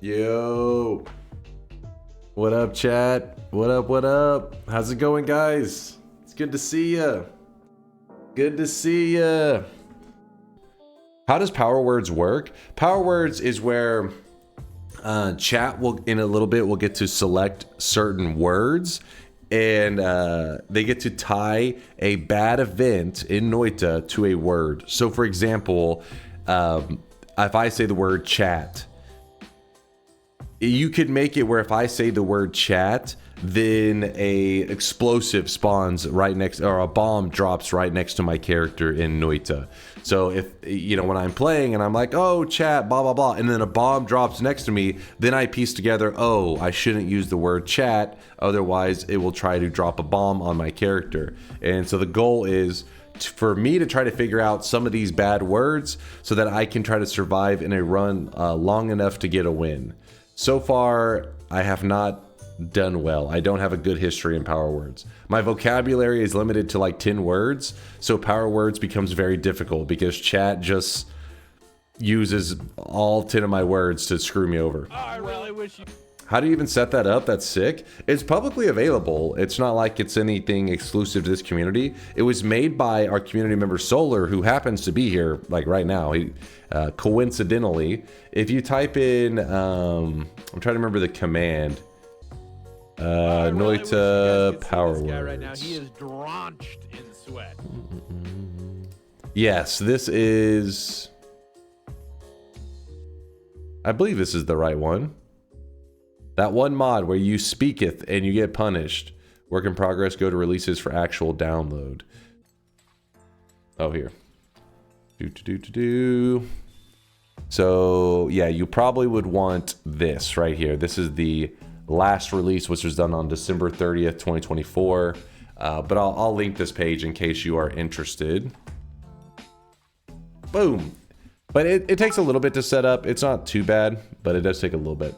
Yo, what up, chat? What up? What up? How's it going, guys? It's good to see ya. Good to see ya. How does power words work? Power words is where chat will, in a little bit, will get to select certain words, and they get to tie a bad event in Noita to a word. So, for example, if I say the word chat, you could make it where if I say the word chat, then a explosive spawns right next, or a bomb drops right next to my character in Noita. So if, you know, when I'm playing and I'm like, oh, chat, blah, blah, blah, and then a bomb drops next to me, then I piece together, oh, I shouldn't use the word chat, otherwise it will try to drop a bomb on my character. And so the goal is for me to try to figure out some of these bad words so that I can try to survive in a run long enough to get a win. So far, I have not done well. I don't have a good history in power words. My vocabulary is limited to like 10 words, so power words becomes very difficult because chat just uses all 10 of my words to screw me over. Oh, I really wish you... How do you even set that up? That's sick. It's publicly available. It's not like it's anything exclusive to this community. It was made by our community member Solar, who happens to be here like right now. He coincidentally, if you type in, I'm trying to remember the command. Noita power words. Right now. He is drenched in sweat. Yes, this is... I believe this is the right one. That one mod where you speaketh and you get punished. Work in progress, go to releases for actual download. Oh, here. So, yeah, you probably would want this right here. This is the last release, which was done on December 30th, 2024. But I'll link this page in case you are interested. Boom. But it takes a little bit to set up. It's not too bad, but it does take a little bit.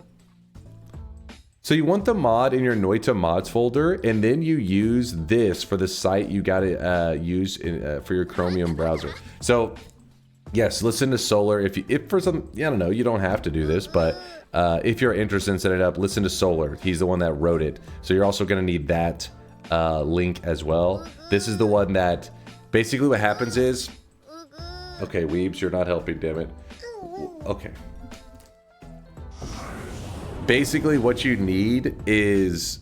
So you want the mod in your Noita mods folder, and then you use this for the site you gotta use for your Chromium browser. So yes, listen to Solar. If for some, I don't know, you don't have to do this, but if you're interested in setting it up, listen to Solar. He's the one that wrote it. So you're also gonna need that link as well. This is the one that basically what happens is, okay, weebs, you're not helping, damn it. Okay. Basically what you need is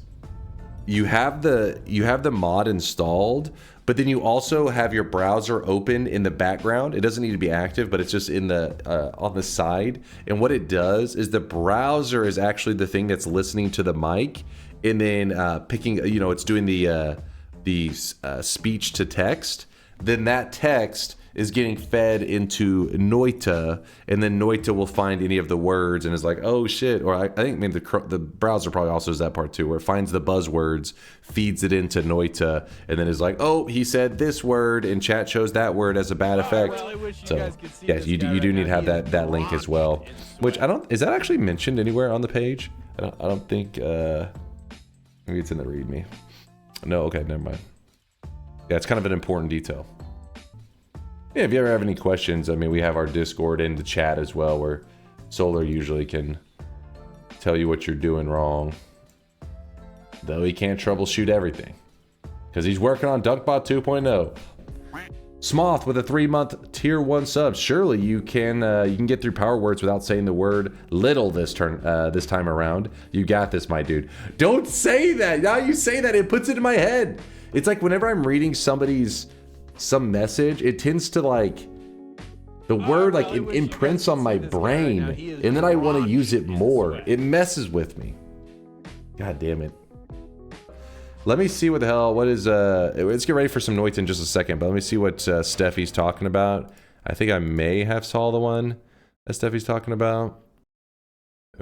you have the mod installed, but then you also have your browser open in the background. It doesn't need to be active, but it's just in the on the side. And what it does is the browser is actually the thing that's listening to the mic, and then picking, you know, it's doing the speech to text. Then that text is getting fed into Noita, and then Noita will find any of the words and is like, oh shit. Or I think maybe the browser probably also does that part too, where it finds the buzzwords, feeds it into Noita, and then is like, oh, he said this word, and chat shows that word as a bad effect. So yeah, you do need to have that link as well. Which is that actually mentioned anywhere on the page? I don't think, maybe it's in the README. No, okay, never mind. Yeah, it's kind of an important detail. Yeah, if you ever have any questions, I mean, we have our Discord and the chat as well, where Solar usually can tell you what you're doing wrong. Though he can't troubleshoot everything, because he's working on DunkBot 2.0. Smoth with a 3-month tier 1 sub. Surely you can get through power words without saying the word little this time around. You got this, my dude. Don't say that. Now you say that, it puts it in my head. It's like whenever I'm reading some message, it tends to like the word like it imprints on my brain, and then I want to use it more. It messes with me. God damn it. Let me see what the hell, what is let's get ready for some Noita in just a second, but let me see what Steffi's talking about. I think I may have saw the one that Steffi's talking about.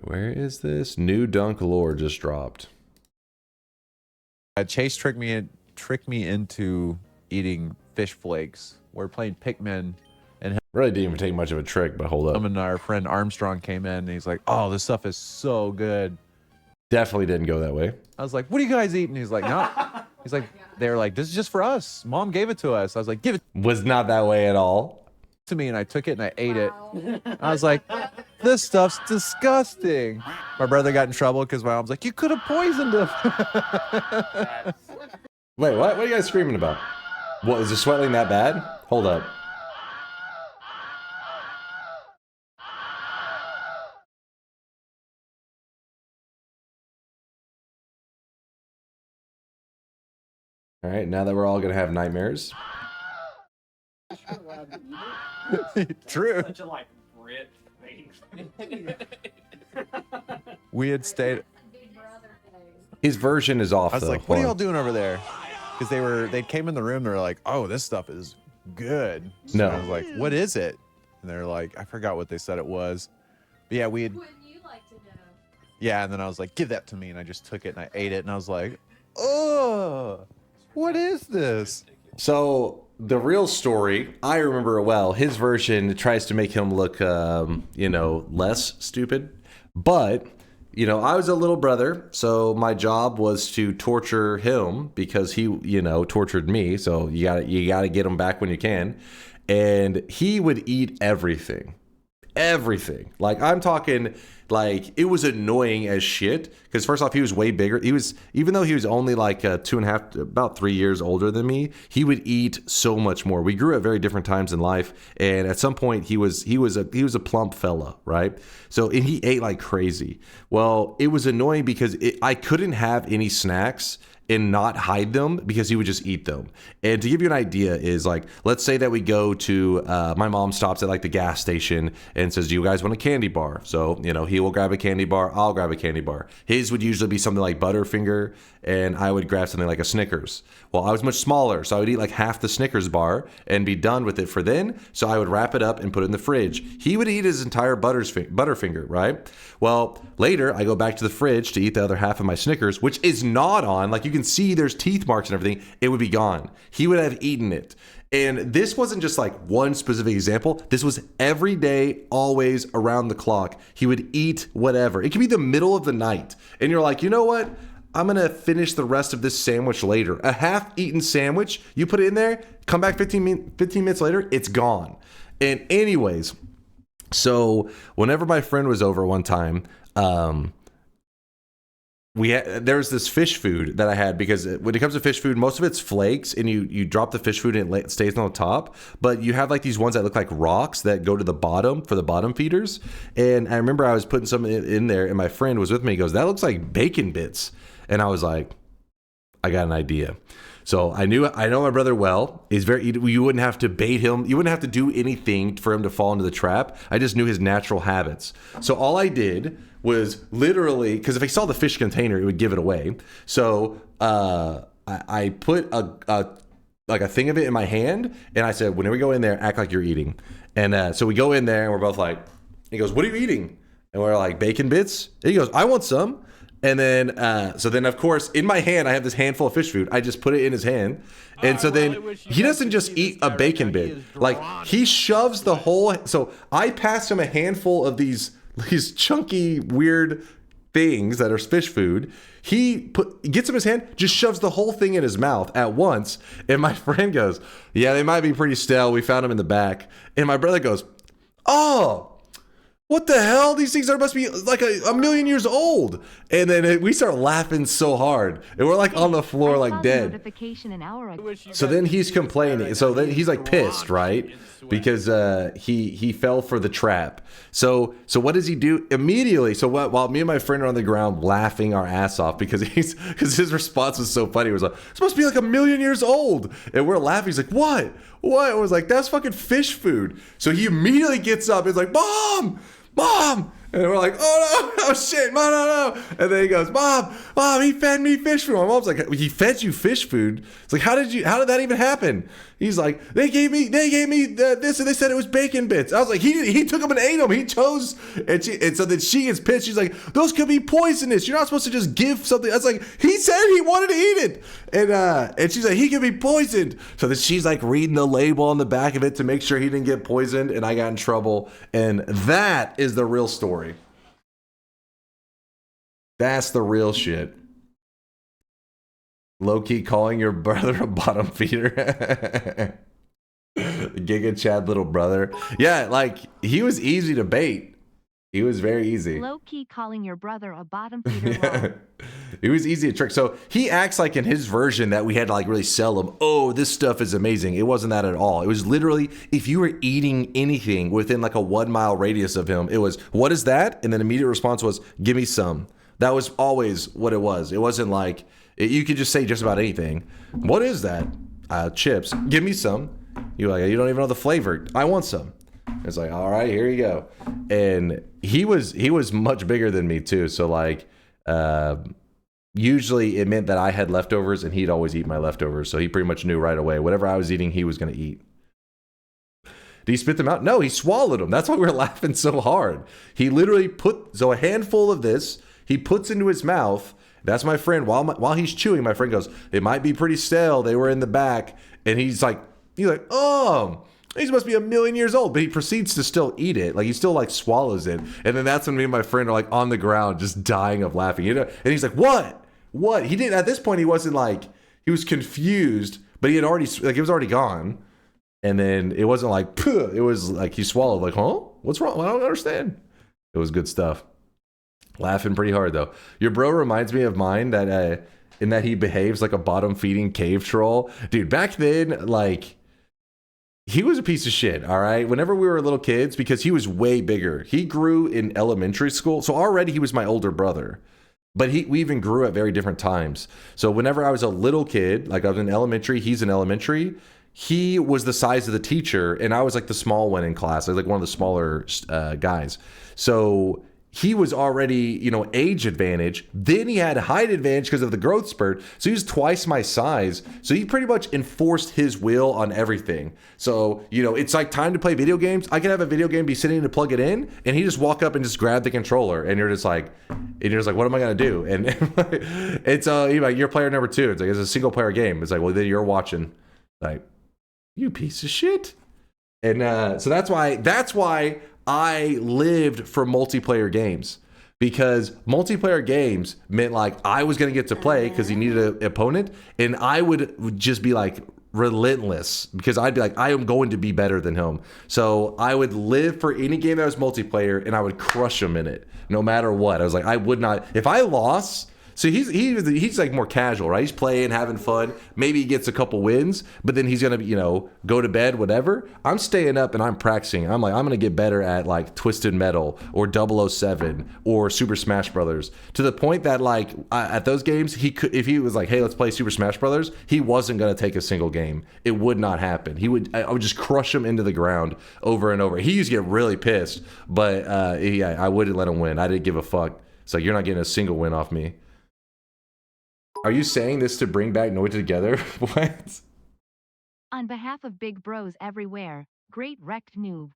Where is this? New Dunk lore just dropped. Chase tricked me into eating fish flakes. We're playing Pikmin, and Really didn't even take much of a trick, but hold up. him and our friend Armstrong came in, and he's like, "Oh, this stuff is so good." Definitely didn't go that way. I was like, "What are you guys eating?" He's like, "No." He's like, "They were like, this is just for us. Mom gave it to us." I was like, "Give it Was not that way at all. to me," and I took it and I ate it. I was like, This stuff's disgusting. My brother got in trouble because my mom's like, you could have poisoned him. Wait, what? What are you guys screaming about? What, is the swelling that bad? Hold up. All right, now that we're all gonna have nightmares. True. Such a like Brit thing. We had stayed. His version is off. I was though. like, what are Hold y'all on. doing over there? Because they came in the room. They're like, oh, this stuff is good. No. And I was like, what is it? And they're like, I forgot what they said it was. But yeah, we had. Wouldn't you like to know? Yeah, and then I was like, give that to me. And I just took it and I ate it. And I was like, oh, what is this? So the real story, I remember it well. His version tries to make him look, you know, less stupid. But, you know, I was a little brother, so my job was to torture him because he, you know, tortured me. So you gotta get him back when you can. And he would eat everything. Everything. Like, I'm talking, like, it was annoying as shit. Because first off, he was way bigger. He was, even though he was only like 2.5, about 3 years older than me, he would eat so much more. We grew at very different times in life, and at some point, he was a plump fella, right? So, and he ate like crazy. Well, it was annoying because I couldn't have any snacks and not hide them because he would just eat them. And to give you an idea is like, let's say that we go to, my mom stops at like the gas station and says, do you guys want a candy bar? So, you know, he will grab a candy bar, I'll grab a candy bar. His would usually be something like Butterfinger, and I would grab something like a Snickers. Well, I was much smaller, so I would eat like half the Snickers bar and be done with it for then. So I would wrap it up and put it in the fridge. He would eat his entire Butterfinger, right? Well, later I go back to the fridge to eat the other half of my Snickers, which is gnawed on. Like, you can see there's teeth marks and everything. It would be gone. He would have eaten it. And this wasn't just like one specific example. This was every day, always around the clock. He would eat whatever. It could be the middle of the night. And you're like, you know what? I'm going to finish the rest of this sandwich later. A half-eaten sandwich, you put it in there, come back 15 minutes later, it's gone. And anyways, so whenever my friend was over one time, there was this fish food that I had, because when it comes to fish food, most of it's flakes, and you drop the fish food and it stays on the top. But you have like these ones that look like rocks that go to the bottom for the bottom feeders. And I remember I was putting some in there, and my friend was with me. He goes, that looks like bacon bits. And I was like, I got an idea. So I know my brother well. He's you wouldn't have to bait him. You wouldn't have to do anything for him to fall into the trap. I just knew his natural habits. So all I did was literally, because if I saw the fish container, it would give it away. So I put a thing of it in my hand, and I said, whenever we go in there, act like you're eating. And so we go in there, and we're both like, he goes, what are you eating? And we're like, bacon bits. And he goes, I want some. And then, so then, of course, in my hand, I have this handful of fish food. I just put it in his hand. And so then he doesn't just eat a bacon bit. Like, he shoves the whole. So I passed him a handful of these chunky, weird things that are fish food. He gets them in his hand, just shoves the whole thing in his mouth at once. And my friend goes, yeah, they might be pretty stale. We found them in the back. And my brother goes, oh, what the hell? These things must be like a million years old. And then we start laughing so hard. And we're like on the floor like dead. Notification an hour ago. So then he's complaining. So then he's like pissed, right? Because he fell for the trap. So what does he do immediately? So while me and my friend are on the ground laughing our ass off because his response was so funny. He was like, it's supposed to be like a million years old. And we're laughing. He's like, what? I was like, that's fucking fish food. So he immediately gets up. He's like, Mom! And we're like, oh no, oh shit, Mom, no. And then he goes, Mom, he fed me fish food. My mom's like, he fed you fish food? It's like, how did that even happen? He's like, they gave me this, and they said it was bacon bits. I was like, he took them and ate them. He chose, and so then she gets pissed. She's like, those could be poisonous. You're not supposed to just give something. I was like, he said he wanted to eat it, and she's like, he could be poisoned. So then she's like reading the label on the back of it to make sure he didn't get poisoned, and I got in trouble. And that is the real story. That's the real shit. Low-key calling your brother a bottom feeder. Giga Chad little brother. Yeah, like, he was easy to bait. He was very easy. Low-key calling your brother a bottom feeder. Yeah. It was easy to trick. So he acts like in his version that we had to like really sell him. Oh, this stuff is amazing. It wasn't that at all. It was literally if you were eating anything within like a 1 mile radius of him, it was, what is that? And then immediate response was, give me some. That was always what it was. It wasn't like, you could just say just about anything. What is that? Chips. Give me some. You're like, you don't even know the flavor. I want some. It's like, all right, here you go. And he was much bigger than me too. So like, usually it meant that I had leftovers and he'd always eat my leftovers. So he pretty much knew right away, whatever I was eating, he was going to eat. Did he spit them out? No, he swallowed them. That's why we were laughing so hard. He literally put, a handful of this, he puts into his mouth. That's my friend. While he's chewing, my friend goes, it might be pretty stale. They were in the back. And he's like, oh, he must be 1,000,000 years old. But he proceeds to still eat it. Like he still like swallows it. And then that's when me and my friend are like on the ground, just dying of laughing. And he's like, what? What? He didn't, at this point, he wasn't like, he was confused, but he had already, like it was already gone. And then it wasn't like, puh, it was like he swallowed, like, huh? What's wrong? I don't understand. It was good stuff. Laughing pretty hard though. Your bro reminds me of mine that in that he behaves like a bottom feeding cave troll. Dude, back then, like he was a piece of shit, all right? Whenever we were little kids, because he was way bigger. He grew in elementary school. So already he was my older brother. But we even grew at very different times. So whenever I was a little kid, like I was in elementary, he's in elementary, he was the size of the teacher and I was like the small one in class. I was like one of the smaller guys. So he was already, age advantage. Then he had height advantage because of the growth spurt. So he was twice my size. So he pretty much enforced his will on everything. So, it's like time to play video games. I could have a video game, be sitting to plug it in, and he just walk up and just grab the controller. And you're just like, what am I going to do? And it's you're player number 2. It's like, it's a single player game. It's like, well, then you're watching. Like, you piece of shit. And so that's why I lived for multiplayer games, because multiplayer games meant like I was going to get to play because he needed an opponent, and I would just be like relentless because I'd be like, I am going to be better than him. So I would live for any game that was multiplayer and I would crush him in it no matter what. I was like, I would not, if I lost. So he's like more casual, right? He's playing, having fun. Maybe he gets a couple wins, but then he's gonna, go to bed, whatever. I'm staying up and I'm practicing. I'm like, I'm gonna get better at like Twisted Metal or 007 or Super Smash Brothers, to the point that like at those games, he could, if he was like, hey, let's play Super Smash Brothers, he wasn't gonna take a single game. It would not happen. I would just crush him into the ground over and over. He used to get really pissed, but I wouldn't let him win. I didn't give a fuck. It's like, you're not getting a single win off me. Are you saying this to bring back Noita together? What? On behalf of big bros everywhere, great wrecked noob.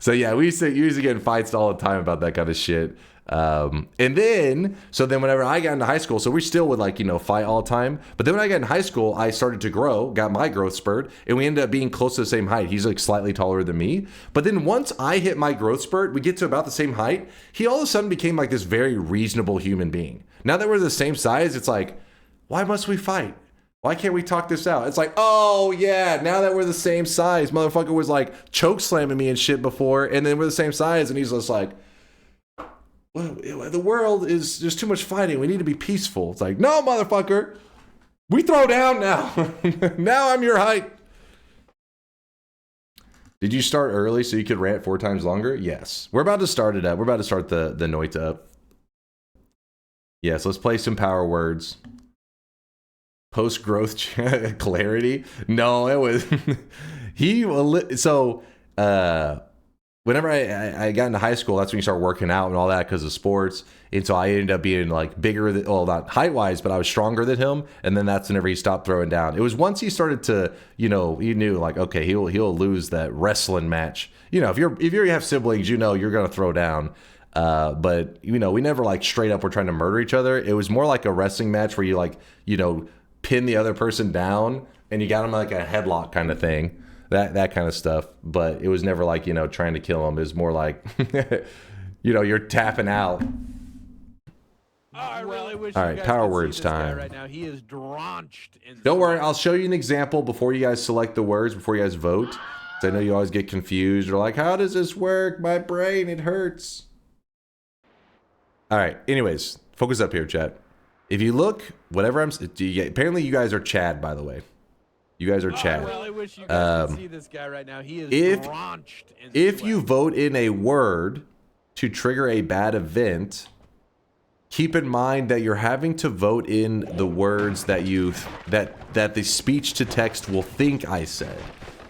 So yeah, we used to get in fights all the time about that kind of shit. And then whenever I got into high school, so we still would fight all the time. But then when I got in high school, I started to grow, got my growth spurt, and we ended up being close to the same height. He's like slightly taller than me. But then once I hit my growth spurt, we get to about the same height. He all of a sudden became like this very reasonable human being. Now that we're the same size, it's like, why must we fight? Why can't we talk this out? It's like, oh yeah, now that we're the same size, motherfucker was like choke slamming me and shit before, and then we're the same size, and he's just like, well, the world is, there's too much fighting. We need to be peaceful. It's like, no, motherfucker, we throw down now. Now I'm your height. Did you start early so you could rant 4 times longer? Yes. We're about to start it up. We're about to start the Noita up. Yes, let's play some power words. Post-growth clarity? No, it was... whenever I got into high school, that's when you start working out and all that because of sports. And so I ended up being like bigger than, well, not height-wise, but I was stronger than him. And then that's whenever he stopped throwing down. It was once he started to, you knew like, okay, he'll lose that wrestling match. If you have siblings, you're going to throw down. But we never like straight up were trying to murder each other. It was more like a wrestling match where you pin the other person down and you got him like a headlock kind of thing. That kind of stuff, but it was never like, trying to kill him. It was more like, you're tapping out. Oh, I really wish all you right, guys power could see words this guy time. right now. He is drenched in Don't worry, I'll show you an example before you guys select the words, before you guys vote. I know you always get confused. You're like, how does this work? My brain, it hurts. All right. Anyways, focus up here, chat. If you look, whatever apparently you guys are Chad, by the way. You guys are Chad. I really wish you guys could see this guy right now. He is drenched in If sweat. you vote in a word to trigger a bad event, keep in mind that you're having to vote in the words that that the speech to text will think I said.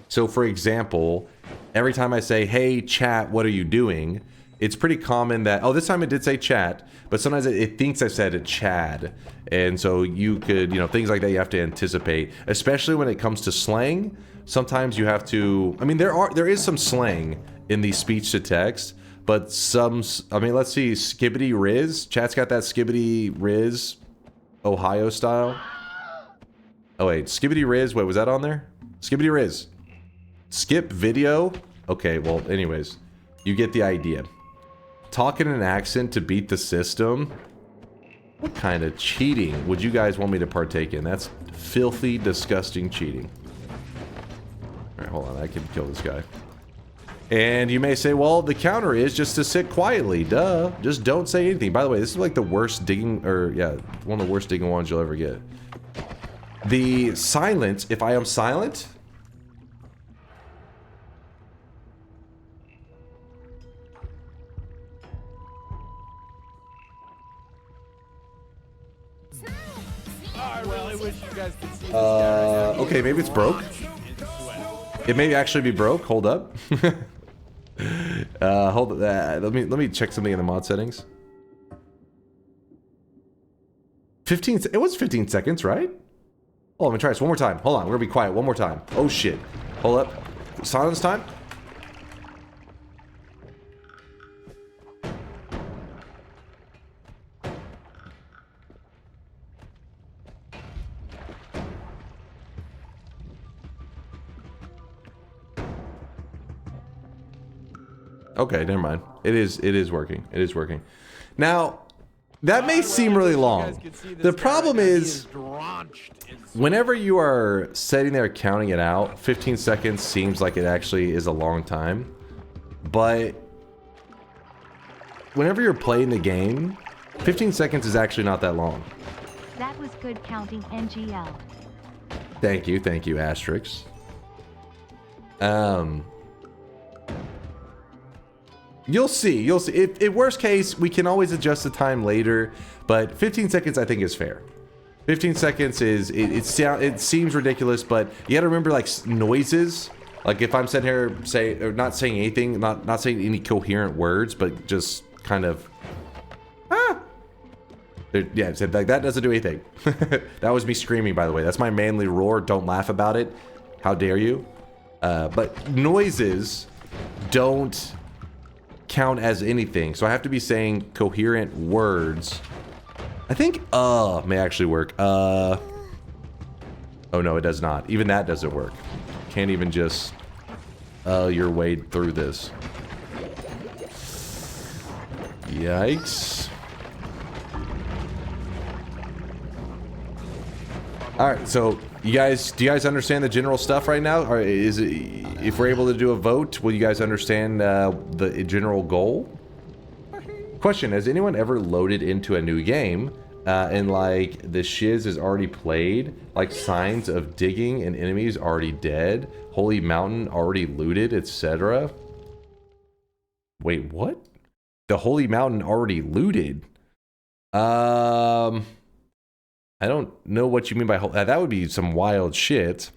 So for example, every time I say, hey chat, what are you doing? It's pretty common that, oh, this time it did say chat, but sometimes it thinks I said it Chad. And so you could, you know, things like that you have to anticipate, especially when it comes to slang. Sometimes you have to, I mean, there is some slang in the speech to text, but I mean, let's see, Skibbity Riz. Chat's got that Skibbity Riz, Ohio style. Oh wait, Skibbity Riz, wait, was that on there? Skibbity Riz. Skip video? Okay, well, anyways, you get the idea. Talk in an accent to beat the system? What kind of cheating would you guys want me to partake in? That's filthy, disgusting cheating. Alright, hold on, I can kill this guy. And you may say, well, the counter is just to sit quietly. Duh. Just don't say anything. By the way, this is like the worst digging, or yeah, one of the worst digging ones you'll ever get. The silence, if I am silent... I really wish you guys could see this guy right now. Okay, maybe it's broke. It may actually be broke. Hold up. Let me check something in the mod settings. 15. It was 15 seconds, right? Oh, let me try this one more time. Hold on, we're gonna be quiet one more time. Oh shit. Hold up. Silence time. Okay, never mind. It is working. It is working. Now, that may seem really long. The problem is, whenever you are sitting there counting it out, 15 seconds seems like it actually is a long time. But whenever you're playing the game, 15 seconds is actually not that long. That was good counting, NGL. Thank you, Asterix. You'll see. If worst case, we can always adjust the time later, but 15 seconds I think is fair. 15 seconds is, it seems ridiculous, but you gotta remember like noises. Like if I'm sitting here not saying anything, not saying any coherent words, but just kind of, yeah, like that doesn't do anything. That was me screaming, by the way. That's my manly roar. Don't laugh about it. How dare you? But noises don't count as anything, so I have to be saying coherent words. I think may actually work. Oh no, it does not. Even that doesn't work. Can't even just your way through this. Yikes. All right, so do you guys understand the general stuff right now? Or is it, if we're able to do a vote, will you guys understand the general goal? Question: has anyone ever loaded into a new game and like the shiz is already played, like signs of digging and enemies already dead, holy mountain already looted, etc.? Wait, what? The holy mountain already looted? I don't know what you mean by that. Would be some wild shit.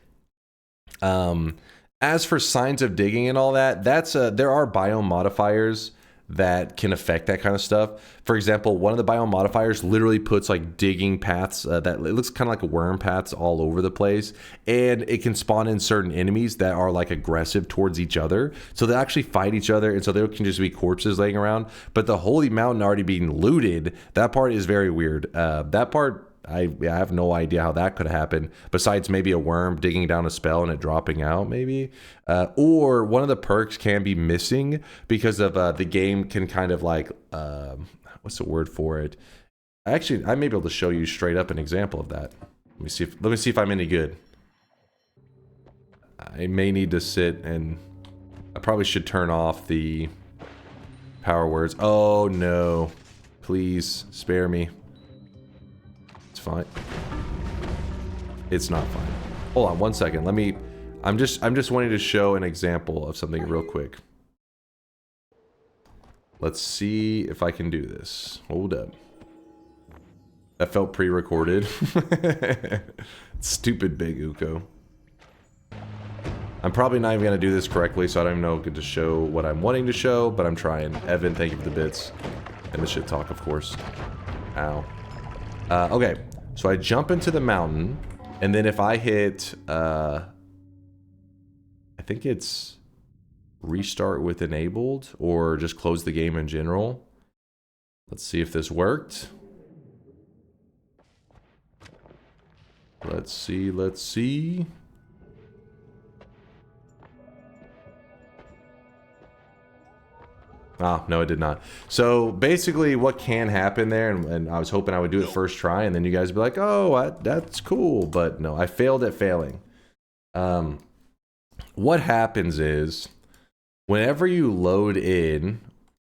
As for signs of digging and all that, that's there are biome modifiers that can affect that kind of stuff. For example, one of the biome modifiers literally puts like digging paths that it looks kind of like worm paths all over the place, and it can spawn in certain enemies that are like aggressive towards each other, so they actually fight each other, and so there can just be corpses laying around. But the holy mountain already being looted, that part is very weird. That part, I have no idea how that could happen, besides maybe a worm digging down a spell and it dropping out, maybe. Or one of the perks can be missing because of the game can kind of like, what's the word for it? Actually, I may be able to show you straight up an example of that. Let me see if I'm any good. I may need to sit and I probably should turn off the power words. Oh no. Please spare me. It's fine. It's not fine. Hold on 1 second. Let me I'm just wanting to show an example of something real quick. Let's see if I can do this. Hold up. That felt pre-recorded. Stupid big Uko. I'm probably not even going to do this correctly, so I don't even know get to show what I'm wanting to show, but I'm trying. Evan, thank you for the bits. And the shit talk, of course. Ow. Okay, so I jump into the mountain, and then if I hit, I think it's restart with enabled, or just close the game in general. Let's see if this worked. Let's see, let's see. Ah, no, it did not. So basically what can happen there, and I was hoping I would do it first try, and then you guys would be like, oh, that's cool. But no, I failed at failing. What happens is, whenever you load in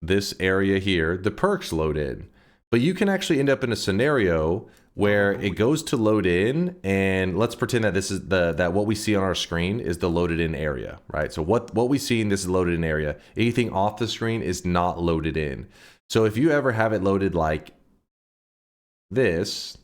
this area here, the perks load in. But you can actually end up in a scenario where it goes to load in, and let's pretend that this is that what we see on our screen is the loaded in area, right? So what we see in this is loaded in area. Anything off the screen is not loaded in. So if you ever have it loaded like this,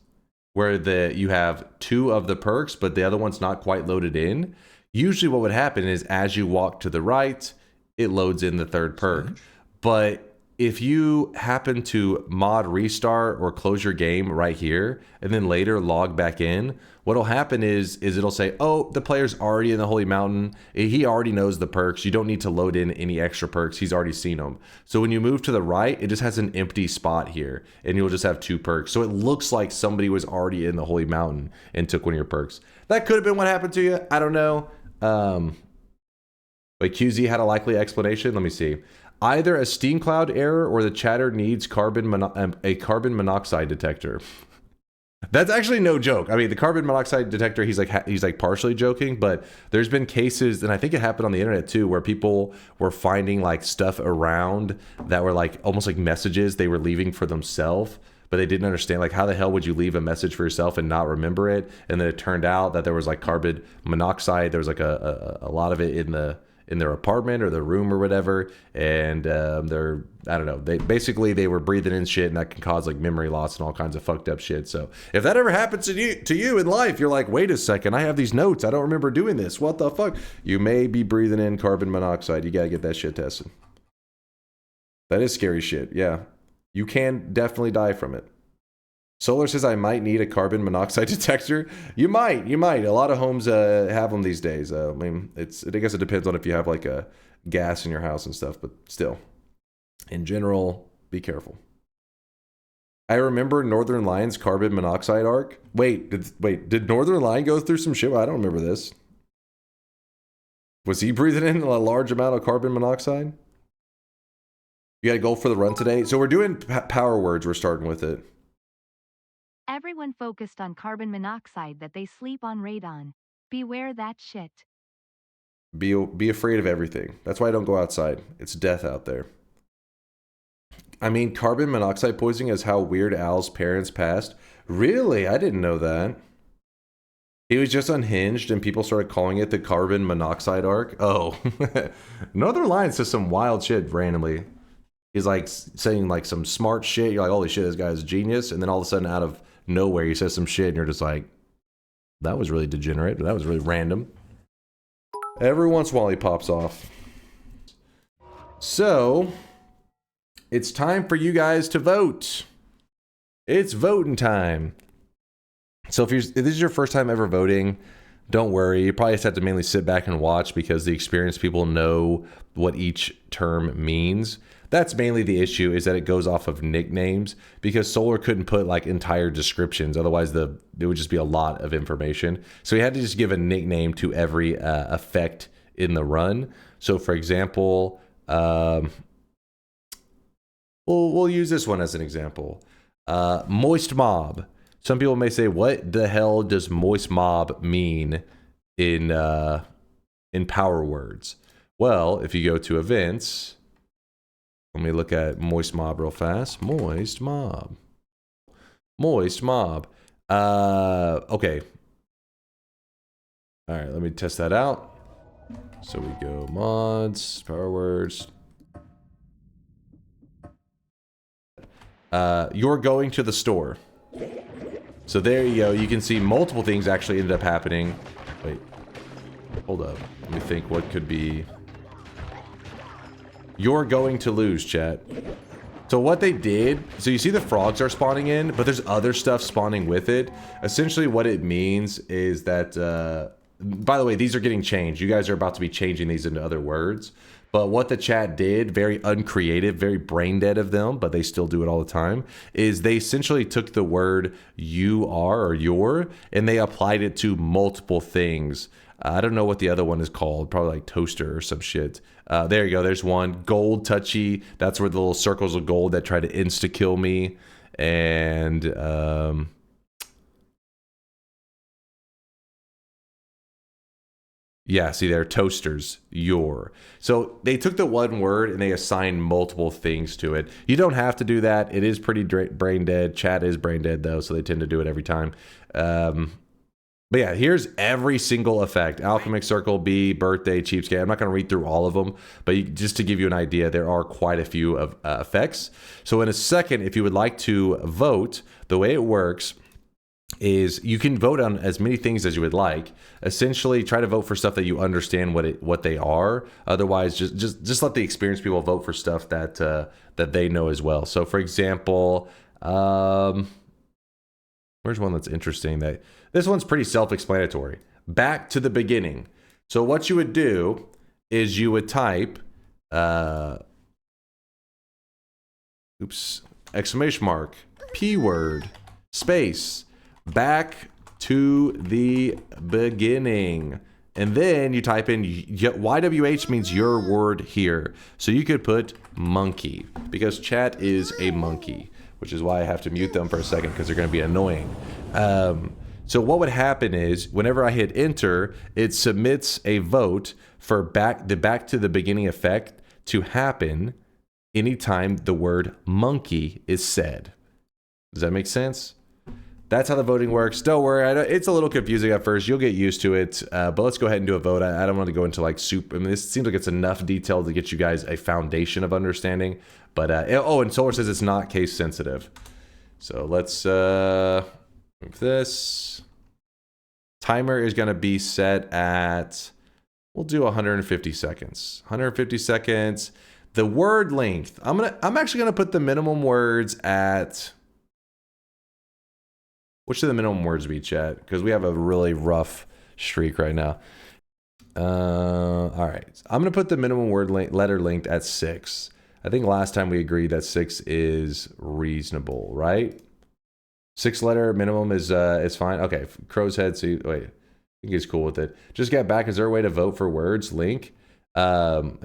where you have 2 of the perks, but the other one's not quite loaded in, usually what would happen is as you walk to the right, it loads in the 3rd perk. But if you happen to mod restart or close your game right here and then later log back in, what'll happen is it'll say, oh, the player's already in the Holy Mountain. He already knows the perks. You don't need to load in any extra perks. He's already seen them. So when you move to the right, it just has an empty spot here and you'll just have 2 perks. So it looks like somebody was already in the Holy Mountain and took one of your perks. That could have been what happened to you. I don't know. But QZ had a likely explanation. Let me see. Either a steam cloud error or the chatter needs a carbon monoxide detector. That's actually no joke. I mean, the carbon monoxide detector, he's like partially joking, but there's been cases, and I think it happened on the internet too, where people were finding like stuff around that were like almost like messages they were leaving for themselves, but they didn't understand, like, how the hell would you leave a message for yourself and not remember it? And then it turned out that there was like carbon monoxide. There was like a lot of it in their apartment or their room or whatever, and I don't know, they were breathing in shit, and that can cause like memory loss and all kinds of fucked up shit. So if that ever happens to you in life, you're like, wait a second, I have these notes, I don't remember doing this, what the fuck? You may be breathing in carbon monoxide. You gotta get that shit tested. That is scary shit. Yeah, you can definitely die from it. Solar says I might need a carbon monoxide detector. You might. A lot of homes have them these days. I mean, I guess it depends on if you have like a gas in your house and stuff, but still, in general, be careful. I remember Northern Lion's carbon monoxide arc. Wait, did Northern Lion go through some shit? I don't remember this. Was he breathing in a large amount of carbon monoxide? You got to go for the run today. So we're doing power words. We're starting with it. Everyone focused on carbon monoxide that they sleep on radon. Beware that shit. Be afraid of everything. That's why I don't go outside. It's death out there. I mean, carbon monoxide poisoning is how Weird Al's parents passed. Really? I didn't know that. He was just unhinged and people started calling it the carbon monoxide arc. Oh. Northern Lion says some wild shit randomly. He's like saying like some smart shit. You're like, holy shit, this guy is a genius. And then all of a sudden out of nowhere, he says some shit and you're just like, that was really degenerate. That was really random. Every once in a while he pops off. So, it's time for you guys to vote. It's voting time. So if this is your first time ever voting, don't worry. You probably just have to mainly sit back and watch because the experienced people know what each term means. That's mainly the issue, is that it goes off of nicknames, because Solar couldn't put like entire descriptions. Otherwise, it would just be a lot of information. So he had to just give a nickname to every effect in the run. So for example, we'll use this one as an example. Moist Mob. Some people may say, what the hell does Moist Mob mean in in power words? Well, if you go to events, let me look at moist mob real fast. Moist mob. Moist mob. Okay. All right, let me test that out. So we go mods, power words. You're going to the store. So there you go. You can see multiple things actually ended up happening. Wait. Hold up. Let me think what could be. You're going to lose, chat. So what they did, so you see the frogs are spawning in, but there's other stuff spawning with it. Essentially what it means is that, by the way, these are getting changed. You guys are about to be changing these into other words. But what the chat did, very uncreative, very brain dead of them, but they still do it all the time, is they essentially took the word you are or your, and they applied it to multiple things. I don't know what the other one is called, probably like toaster or some shit. There you go, there's one. Gold touchy, that's where the little circles of gold that try to insta-kill me. And yeah, see there, toasters, your. So they took the one word and they assigned multiple things to it. You don't have to do that. It is pretty brain dead. Chat is brain dead though, so they tend to do it every time. But yeah, here's every single effect. Alchemic Circle, B, Birthday, Cheapskate. I'm not going to read through all of them, but just to give you an idea, there are quite a few of effects. So in a second, if you would like to vote, the way it works is you can vote on as many things as you would like. Essentially, try to vote for stuff that you understand what they are. Otherwise, just let the experienced people vote for stuff that that they know as well. So, for example, where's one that's interesting? This one's pretty self-explanatory. Back to the beginning. So what you would do is you would type, exclamation mark, P word, space, back to the beginning. And then you type in, YWH means your word here. So you could put monkey, because chat is a monkey, which is why I have to mute them for a second, because they're going to be annoying. So what would happen is, whenever I hit enter, it submits a vote for the back to the beginning effect to happen anytime the word monkey is said. Does that make sense? That's how the voting works. Don't worry, it's a little confusing at first. You'll get used to it, but let's go ahead and do a vote. I don't want to go into like soup. I mean, this seems like it's enough detail to get you guys a foundation of understanding. But, oh, and Solar says it's not case sensitive. So let's move this. Timer is going to be set at, we'll do 150 seconds. 150 seconds. The word length, I'm actually going to put the minimum words at, what should the minimum words be, chat? Because we have a really rough streak right now. All right. I'm going to put the minimum word letter length at 6. I think last time we agreed that 6 is reasonable, right? 6 letter minimum is fine. Okay, Crow's Head. So wait, I think he's cool with it. Just get back. Is there a way to vote for words? Link. Again,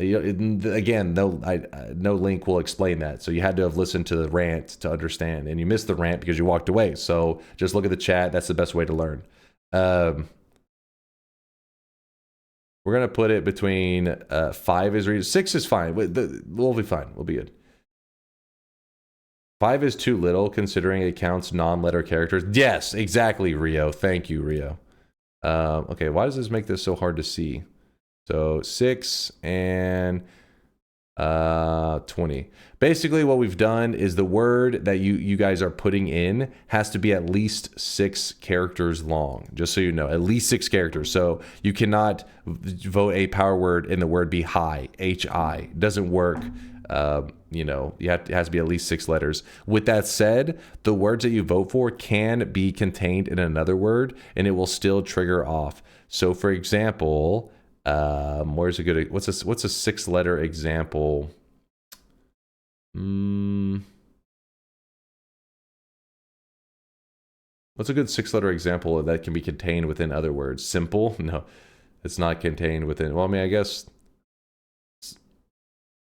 no link will explain that. So you had to have listened to the rant to understand, and you missed the rant because you walked away. So just look at the chat. That's the best way to learn. We're gonna put it between 5 is reasonable. 6 is fine. We'll be fine. We'll be good. 5 is too little considering it counts non-letter characters. Yes, exactly, Rio. Thank you, Rio. Okay, why does this make this so hard to see? So 6 and 20. Basically, what we've done is the word that you guys are putting in has to be at least 6 characters long. Just so you know, at least 6 characters. So you cannot vote a power word and the word be high, H-I. It doesn't work. You know, it has to be at least 6 letters. With that said, the words that you vote for can be contained in another word, and it will still trigger off. So, for example, where's a good? What's a 6-letter example? What's a good 6-letter example that can be contained within other words? Simple? No, it's not contained within. Well, I mean, I guess.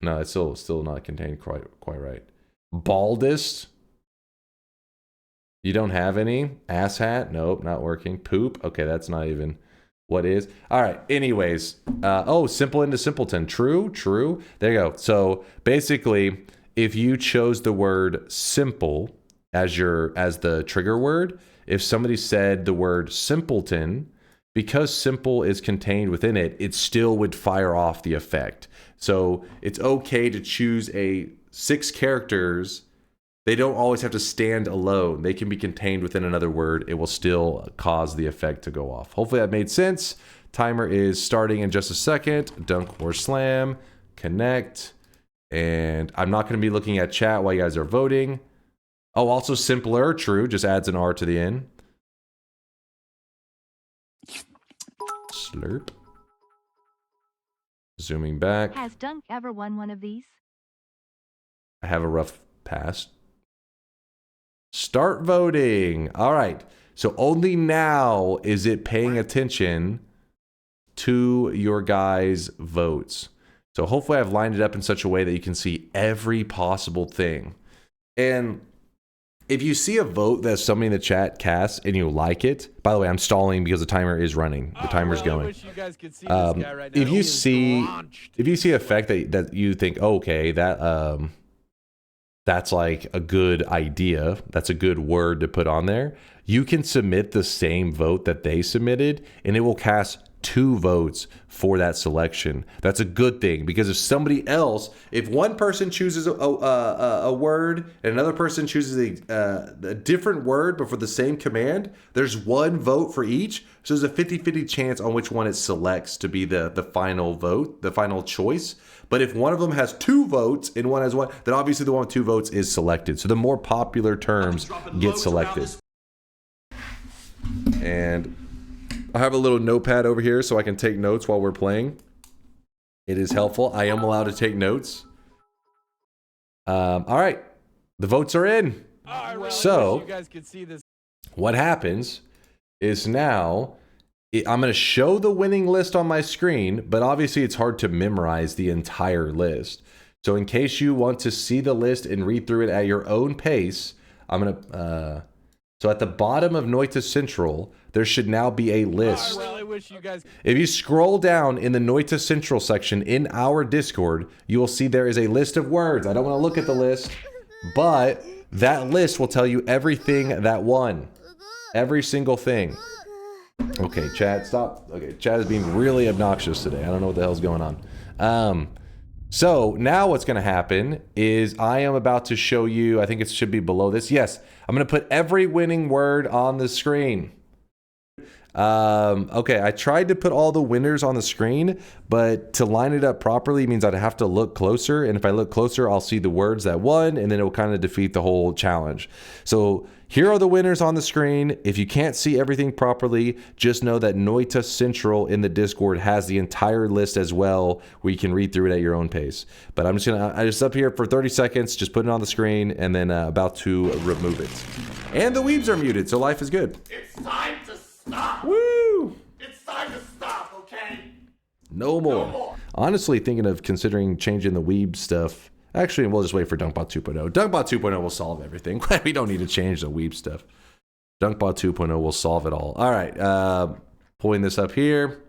No, it's still not contained quite right. Baldest? You don't have any? Asshat? Nope, not working. Poop? Okay, that's not even. What is? All right. Anyways, oh, simple into simpleton. True, true. There you go. So basically, if you chose the word simple as the trigger word, if somebody said the word simpleton, because simple is contained within it, it still would fire off the effect. So it's okay to choose 6 characters. They don't always have to stand alone. They can be contained within another word. It will still cause the effect to go off. Hopefully that made sense. Timer is starting in just a second. DunkOrSlam, connect. And I'm not going to be looking at chat while you guys are voting. Oh, also simpler, true. Just adds an R to the end. Slurp. Zooming back. Has Dunk ever won one of these? I have a rough past. Start voting. All right. So only now is it paying attention to your guys' votes. So hopefully I've lined it up in such a way that you can see every possible thing. And if you see a vote that somebody in the chat casts and you like it, by the way, I'm stalling because the timer is running. The timer's going. I wish you guys could see this guy right now. If you see an effect that you think, oh, okay, that's like a good idea, that's a good word to put on there, you can submit the same vote that they submitted and it will cast 2 votes for that selection. That's a good thing, because if one person chooses a word and another person chooses a different word but for the same command, there's 1 vote for each. So there's a 50-50 chance on which one it selects to be the final vote, the final choice. But if one of them has 2 votes and one has 1, then obviously the one with 2 votes is selected. So the more popular terms get selected. And I have a little notepad over here so I can take notes while we're playing. It is helpful. I am allowed to take notes. All right. The votes are in. So, you guys could see this. What happens is now I'm going to show the winning list on my screen, but obviously it's hard to memorize the entire list. So in case you want to see the list and read through it at your own pace, I'm going to... So at the bottom of Noita Central, there should now be a list. I really wish you guys... If you scroll down in the Noita Central section in our Discord, you will see there is a list of words. I don't want to look at the list, but that list will tell you everything that won. Every single thing. Okay, Chad, stop. Okay, Chad is being really obnoxious today. I don't know what the hell's going on. So now what's going to happen is I am about to show you, I think it should be below this. Yes, I'm going to put every winning word on the screen. Okay, I tried to put all the winners on the screen, but to line it up properly means I'd have to look closer. And if I look closer, I'll see the words that won, and then it will kind of defeat the whole challenge. So here are the winners on the screen. If you can't see everything properly, just know that Noita Central in the Discord has the entire list as well, where you can read through it at your own pace. But I'm just up here for 30 seconds, just put it on the screen, and then about to remove it. And the weebs are muted, so life is good. It's time to stop. Woo! It's time to stop, okay? No more. Honestly, thinking of considering changing the weeb stuff. Actually, we'll just wait for DunkBot 2.0. DunkBot 2.0 will solve everything. We don't need to change the weeb stuff. DunkBot 2.0 will solve it all. All right, pulling this up here.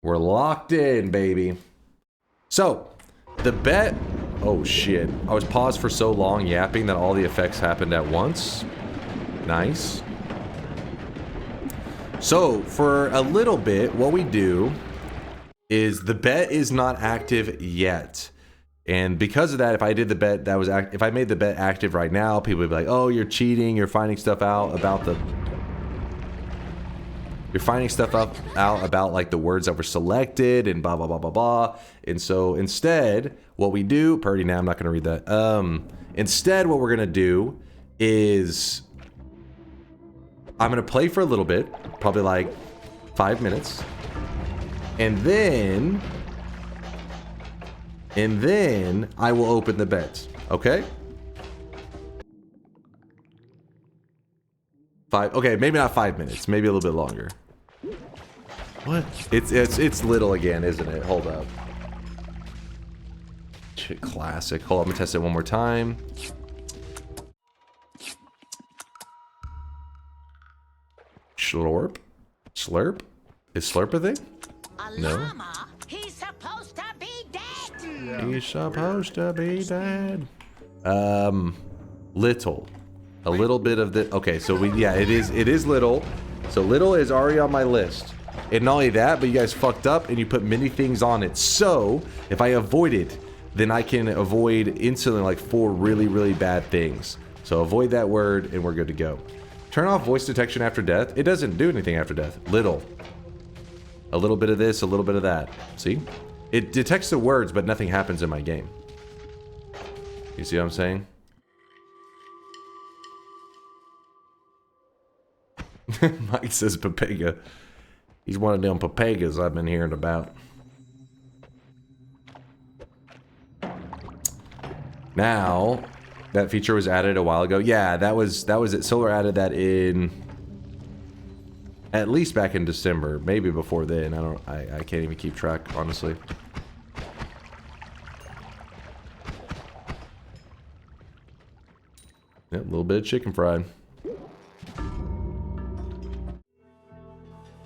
We're locked in, baby. So, the bet... Oh, shit. I was paused for so long yapping that all the effects happened at once. Nice. So, for a little bit, what we do is the bet is not active yet. And because of that, if I did the bet that was if I made the bet active right now, people would be like, "Oh, you're cheating. You're finding stuff out about the about like the words that were selected and blah blah blah blah blah." And so instead, what we do, Purdy, now I'm not going to read that. Instead, what we're going to do is I'm going to play for a little bit, probably like 5 minutes, and then I will open the bets. Okay? Okay, maybe not 5 minutes. Maybe a little bit longer. What? It's little again, isn't it? Hold up. Classic. Hold on, I'm gonna test it one more time. Slurp. Slurp. Is Slurp a thing? A No. llama? He's supposed to be dead. He's supposed to be dead. Little. A little bit of the. Okay, so it is little. So little is already on my list. And not only that, but you guys fucked up and you put many things on it. So if I avoid it, then I can avoid instantly like 4 really, really bad things. So avoid that word and we're good to go. Turn off voice detection after death. It doesn't do anything after death. Little. A little bit of this, a little bit of that. See? It detects the words, but nothing happens in my game. You see what I'm saying? Mike says Papega. He's one of them Papegas I've been hearing about. Now, that feature was added a while ago. Yeah, that was it. Solar added that in at least back in December, maybe before then. I can't even keep track, honestly. Yep, a little bit of chicken fried. You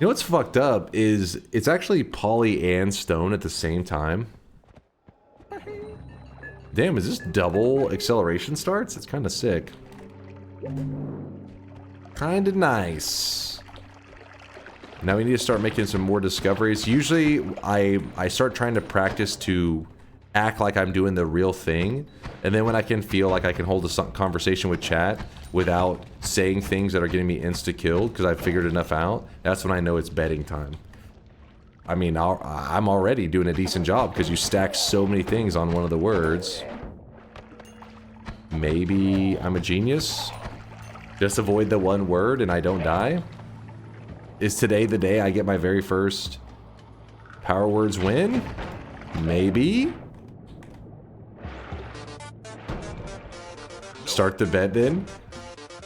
know what's fucked up is it's actually poly and stone at the same time. Damn, is this double acceleration starts? It's kind of sick. Kind of nice. Now we need to start making some more discoveries. Usually I start trying to practice to act like I'm doing the real thing. And then when I can feel like I can hold a conversation with chat without saying things that are getting me insta-killed because I've figured enough out, that's when I know it's betting time. I mean, I'm already doing a decent job because you stack so many things on one of the words. Maybe I'm a genius? Just avoid the one word and I don't die? Is today the day I get my very first power words win? Maybe? Start the bet then?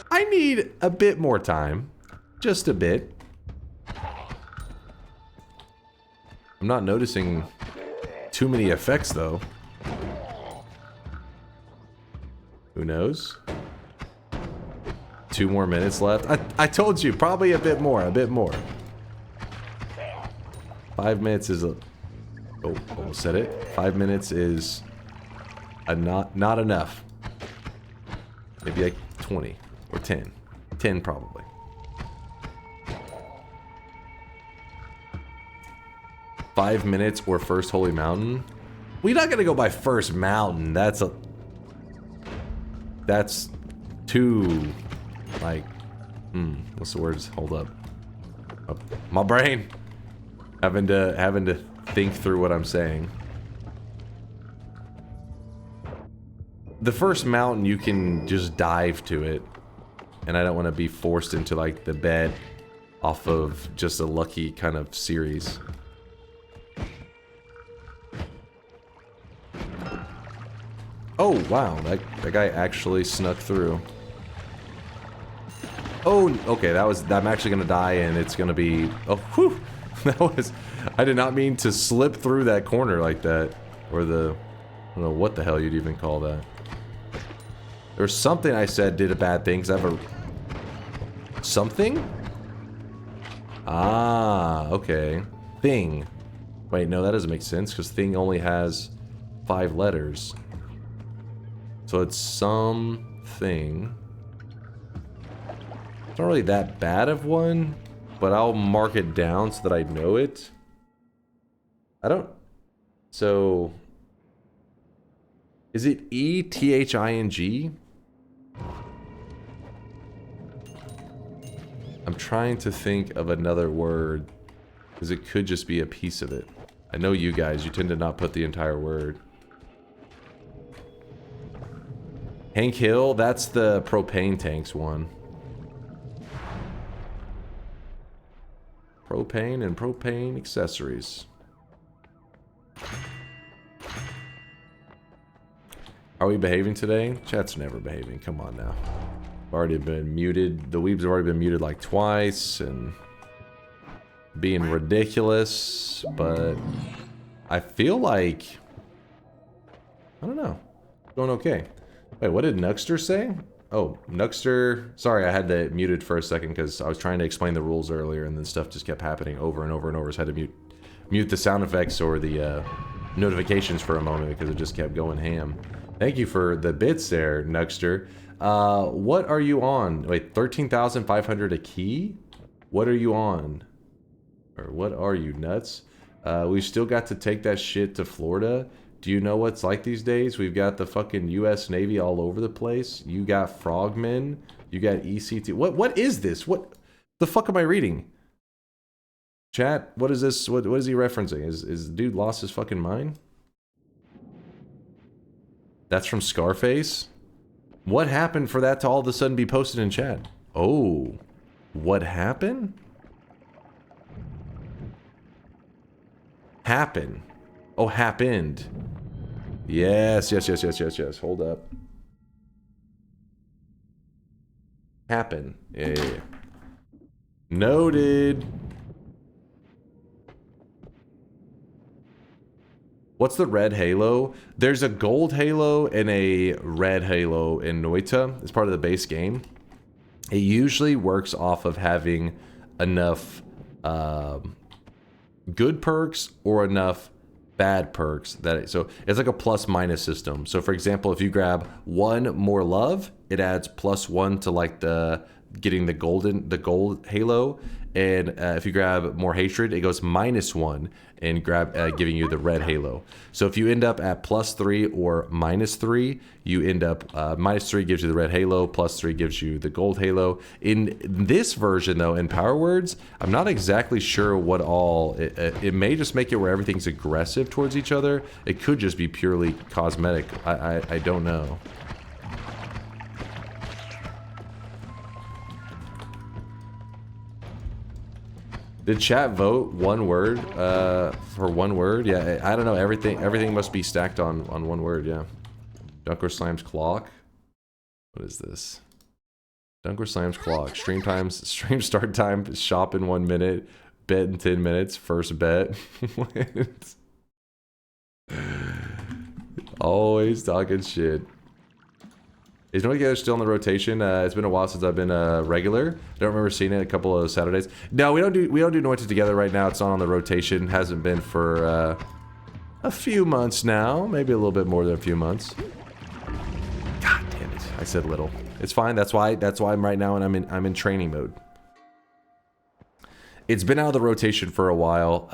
I need a bit more time. Just a bit. I'm not noticing too many effects though. Who knows? 2 more minutes left. I told you, probably a bit more, 5 minutes is a... Oh, almost said it. 5 minutes is not enough. Maybe like 20 or 10. 10 probably. Five minutes or first holy mountain? We're not gonna go by first mountain. That's too like what's the words? Hold up. Oh, my brain having to think through what I'm saying. The first mountain you can just dive to it, and I don't want to be forced into like the bed off of just a lucky kind of series. Oh wow, that guy actually snuck through. Oh, okay, I'm actually gonna die and it's gonna be, oh whew, I did not mean to slip through that corner like that. Or I don't know what the hell you'd even call that. There's something I said did a bad thing, because I have a... Something? Ah, okay. Thing. Wait, no, that doesn't make sense, because thing only has 5 letters. So it's something. It's not really that bad of one, but I'll mark it down so that I know it. I don't... So... Is it E-T-H-I-N-G? I'm trying to think of another word, because it could just be a piece of it. I know you guys, you tend to not put the entire word. Hank Hill, that's the propane tanks one. Propane and propane accessories. Are we behaving today? Chat's never behaving, come on now. I've already been muted. The weebs have already been muted like twice and being ridiculous, but I feel like, I don't know, going okay. Wait, what did Nuxter say? Oh, Nuxter. Sorry, I had that muted for a second because I was trying to explain the rules earlier, and then stuff just kept happening over and over and over. So I had to mute the sound effects or the notifications for a moment because it just kept going ham. Thank you for the bits there, Nuxter. What are you on? Wait, 13,500 a key? What are you on? Or what are you, nuts? We've still got to take that shit to Florida. Do you know what's like these days? We've got the fucking U.S. Navy all over the place. You got frogmen. You got ECT. What is this? What the fuck am I reading? Chat, what is this? What is he referencing? Is the dude lost his fucking mind? That's from Scarface? What happened for that to all of a sudden be posted in chat? Oh, what happened? Happen. Oh, happened. Yes. Hold up. Happen. Yeah. Noted. What's the red halo? There's a gold halo and a red halo in Noita. It's part of the base game. It usually works off of having enough good perks or enough bad perks so it's like a plus minus system. So for example, if you grab 1 more love, it adds +1 to like getting the gold halo, and if you grab more hatred, it goes -1 and giving you the red halo. So if you end up at +3 or -3, you end up -3 gives you the red halo, +3 gives you the gold halo. In this version though, in Power Words, I'm not exactly sure what all it may just make it where everything's aggressive towards each other. It could just be purely cosmetic. I don't know. Did chat vote 1 word for 1 word? Yeah, I don't know. Everything must be stacked on 1 word. Yeah. DunkOrSlam's clock. What is this? DunkOrSlam's clock. Stream start time. Shop in 1 minute. Bet in 10 minutes. First bet. Always talking shit. Is Noita still in the rotation? It's been a while since I've been a regular. I don't remember seeing it a couple of Saturdays. No, we don't do Noita together right now. It's not on the rotation. Hasn't been for a few months now. Maybe a little bit more than a few months. God damn it! I said little. It's fine. That's why I'm right now, and I'm in training mode. It's been out of the rotation for a while.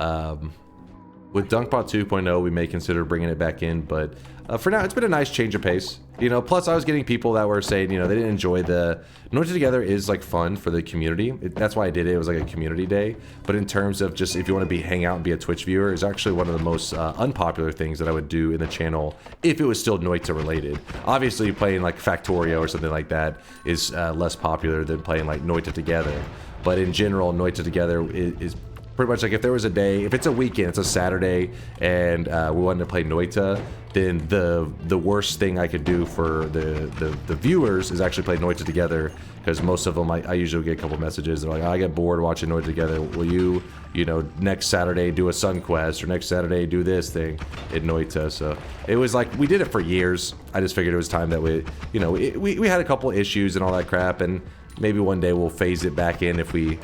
With DunkBot 2.0, we may consider bringing it back in, but for now, it's been a nice change of pace. You know, plus I was getting people that were saying, you know, they didn't enjoy the... Noita Together is, like, fun for the community. That's why I did it. It was like a community day. But in terms of just if you want to hang out and be a Twitch viewer, it's actually one of the most unpopular things that I would do in the channel if it was still Noita related. Obviously, playing, like, Factorio or something like that is less popular than playing, like, Noita Together. But in general, Noita Together is pretty much like if there was a day, if it's a weekend, it's a Saturday, and we wanted to play Noita, then the worst thing I could do for the viewers is actually play Noita Together, because most of them, I usually get a couple messages. They're like, oh, I get bored watching Noita Together. Will you know, next Saturday do a Sun Quest, or next Saturday do this thing in Noita? So it was like, we did it for years. I just figured it was time that we, you know, we had a couple issues and all that crap, and maybe one day we'll phase it back in if we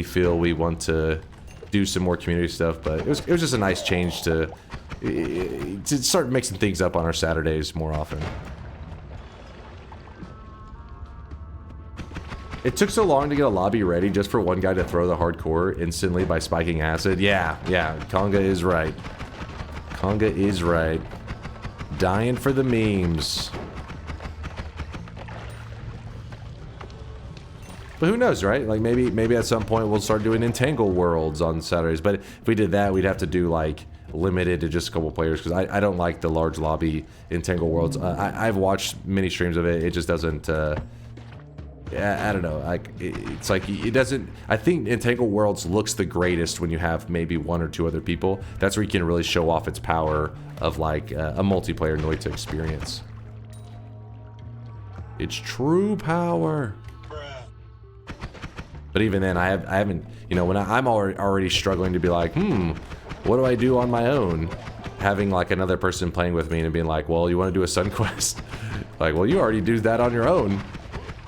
feel we want to do some more community stuff. But it was just a nice change to start mixing things up on our Saturdays more often. It took so long to get a lobby ready just for one guy to throw the hardcore instantly by spiking acid. Yeah, Conga is right. Conga is right. Dying for the memes. But who knows, right? Like, maybe at some point we'll start doing Entangle Worlds on Saturdays. But if we did that, we'd have to do, like, limited to just a couple players, because I don't like the large lobby Entangle Worlds. I've watched many streams of it. It just doesn't... I don't know. Like, it's like, it doesn't... I think Entangle Worlds looks the greatest when you have maybe 1 or 2 other people. That's where you can really show off its power of, like, a multiplayer Noita experience. It's true power. But even then, I haven't, you know, when I'm already struggling to be like, what do I do on my own? having like another person playing with me and being like, well, you want to do a sun quest? Like, well, you already do that on your own.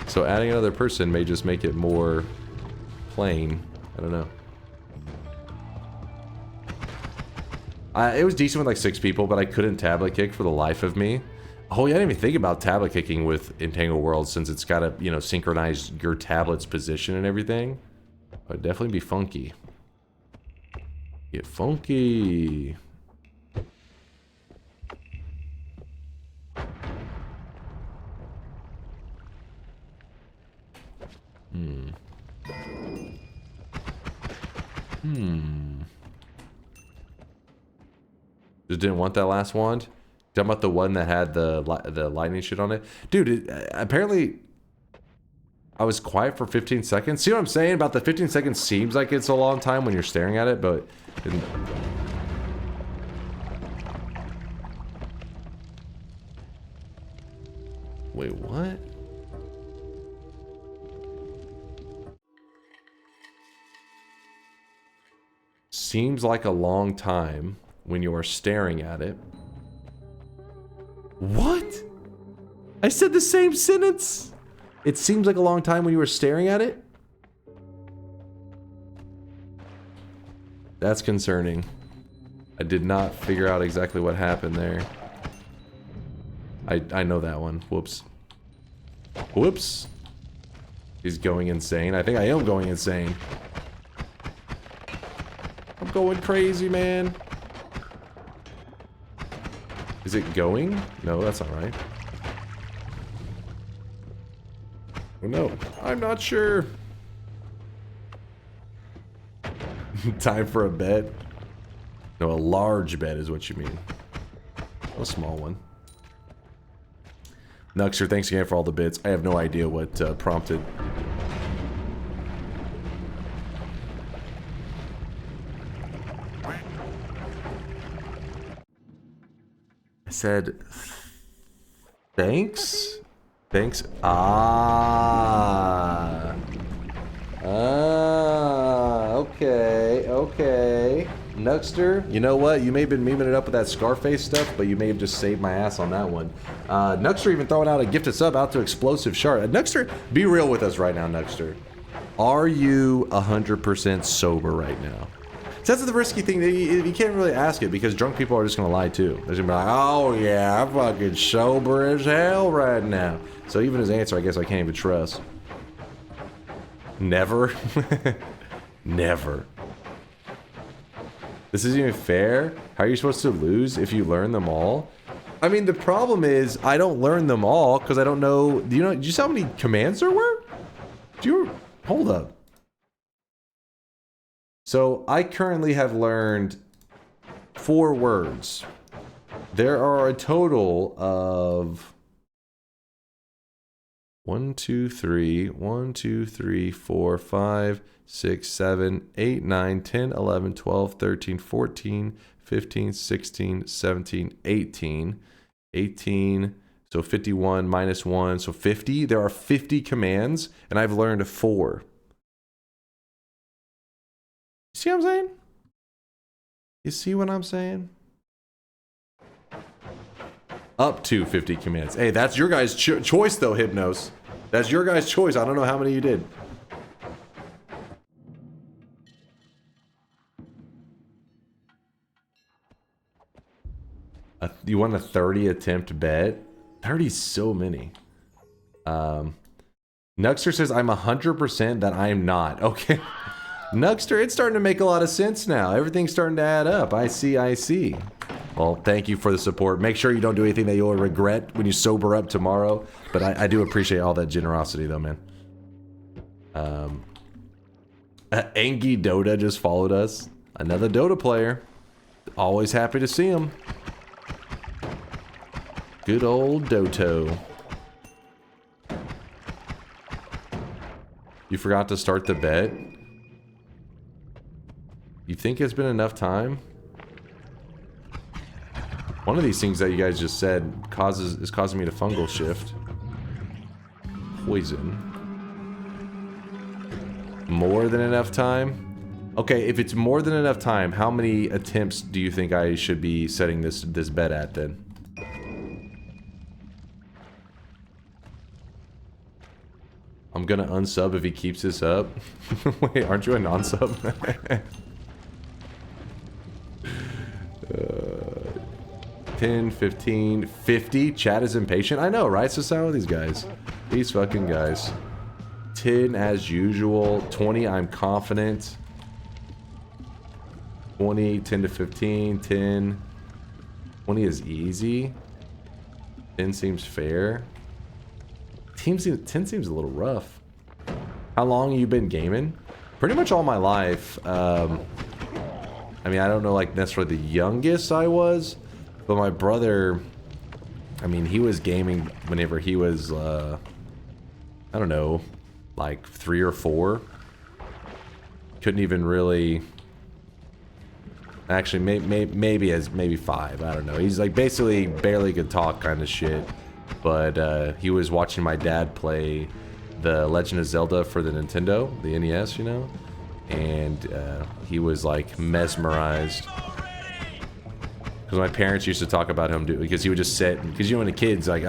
So adding another person may just make it more plain. I don't know. It was decent with like 6 people, but I couldn't tablet kick for the life of me. Oh, yeah, I didn't even think about tablet kicking with Entangled Worlds since it's got to, you know, synchronize your tablet's position and everything. It'd definitely be funky. Get funky. Just didn't want that last wand? Talking about the one that had the lightning shit on it? Dude, apparently I was quiet for 15 seconds. See what I'm saying? About the 15 seconds seems like it's a long time when you're staring at it, but... Wait, what? Seems like a long time when you are staring at it. What? I said the same sentence. It seems like a long time when you were staring at it? That's concerning. I did not figure out exactly what happened there. I know that one. Whoops. Whoops. He's going insane. I think I am going insane. I'm going crazy, man. Is it going? No, that's not right. Oh, no, I'm not sure. Time for a bet? No, a large bet is what you mean. A small one. Nuxer, thanks again for all the bits. I have no idea what prompted. I said, thanks? Thanks? Okay, okay. Nuxter, you know what? You may have been memeing it up with that Scarface stuff, but you may have just saved my ass on that one. Nuxter even throwing out a gifted sub out to Explosive Shard. Nuxter, be real with us right now, Nuxter. Are you 100% sober right now? So that's the risky thing. You can't really ask it because drunk people are just going to lie too. They're going to be like, oh yeah, I'm fucking sober as hell right now. So even his answer, I guess I can't even trust. Never? Never. This isn't even fair? How are you supposed to lose if you learn them all? I mean, the problem is I don't learn them all because I don't know. Do you see how many commands there were? Hold up. So I currently have learned 4 words. There are a total of 1, 2, 3, 4, 5, 6, 7, 8, 9, 10, 11, 12, 13, 14, 15, 16, 17, 18. 18, so 51 minus 1, so 50. There are 50 commands, and I've learned 4. See what I'm saying? You see what I'm saying? Up to 50 commands. Hey, that's your guys' choice, though, Hypnos. That's your guys' choice. I don't know how many you did. You want a 30 attempt bet? 30 is so many. Nuxter says, I'm 100% that I am not. Okay. Nuxter, it's starting to make a lot of sense now. Everything's starting to add up. I see. Well, thank you for the support. Make sure you don't do anything that you'll regret when you sober up tomorrow. But I do appreciate all that generosity, though, man. Angie Dota just followed us. Another Dota player. Always happy to see him. Good old Doto. You forgot to start the bet? You think it's been enough time? One of these things that you guys just said is causing me to fungal shift. Poison. More than enough time? Okay, if it's more than enough time, how many attempts do you think I should be setting this bet at then? I'm gonna unsub if he keeps this up. Wait, aren't you a non-sub? 10, 15, 50. Chat is impatient. I know, right? So sound with these guys. These fucking guys. 10 as usual. 20, I'm confident. 20, 10 to 15, 10. 20 is easy. 10 seems fair. 10 seems a little rough. How long have you been gaming? Pretty much all my life. I mean, I don't know like necessarily the youngest I was, but my brother, I mean, he was gaming whenever he was, I don't know, like 3 or 4. Couldn't even really... Actually, maybe 5. I don't know. He's like basically barely could talk kind of shit. But he was watching my dad play the Legend of Zelda for the Nintendo, the NES, you know? And he was like mesmerized. Because my parents used to talk about him, because he would just sit, because you know when the kids like,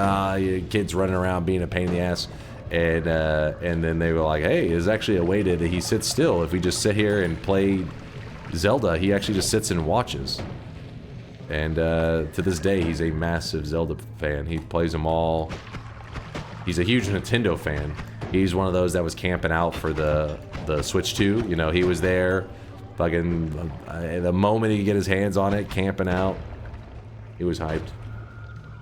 kids running around being a pain in the ass. And then they were like, hey, there's actually a way that he sits still. If we just sit here and play Zelda, he actually just sits and watches. And to this day, he's a massive Zelda fan. He plays them all. He's a huge Nintendo fan. He's one of those that was camping out for the Switch 2. You know, he was there, fucking the moment he could get his hands on it, camping out. He was hyped.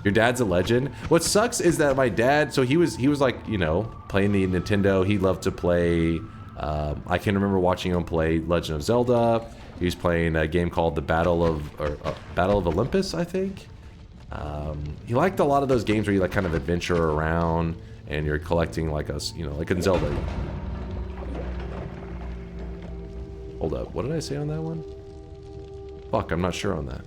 Your dad's a legend. What sucks is that my dad, so he was like, you know, playing the Nintendo. He loved to play. I can remember watching him play Legend of Zelda. He was playing a game called the Battle of Olympus, I think. He liked a lot of those games where you like kind of adventure around and you're collecting like us, you know, like in Zelda. Hold up, what did I say on that one? Fuck, I'm not sure on that.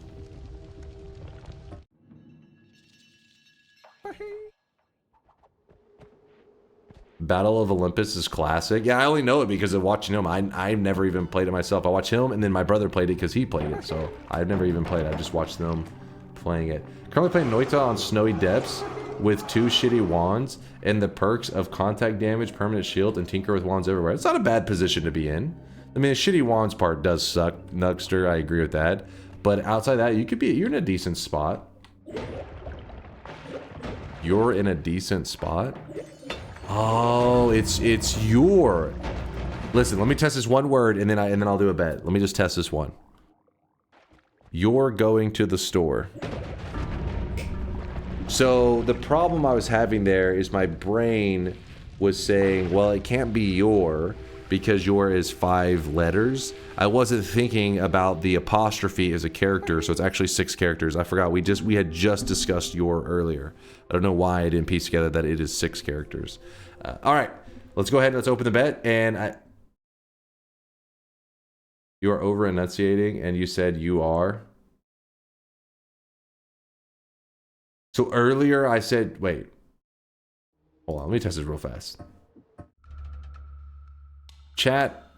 Battle of Olympus is classic. Yeah, I only know it because of watching him. I've never even played it myself. I watched him, and then my brother played it because he played it. So I've never even played it. I just watched them playing it. Currently playing Noita on Snowy Depths with 2 shitty wands and the perks of contact damage, permanent shield, and tinker with wands everywhere. It's not a bad position to be in. I mean, the shitty wands part does suck, Nugster. I agree with that. But outside that, you're in a decent spot. You're in a decent spot. Oh, it's your. Listen, let me test this one word and then I'll do a bet. Let me just test this one. You're going to the store. So the problem I was having there is my brain was saying, well, it can't be your because your is 5 letters. I wasn't thinking about the apostrophe as a character, so it's actually 6 characters. I forgot we had just discussed your earlier. I don't know why I didn't piece together that it is 6 characters. All right, let's go ahead and let's open the bet. And you are over enunciating, and you said you are. So earlier I said, wait. Hold on, let me test this real fast. Chat,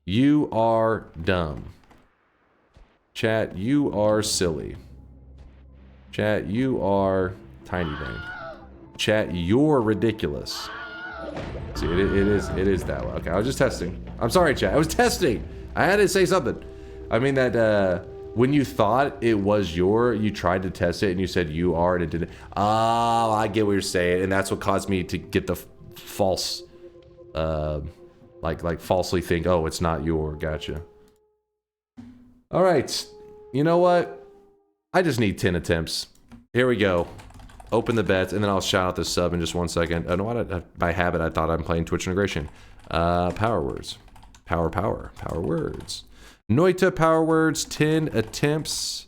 you are dumb. Chat, you are silly. Chat, you are tiny brain. Chat, you're ridiculous. See, it is that way. Okay, I was just testing. I'm sorry, chat. I was testing. I had to say something. I mean that when you thought it was you tried to test it and you said you are and it didn't. Oh, I get what you're saying, and that's what caused me to get the false, like falsely think, oh, it's not your. Gotcha. All right. You know what? I just need 10 attempts. Here we go. Open the bets, and then I'll shout out the sub in just 1 second. I know what by habit I thought I'm playing Twitch integration. Power words. Power words. Noita power words, 10 attempts.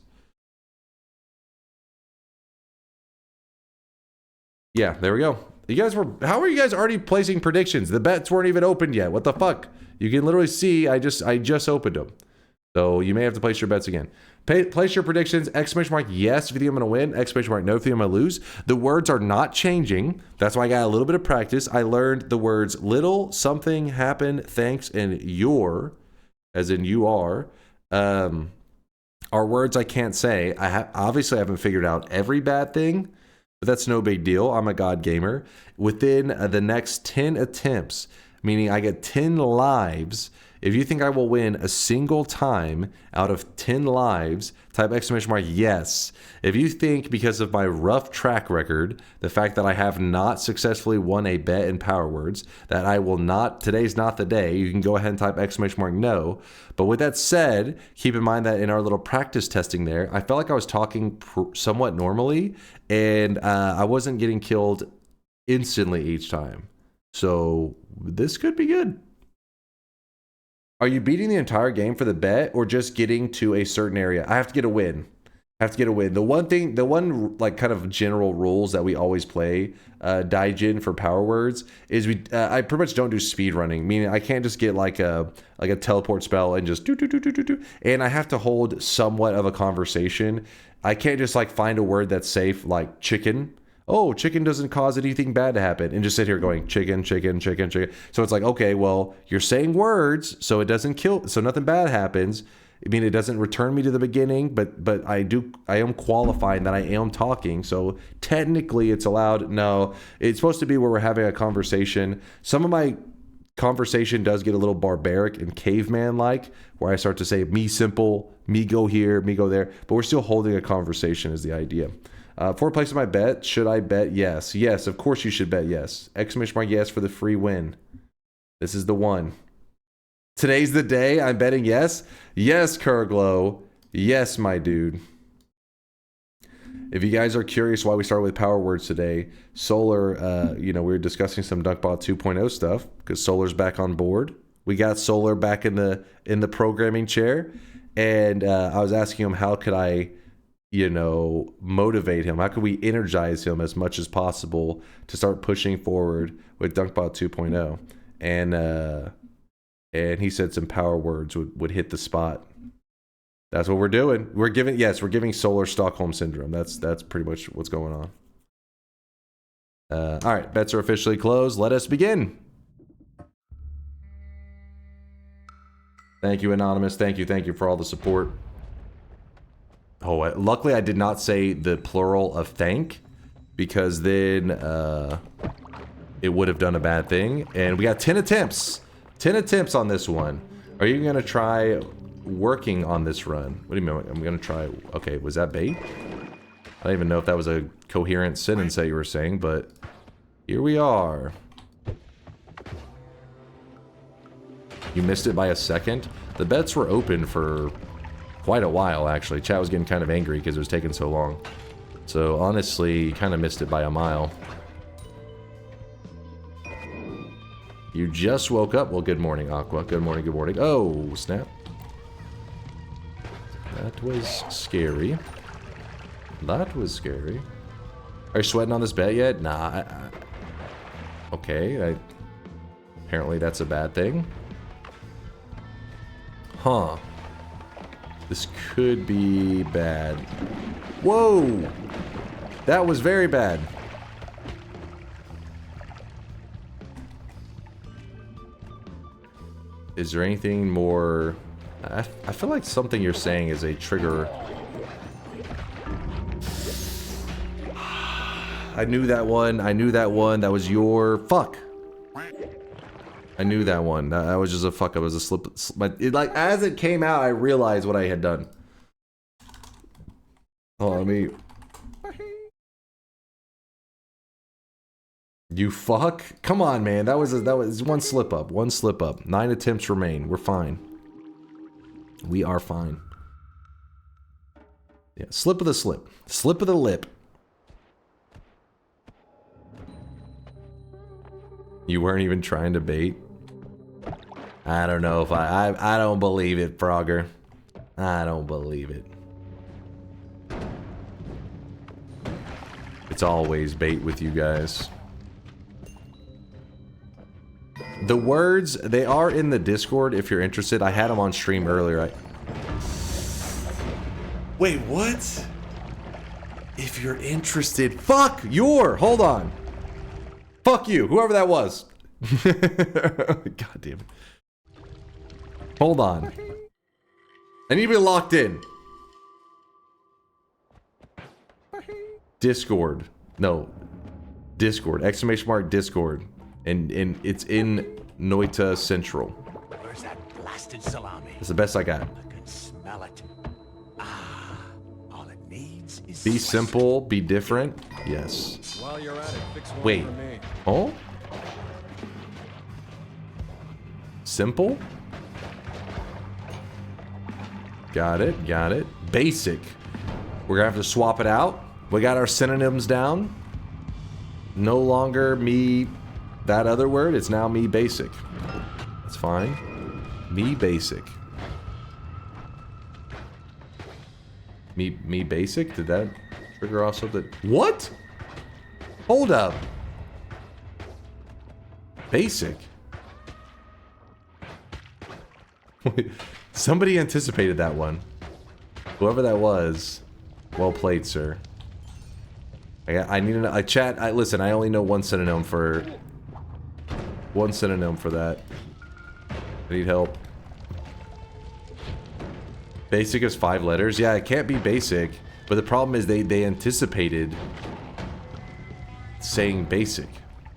Yeah, there we go. You guys how are you guys already placing predictions? The bets weren't even opened yet. What the fuck? You can literally see I just opened them. So you may have to place your bets again. Place your predictions, exclamation mark yes if you think I'm going to win, exclamation mark no if you think I'm going to lose. The words are not changing. That's why I got a little bit of practice. I learned the words little, something, happen, thanks, and your as in you are, are words I can't say. Obviously I haven't figured out every bad thing, but that's no big deal. I'm a god gamer. Within the next 10 attempts, meaning I get 10 lives. If you think I will win a single time out of 10 lives, type !! Yes. If you think because of my rough track record, the fact that I have not successfully won a bet in Power Words, that I will not, today's not the day, you can go ahead and type ! No. But with that said, keep in mind that in our little practice testing there, I felt like I was talking somewhat normally, and I wasn't getting killed instantly each time. So this could be good. Are you beating the entire game for the bet or just getting to a certain area? I have to get a win. The one like kind of general rules that we always play Daijin for Power Words is I pretty much don't do speed running, meaning I can't just get like a teleport spell and just do. And I have to hold somewhat of a conversation. I can't just like find a word that's safe like chicken. Oh, chicken doesn't cause anything bad to happen, and just sit here going chicken. So it's like, okay, well, you're saying words, so it doesn't kill, so nothing bad happens. I mean, it doesn't return me to the beginning, but I am qualifying that I am talking, so technically it's allowed. No, it's supposed to be where we're having a conversation. Some of my conversation does get a little barbaric and caveman-like, where I start to say me simple, me go here, me go there, but we're still holding a conversation is the idea. For placing my bet, should I bet yes? Yes, of course you should bet yes. ! Yes for the free win. This is the one. Today's the day I'm betting yes. Yes, Kurglow. Yes, my dude. If you guys are curious why we started with Power Words today, Solar, we were discussing some DunkBot 2.0 stuff because Solar's back on board. We got Solar back in the programming chair, and I was asking him how could I motivate him? How can we energize him as much as possible to start pushing forward with DunkBot 2.0? And he said some Power Words would hit the spot. That's what we're doing. We're giving Solar Stockholm Syndrome. That's pretty much what's going on. All right, bets are officially closed. Let us begin. Thank you, Anonymous. Thank you for all the support. Oh, luckily I did not say the plural of thank, because then it would have done a bad thing. And we got 10 attempts. 10 attempts on this one. Are you going to try working on this run? What do you mean? I'm going to try... Okay, was that bait? I don't even know if that was a coherent sentence that you were saying, but here we are. You missed it by a second? The bets were open for quite a while, actually. Chat was getting kind of angry because it was taking so long. So, honestly, you kind of missed it by a mile. You just woke up? Well, good morning, Aqua. Good morning, good morning. Oh, snap. That was scary. That was scary. Are you sweating on this bet yet? Nah. Okay, apparently that's a bad thing. Huh. This could be bad. Whoa! That was very bad. Is there anything more... I feel like something you're saying is a trigger. I knew that one. I knew that one. That was your... Fuck! I knew that one. That was just a fuck. It was a slip. Like, as it came out, I realized what I had done. Oh, let me... You fuck? Come on, man. That was one slip up. One slip up. 9 attempts remain. We're fine. We are fine. Yeah, slip of the slip. Slip of the lip. You weren't even trying to bait? I don't know if I don't believe it, Frogger. I don't believe it. It's always bait with you guys. The words, they are in the Discord if you're interested. I had them on stream earlier. Wait, what? If you're interested... Fuck! Hold on. Fuck you, whoever that was. God damn it. Hold on. I need to be locked in. Discord. No. Discord. Exclamation mark Discord. And it's in Noita Central. Where's that blasted salami? It's the best I got. I can smell it. Ah, all it needs is Be simple, be different. Yes. While you're at it, fix one Wait. for me. Oh? Simple? Got it, got it. Basic. We're gonna have to swap it out. We got our synonyms down. No longer me, that other word. It's now me basic. That's fine. Me basic. Me basic? Did that trigger off something? What? Hold up. Basic. Wait, somebody anticipated that one. Whoever that was, well played, sir. I need a chat. Listen, I only know one synonym for that. I need help. Basic is 5 letters. Yeah, it can't be basic. But the problem is they anticipated saying basic,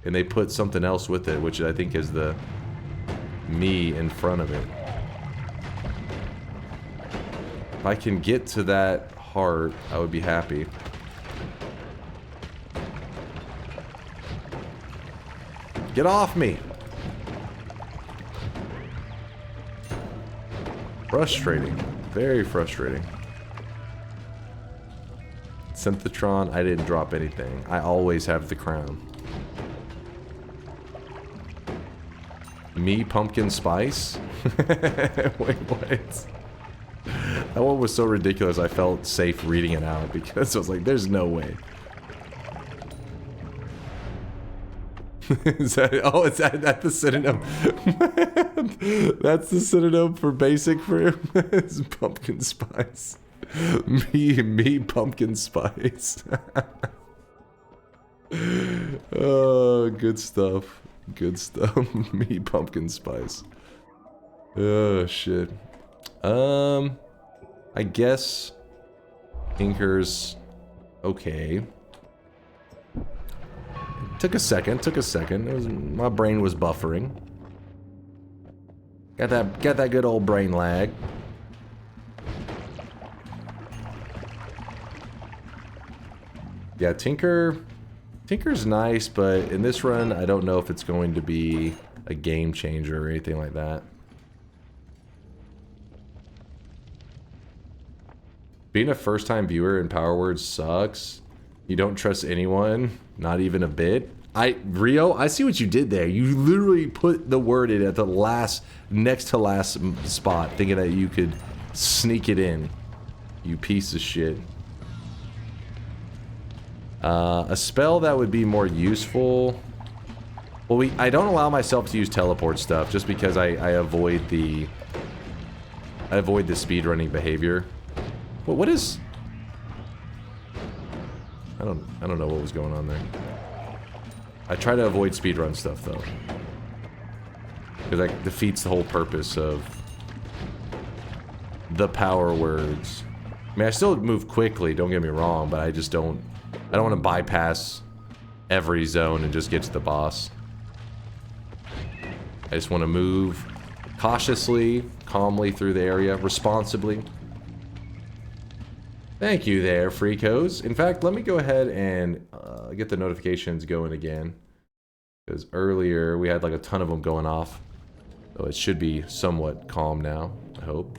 and they put something else with it, which I think is the me in front of it. If I can get to that heart, I would be happy. Get off me! Frustrating. Very frustrating. Synthetron, I didn't drop anything. I always have the crown. Me pumpkin spice? Wait, what? That one was so ridiculous I felt safe reading it out because I was like, there's no way. Is that, oh, is that the synonym? That's the synonym for basic for him. It's pumpkin spice. Me pumpkin spice. Oh, good stuff. Good stuff. Me pumpkin spice. Oh shit. I guess Inker's okay. Took a second. It was, my brain was buffering. Got that good old brain lag. Yeah, Tinker's nice, but in this run, I don't know if it's going to be a game changer or anything like that. Being a first-time viewer in Power Words sucks. You don't trust anyone, not even a bit. Rio, I see what you did there. You literally put the word in at the next to last spot, thinking that you could sneak it in. You piece of shit. A spell that would be more useful. Well, I don't allow myself to use teleport stuff just because I avoid the speedrunning behavior. But what is? I don't know what was going on there. I try to avoid speedrun stuff though, because that defeats the whole purpose of the power words. I mean, I still move quickly, don't get me wrong, but I just don't. I don't want to bypass every zone and just get to the boss. I just want to move cautiously, calmly through the area, responsibly. Thank you there, Freakos. In fact, let me go ahead and get the notifications going again. Because earlier we had like a ton of them going off. So it should be somewhat calm now, I hope.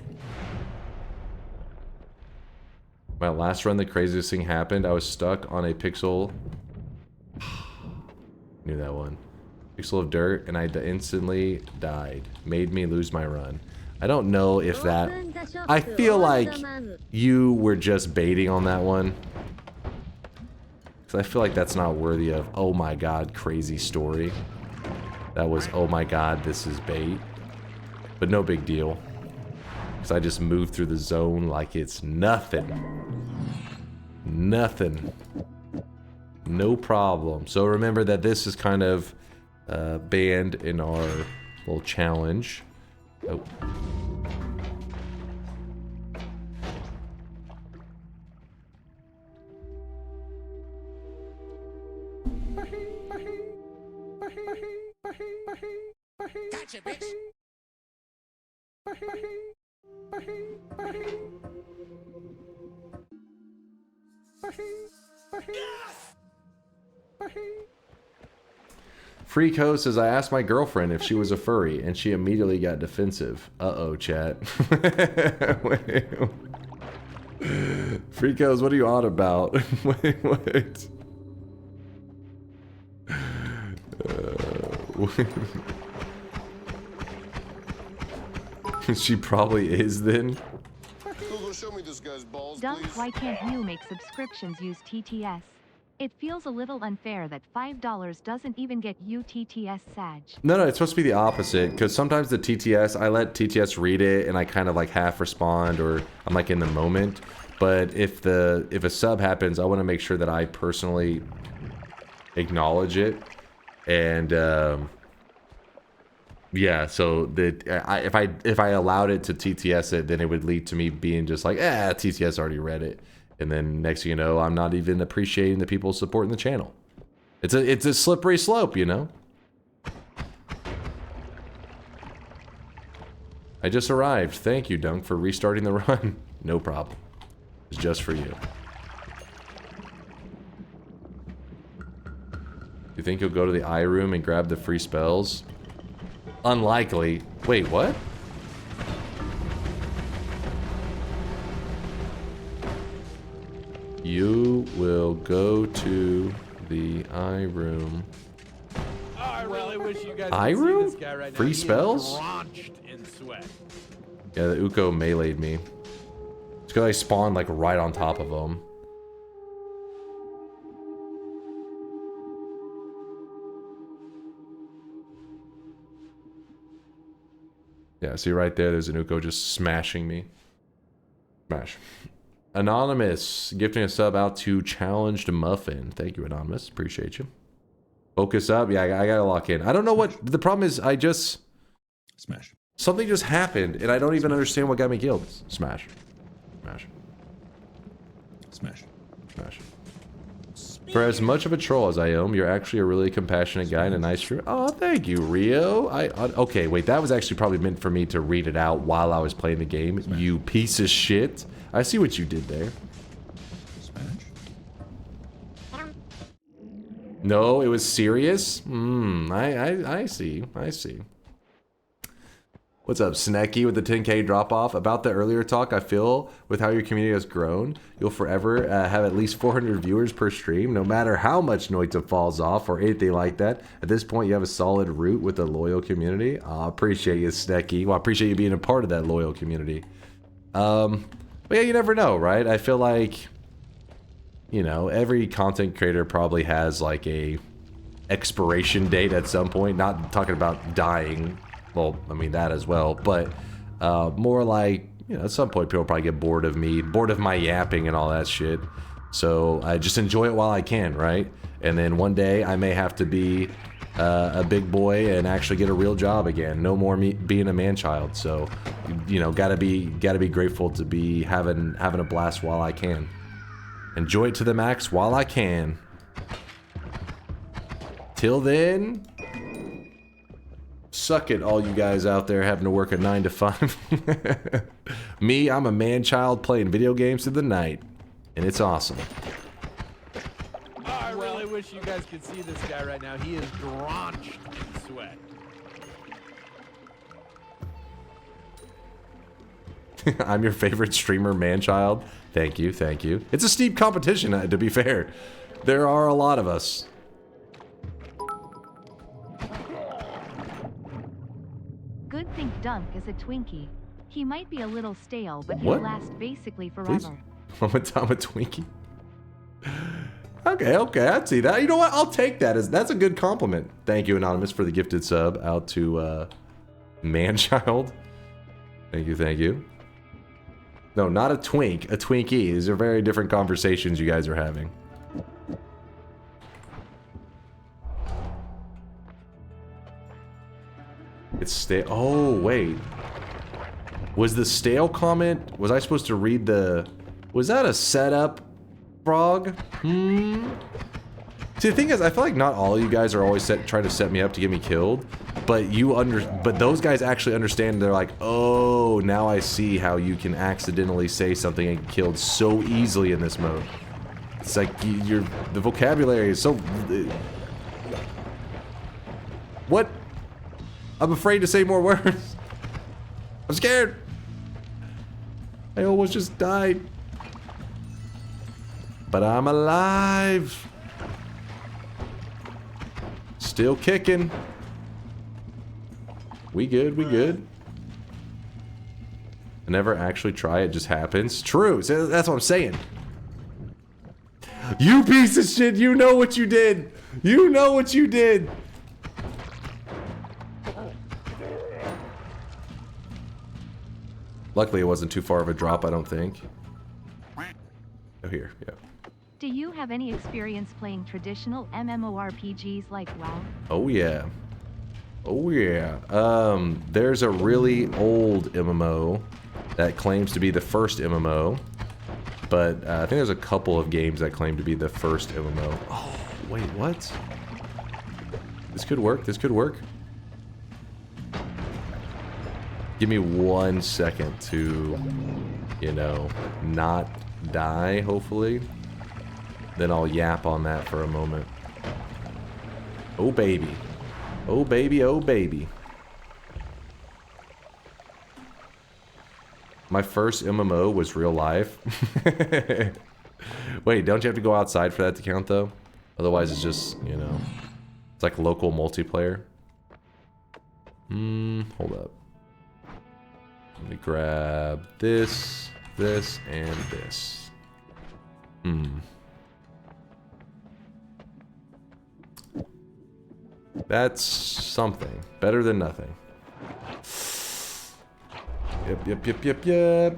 My last run, the craziest thing happened. I was stuck on a pixel. Knew that one. Pixel of dirt, and I instantly died. Made me lose my run. I don't know if that... I feel like you were just baiting on that one. Because I feel like that's not worthy of, oh my god, crazy story. That was, oh my god, this is bait. But no big deal. Because I just moved through the zone like it's nothing. Nothing. No problem. So remember that this is kind of banned in our little challenge. Oh. Gotcha, bitch. Freako says, I asked my girlfriend if she was a furry, and she immediately got defensive. Uh-oh, chat. Freakos, what are you on about? Wait. She probably is then. Google, show me this guy's balls, Dunk, please. why can't you make subscriptions use TTS? It feels a little unfair that $5 doesn't even get you TTS Sag. No, it's supposed to be the opposite, because sometimes the TTS, I let TTS read it, and I kind of like half respond, or I'm like in the moment. But if a sub happens, I want to make sure that I personally acknowledge it, and yeah. So that if I allowed it to TTS it, then it would lead to me being just like, TTS already read it, and then next thing you know, I'm not even appreciating the people supporting the channel. It's a slippery slope, you know. I just arrived. Thank you, Dunk, for restarting the run. No problem. It's just for you. You think you'll go to the eye room and grab the free spells? Unlikely. Wait, what? You will go to the eye room. Oh, I really wish you guys Eye could see room? this guy right now. Free He is spells? drenched in sweat. Yeah, the Uko meleeed me. It's because I spawned like right on top of him. Yeah, see right there's an Uko just smashing me. Smash. Anonymous, gifting a sub out to Challenged Muffin. Thank you, Anonymous. Appreciate you. Focus up. Yeah, I gotta lock in. I don't know what the problem is. I just... Smash. Something just happened, and I don't even understand what got me killed. Smash. Smash. Smash. Smash. For as much of a troll as I am, you're actually a really compassionate guy and a nice fruit. Oh, thank you, Rio. Okay, wait, that was actually probably meant for me to read it out while I was playing the game. Smash. You piece of shit. I see what you did there. Smash. No, it was serious? I see. I see. What's up, Snacky, with the 10K drop-off? About the earlier talk, I feel with how your community has grown, you'll forever have at least 400 viewers per stream, no matter how much Noita falls off or anything like that. At this point, you have a solid root with a loyal community. I appreciate you, Snacky. Well, I appreciate you being a part of that loyal community. But yeah, you never know, right? I feel like, you know, every content creator probably has like a expiration date at some point. Not talking about dying. Well, I mean that as well, but more like, you know, at some point people probably get bored of me, bored of my yapping and all that shit. So I just enjoy it while I can, right? And then one day I may have to be a big boy and actually get a real job again. No more me being a man-child. So, you know, gotta be grateful to be having a blast while I can. Enjoy it to the max while I can. Till then. Suck it, all you guys out there having to work a 9 to 5. Me, I'm a man-child playing video games through the night, and it's awesome. Oh, I really wish you guys could see this guy right now. He is drenched in sweat. I'm your favorite streamer, man-child. Thank you, thank you. It's a steep competition, to be fair. There are a lot of us. Good thing Dunk is a Twinkie. He might be a little stale, but he'll What? last basically Please? forever. I'm a Twinkie. Okay, I'd see that. You know what? I'll take that. That's a good compliment. Thank you, Anonymous, for the gifted sub out to man-child. Thank you. No, not a twink, a Twinkie. These are very different conversations you guys are having. It's stale. Oh, wait. Was the stale comment... Was I supposed to read the... Was that a setup, Frog? See, the thing is, I feel like not all of you guys are always trying to set me up to get me killed, but but those guys actually understand. They're like, oh, now I see how you can accidentally say something and get killed so easily in this mode. It's like the vocabulary is so. What? I'm afraid to say more words. I'm scared. I almost just died, but I'm alive. Still kicking. We good, we good. I never actually try, it just happens. True, so that's what I'm saying. You piece of shit, you know what you did. You know what you did. Luckily, it wasn't too far of a drop, I don't think. Oh, here, yeah. Do you have any experience playing traditional MMORPGs like WoW? Oh yeah. Oh yeah. There's a really old MMO that claims to be the first MMO, but I think there's a couple of games that claim to be the first MMO. Oh, wait, what? This could work, this could work. Give me 1 second to, you know, not die, hopefully. Then I'll yap on that for a moment. Oh baby. Oh baby, oh baby. My first MMO was real life. Wait, don't you have to go outside for that to count though? Otherwise it's just, you know, it's like local multiplayer. Hold up. Let me grab this, this, and this. That's something. Better than nothing. Yep.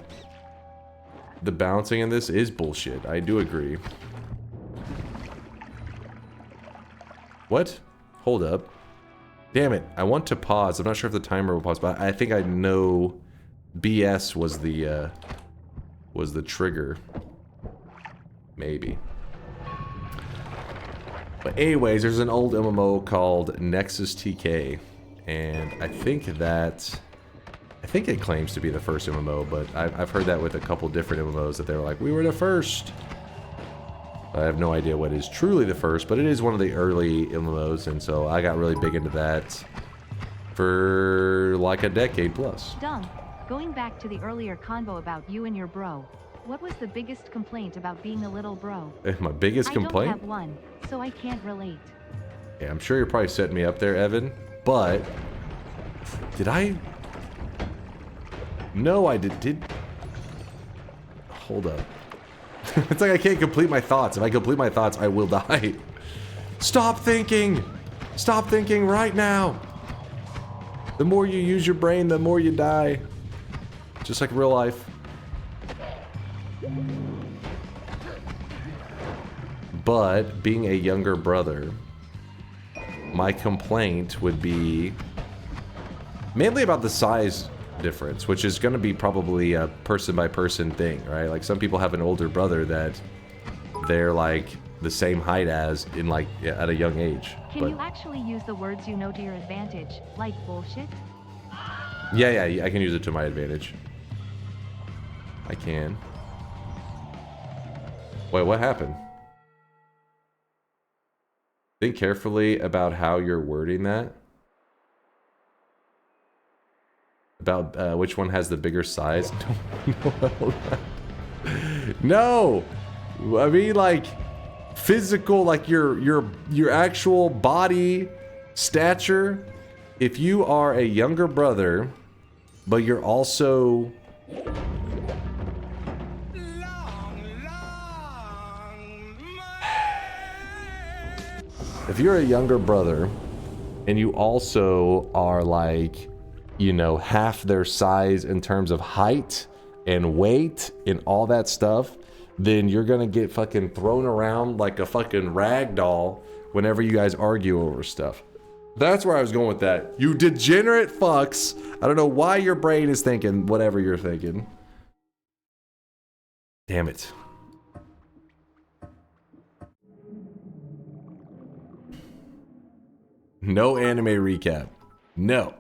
The bouncing in this is bullshit. I do agree. What? Hold up. Damn it. I want to pause. I'm not sure if the timer will pause, but I think I know BS was the trigger. Maybe. But anyways, there's an old MMO called Nexus TK, and I think it claims to be the first MMO, but I've heard that with a couple different MMOs that they're like, we were the first. I have no idea what is truly the first, but it is one of the early MMOs, and so I got really big into that for like a decade plus. Dunk, going back to the earlier convo about you and your bro, what was the biggest complaint about being a little bro? My biggest complaint? I don't have one, so I can't relate. Yeah, I'm sure you're probably setting me up there, Evan, but did I? No, I did. Hold up. It's like I can't complete my thoughts. If I complete my thoughts, I will die. Stop thinking! Stop thinking right now! The more you use your brain, the more you die. Just like real life. But being a younger brother, my complaint would be mainly about the size difference, which is going to be probably a person by person thing, right? Like some people have an older brother that they're like the same height as in like at a young age. Can you actually use the words you know to your advantage, like bullshit? Yeah, I can use it to my advantage. I can. Wait, what happened? Think carefully about how you're wording that. About which one has the bigger size. No, I mean like physical, like your actual body stature. If you are a younger brother, but you're also if you're a younger brother and you also are like, you know, half their size in terms of height and weight and all that stuff, then you're gonna get fucking thrown around like a fucking rag doll whenever you guys argue over stuff. That's where I was going with that. You degenerate fucks. I don't know why your brain is thinking whatever you're thinking. Damn it. No anime recap. No.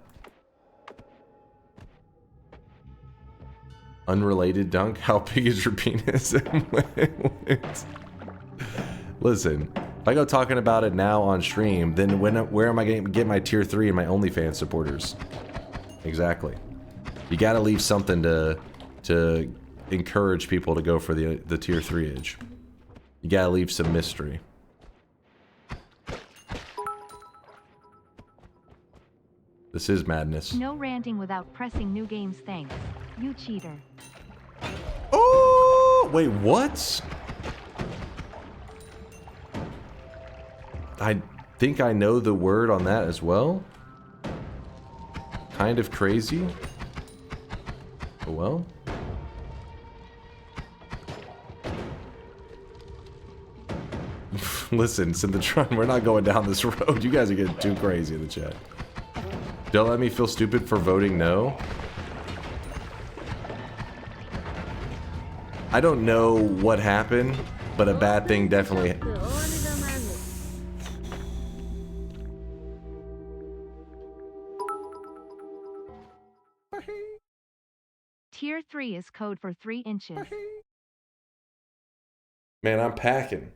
Unrelated dunk. How big is your penis? Listen, if I go talking about it now on stream, then where am I going to get my tier 3 and my OnlyFans supporters? Exactly. You got to leave something to encourage people to go for the tier 3 edge. You got to leave some mystery. This is madness. No ranting without pressing new games, thanks. You cheater. Oh, wait, what? I think I know the word on that as well. Kind of crazy. Oh well. Listen, Synthetron, we're not going down this road. You guys are getting too crazy in the chat. Don't let me feel stupid for voting no. I don't know what happened, but a bad thing definitely. Tier 3 is code for 3 inches. Man, I'm packing.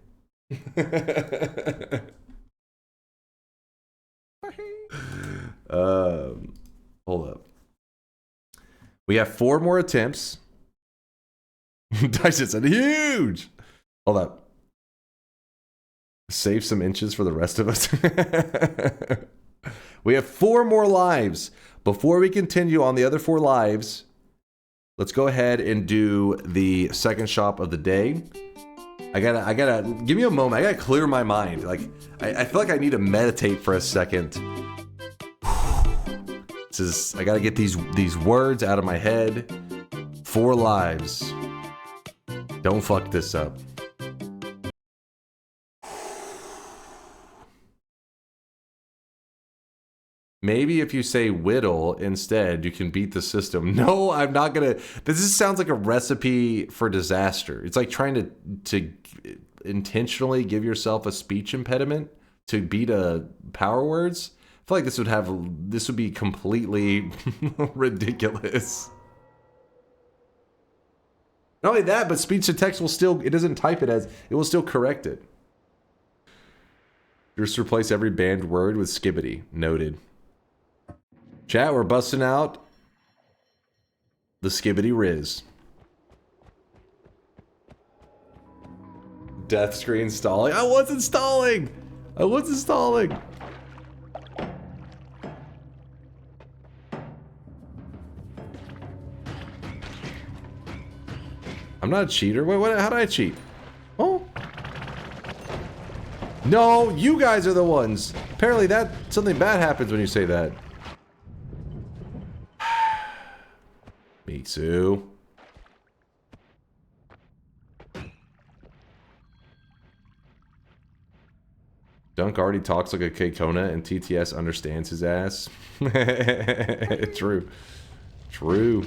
Hold up. We have 4 more attempts. Dyson said huge. Hold up. Save some inches for the rest of us. We have 4 more lives. Before we continue on the other 4 lives, let's go ahead and do the second shop of the day. I gotta give me a moment. I gotta clear my mind. Like I feel like I need to meditate for a second. I gotta get these words out of my head. 4 lives. Don't fuck this up. Maybe if you say whittle instead, you can beat the system. No, I'm not gonna. This sounds like a recipe for disaster. It's like trying to intentionally give yourself a speech impediment to beat a power words. I feel like this would be completely ridiculous. Not only that, but speech to text will still, it doesn't type it as, it will still correct it. Just replace every banned word with skibbity. Noted. Chat, we're busting out the skibbity riz. Death screen stalling. I was installing! I was installing! I'm not a cheater. Wait, how did I cheat? Oh. No, you guys are the ones. Apparently something bad happens when you say that. Me too. Dunk already talks like a K-Kona and TTS understands his ass. True. True.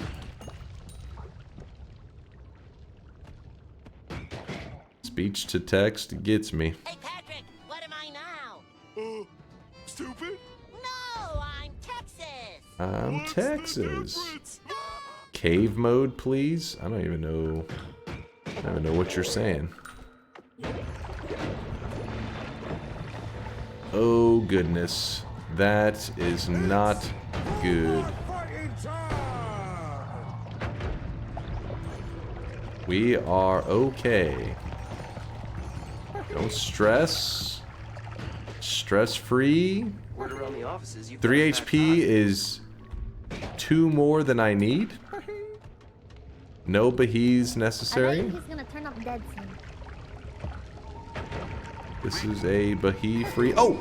Speech to text gets me. Hey, Patrick, what am I now? Stupid? No, I'm Texas. I'm Texas. Cave mode, please. I don't even know what you're saying. Oh goodness, that is not good. We are okay. Don't stress. Stress-free. 3 HP is 2 more than I need. No Bahees necessary. He's gonna turn up dead soon. This is a Bahee free. Oh!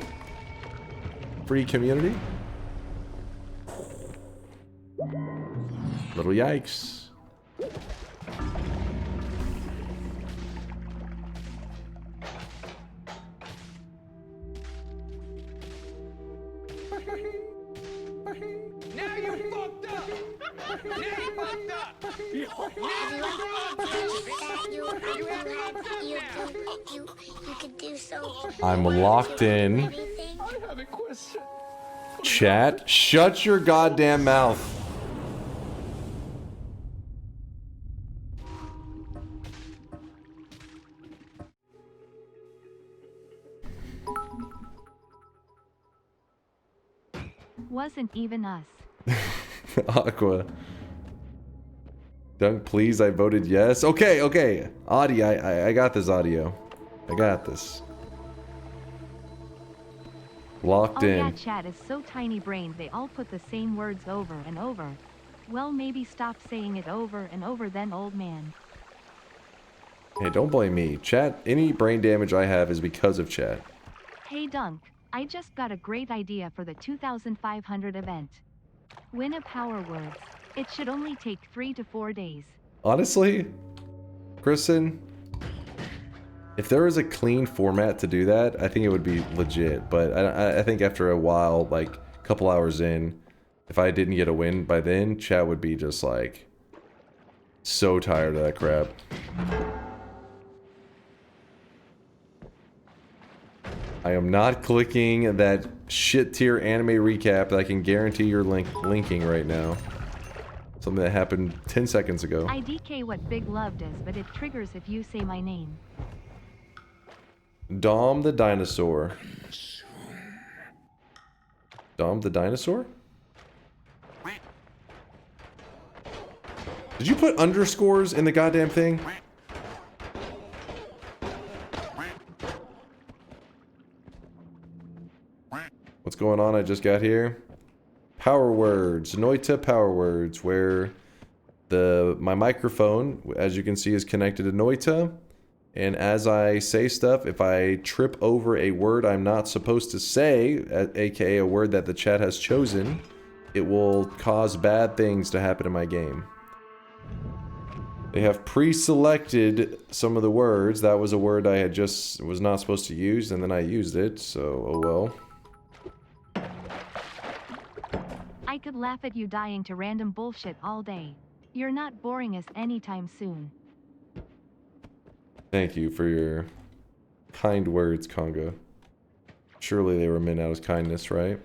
Free community. Little yikes. Now you fucked up! Now you fucked up! You could do so. I'm locked in. I have a question. Chat, shut your goddamn mouth. Wasn't even us. Aqua. Dunk, please, I voted yes. Okay, okay. Audi, I got this audio. I got this. Locked Oh in. yeah, chat is so tiny brained they all put the same words over and over. Well, maybe stop saying it over and over then, old man. Hey, don't blame me. Chat, any brain damage I have is because of chat. Hey Dunk, I just got a great idea for the 2500 event. Win a power words. It should only take 3 to 4 days. Honestly, Kristen, if there was a clean format to do that, I think it would be legit. But I think after a while, like a couple hours in, if I didn't get a win by then, chat would be just like so tired of that crap. I am not clicking that shit tier anime recap that I can guarantee you're linking right now. Something that happened 10 seconds ago. I DK what Big Love does, but it triggers if you say my name. Dom the dinosaur. Dom the dinosaur? Did you put underscores in the goddamn thing? What's going on? I just got here. Power words. Noita power words, where my microphone, as you can see, is connected to Noita. And as I say stuff, if I trip over a word I'm not supposed to say, aka a word that the chat has chosen, it will cause bad things to happen in my game. They have pre-selected some of the words. That was a word I had was not supposed to use, and then I used it, so oh well. I could laugh at you dying to random bullshit all day. You're not boring us anytime soon. Thank you for your kind words, Conga. Surely they were meant out as kindness, right?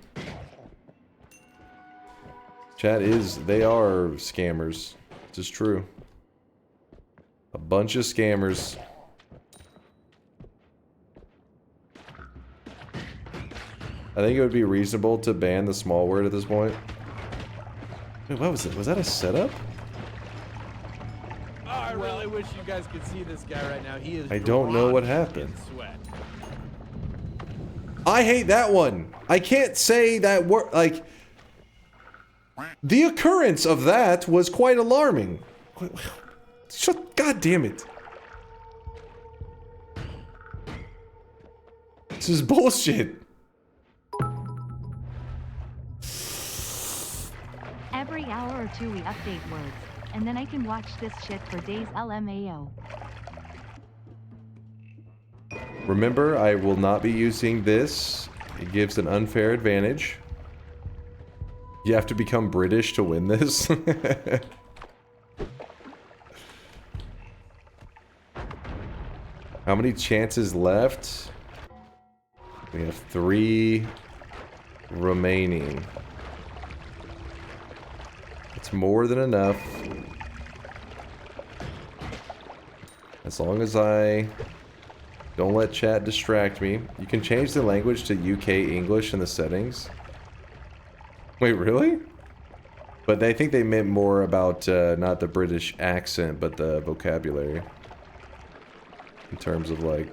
Chat they are scammers. This is true. A bunch of scammers. I think it would be reasonable to ban the small word at this point. Wait, what was it? Was that a setup? Oh, I really wish you guys could see this guy right now. He is. I don't know what drenched happened. in sweat. I hate that one. I can't say that word. Like, the occurrence of that was quite alarming. Shut. God damn it. This is bullshit. Every hour or two we update words, and then I can watch this shit for days LMAO. Remember, I will not be using this. It gives an unfair advantage. You have to become British to win this. How many chances left? We have 3 remaining. It's more than enough. As long as I don't let chat distract me. You can change the language to UK English in the settings. Wait, really? But I think they meant more about not the British accent, but the vocabulary. In terms of like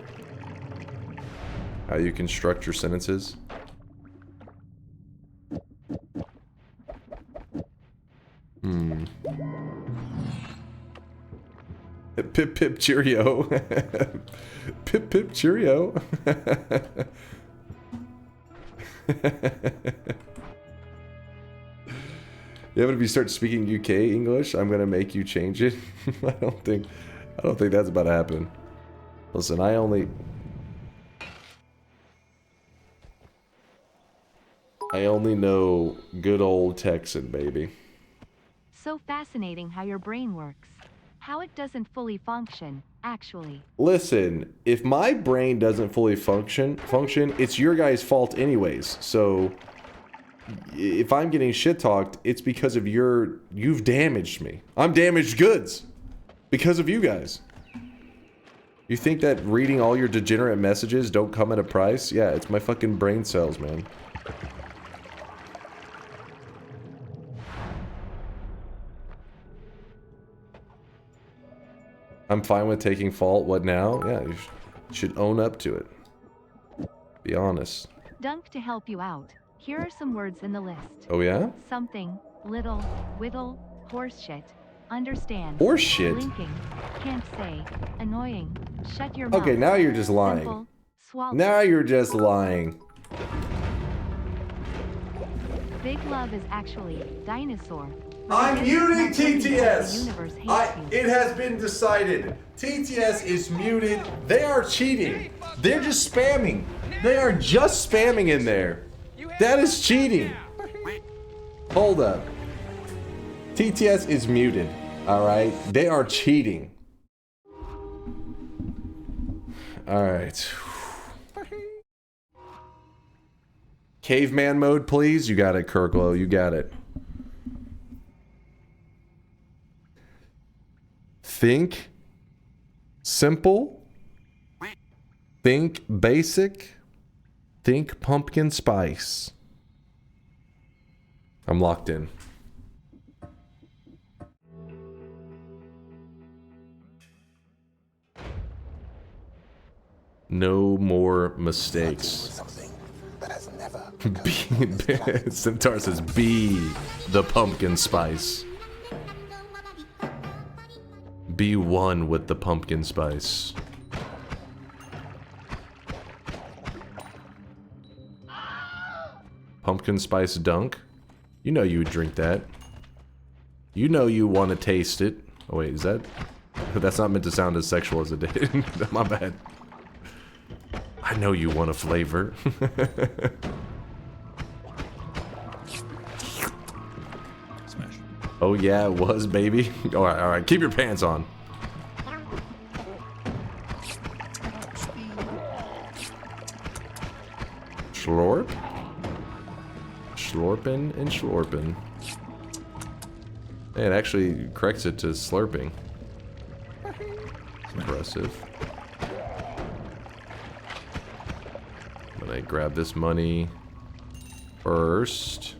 how you construct your sentences. Pip pip cheerio. Pip pip cheerio. Yeah, but if you start speaking UK English, I'm gonna make you change it. I don't think that's about to happen. Listen, I only know good old Texan, baby. So fascinating how your brain works. How it doesn't fully function, actually. Listen, if my brain doesn't fully function, it's your guys' fault anyways. So if I'm getting shit talked, it's because of you've damaged me. I'm damaged goods because of you guys. You think that reading all your degenerate messages don't come at a price? Yeah, it's my fucking brain cells, man. I'm fine with taking fault. What now? Yeah, you should own up to it. Be honest. Dunk, to help you out, here are some words in the list. Oh yeah? Something, little, whittle, horseshit, understand. Horseshit? Blinking, can't say, annoying, shut your mouth. Okay, now you're just lying. Simple, swallow. Now you're just lying. Big love is actually dinosaur. I'm muting TTS. The universe hates you. It has been decided. TTS is muted. They are cheating. They're just spamming. They are just spamming in there. That is cheating. Hold up. TTS is muted. All right. They are cheating. All right. Caveman mode, please. You got it, Kirklow. You got it. Think simple. Think basic. Think pumpkin spice. I'm locked in. No more mistakes. Something that has never Centaur says, be the pumpkin spice. Be one with the pumpkin spice. Pumpkin spice dunk? You know you would drink that. You know you want to taste it. Oh wait, is that... That's not meant to sound as sexual as it did. My bad. I know you want a flavor. Smash. Oh yeah, it was, baby. Alright, keep your pants on. Slurp. Slurpin' and slurpin'. It actually corrects it to slurping. Impressive. I'm gonna grab this money first.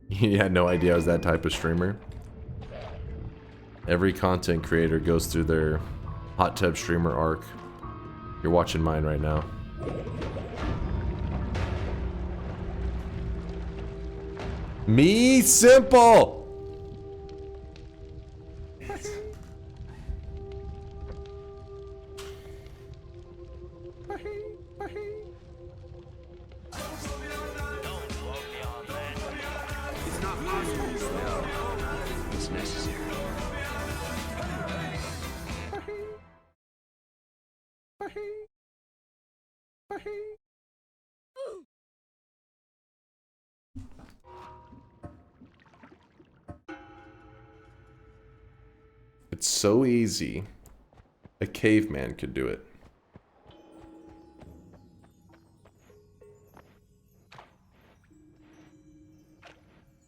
You had no idea I was that type of streamer. Every content creator goes through their hot tub streamer arc. You're watching mine right now. Me simple! It's so easy. A caveman could do it.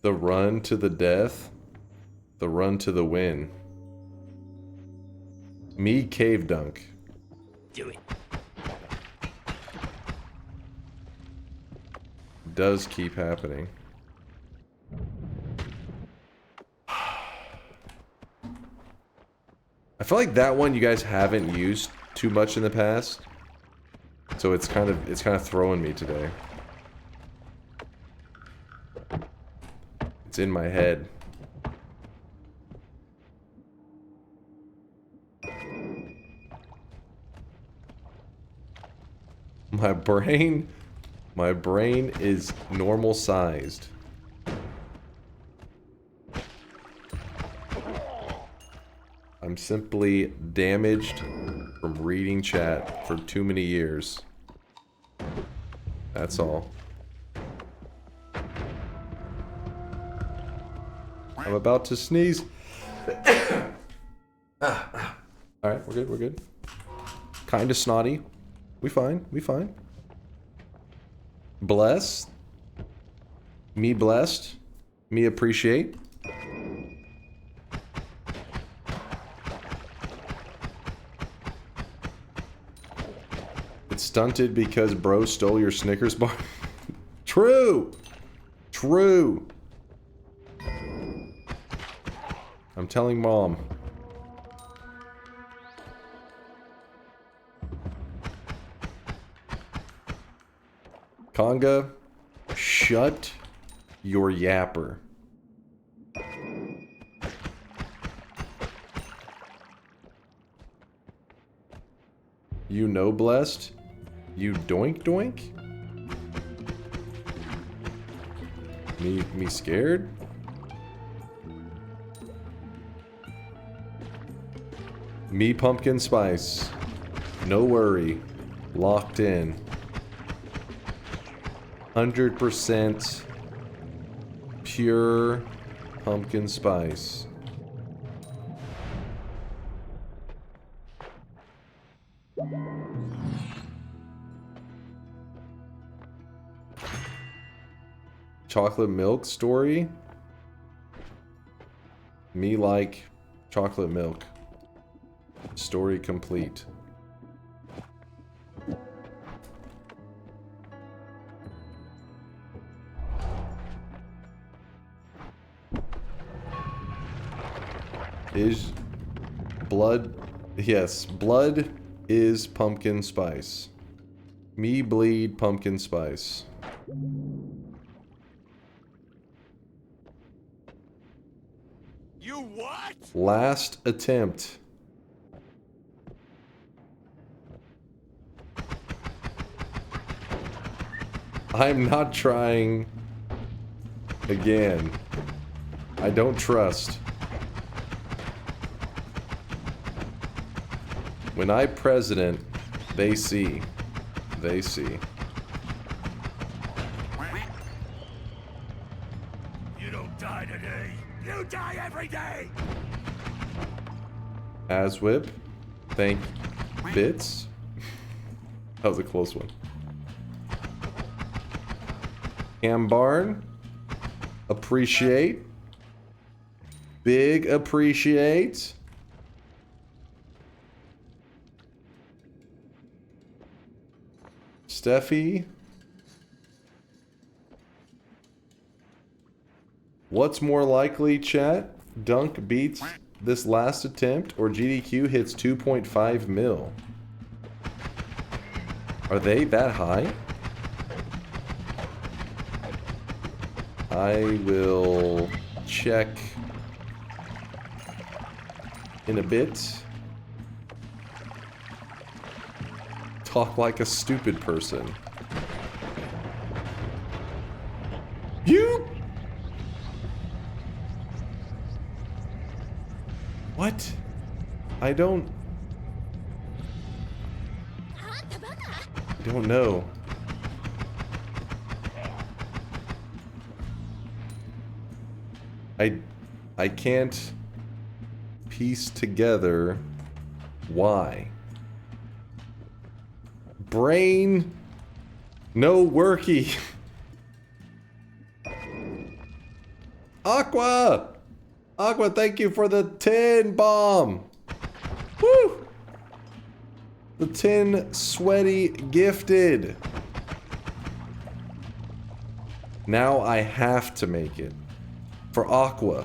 The run to the death. The run to the win. Me cave dunk. do it. Does keep happening. I feel like that one you guys haven't used too much in the past, so it's kind of throwing me today. It's in my head. My brain is normal sized. I'm simply damaged from reading chat for too many years. That's all. I'm about to sneeze. Alright, we're good, we're good. Kinda snotty. We fine. We fine. Bless. Me blessed. Me appreciate. It's stunted because bro stole your Snickers bar. True. True. I'm telling mom. Conga, shut your yapper. You know blessed? You doink doink? Me scared? Me pumpkin spice. No worry. Locked in. 100% pure pumpkin spice. Chocolate milk story? Me like chocolate milk. Story complete. Is blood? Yes, blood is pumpkin spice. Me bleed pumpkin spice. You what? Last attempt. I'm not trying again. I don't trust. When I president, they see. They see. You don't die today. You die every day. Aswhip. Thank bits. That was a close one. Hambarn. Appreciate. Big appreciate. Steffi. What's more likely, chat? Dunk beats this last attempt, or GDQ hits 2.5 mil? Are they that high? I will check in a bit. Talk like a stupid person. You... What? I don't know. I can't piece together why. Brain, no worky. Aqua, thank you for the 10 bomb. Woo! The 10 sweaty gifted. Now I have to make it for Aqua.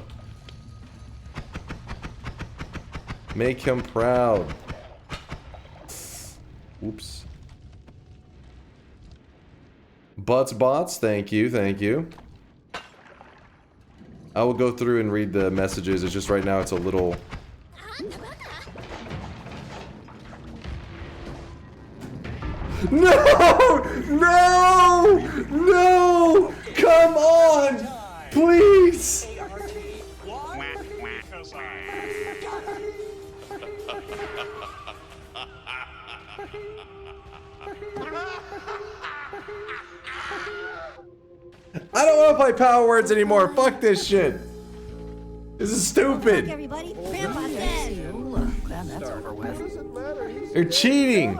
Make him proud. Oops. Bots, thank you, thank you. I will go through and read the messages. It's just right now it's a little... No! No! No! Come on! Please! I don't want to play Power Words anymore. Fuck this shit. This is stupid. Everybody, Grandpa said. You're cheating.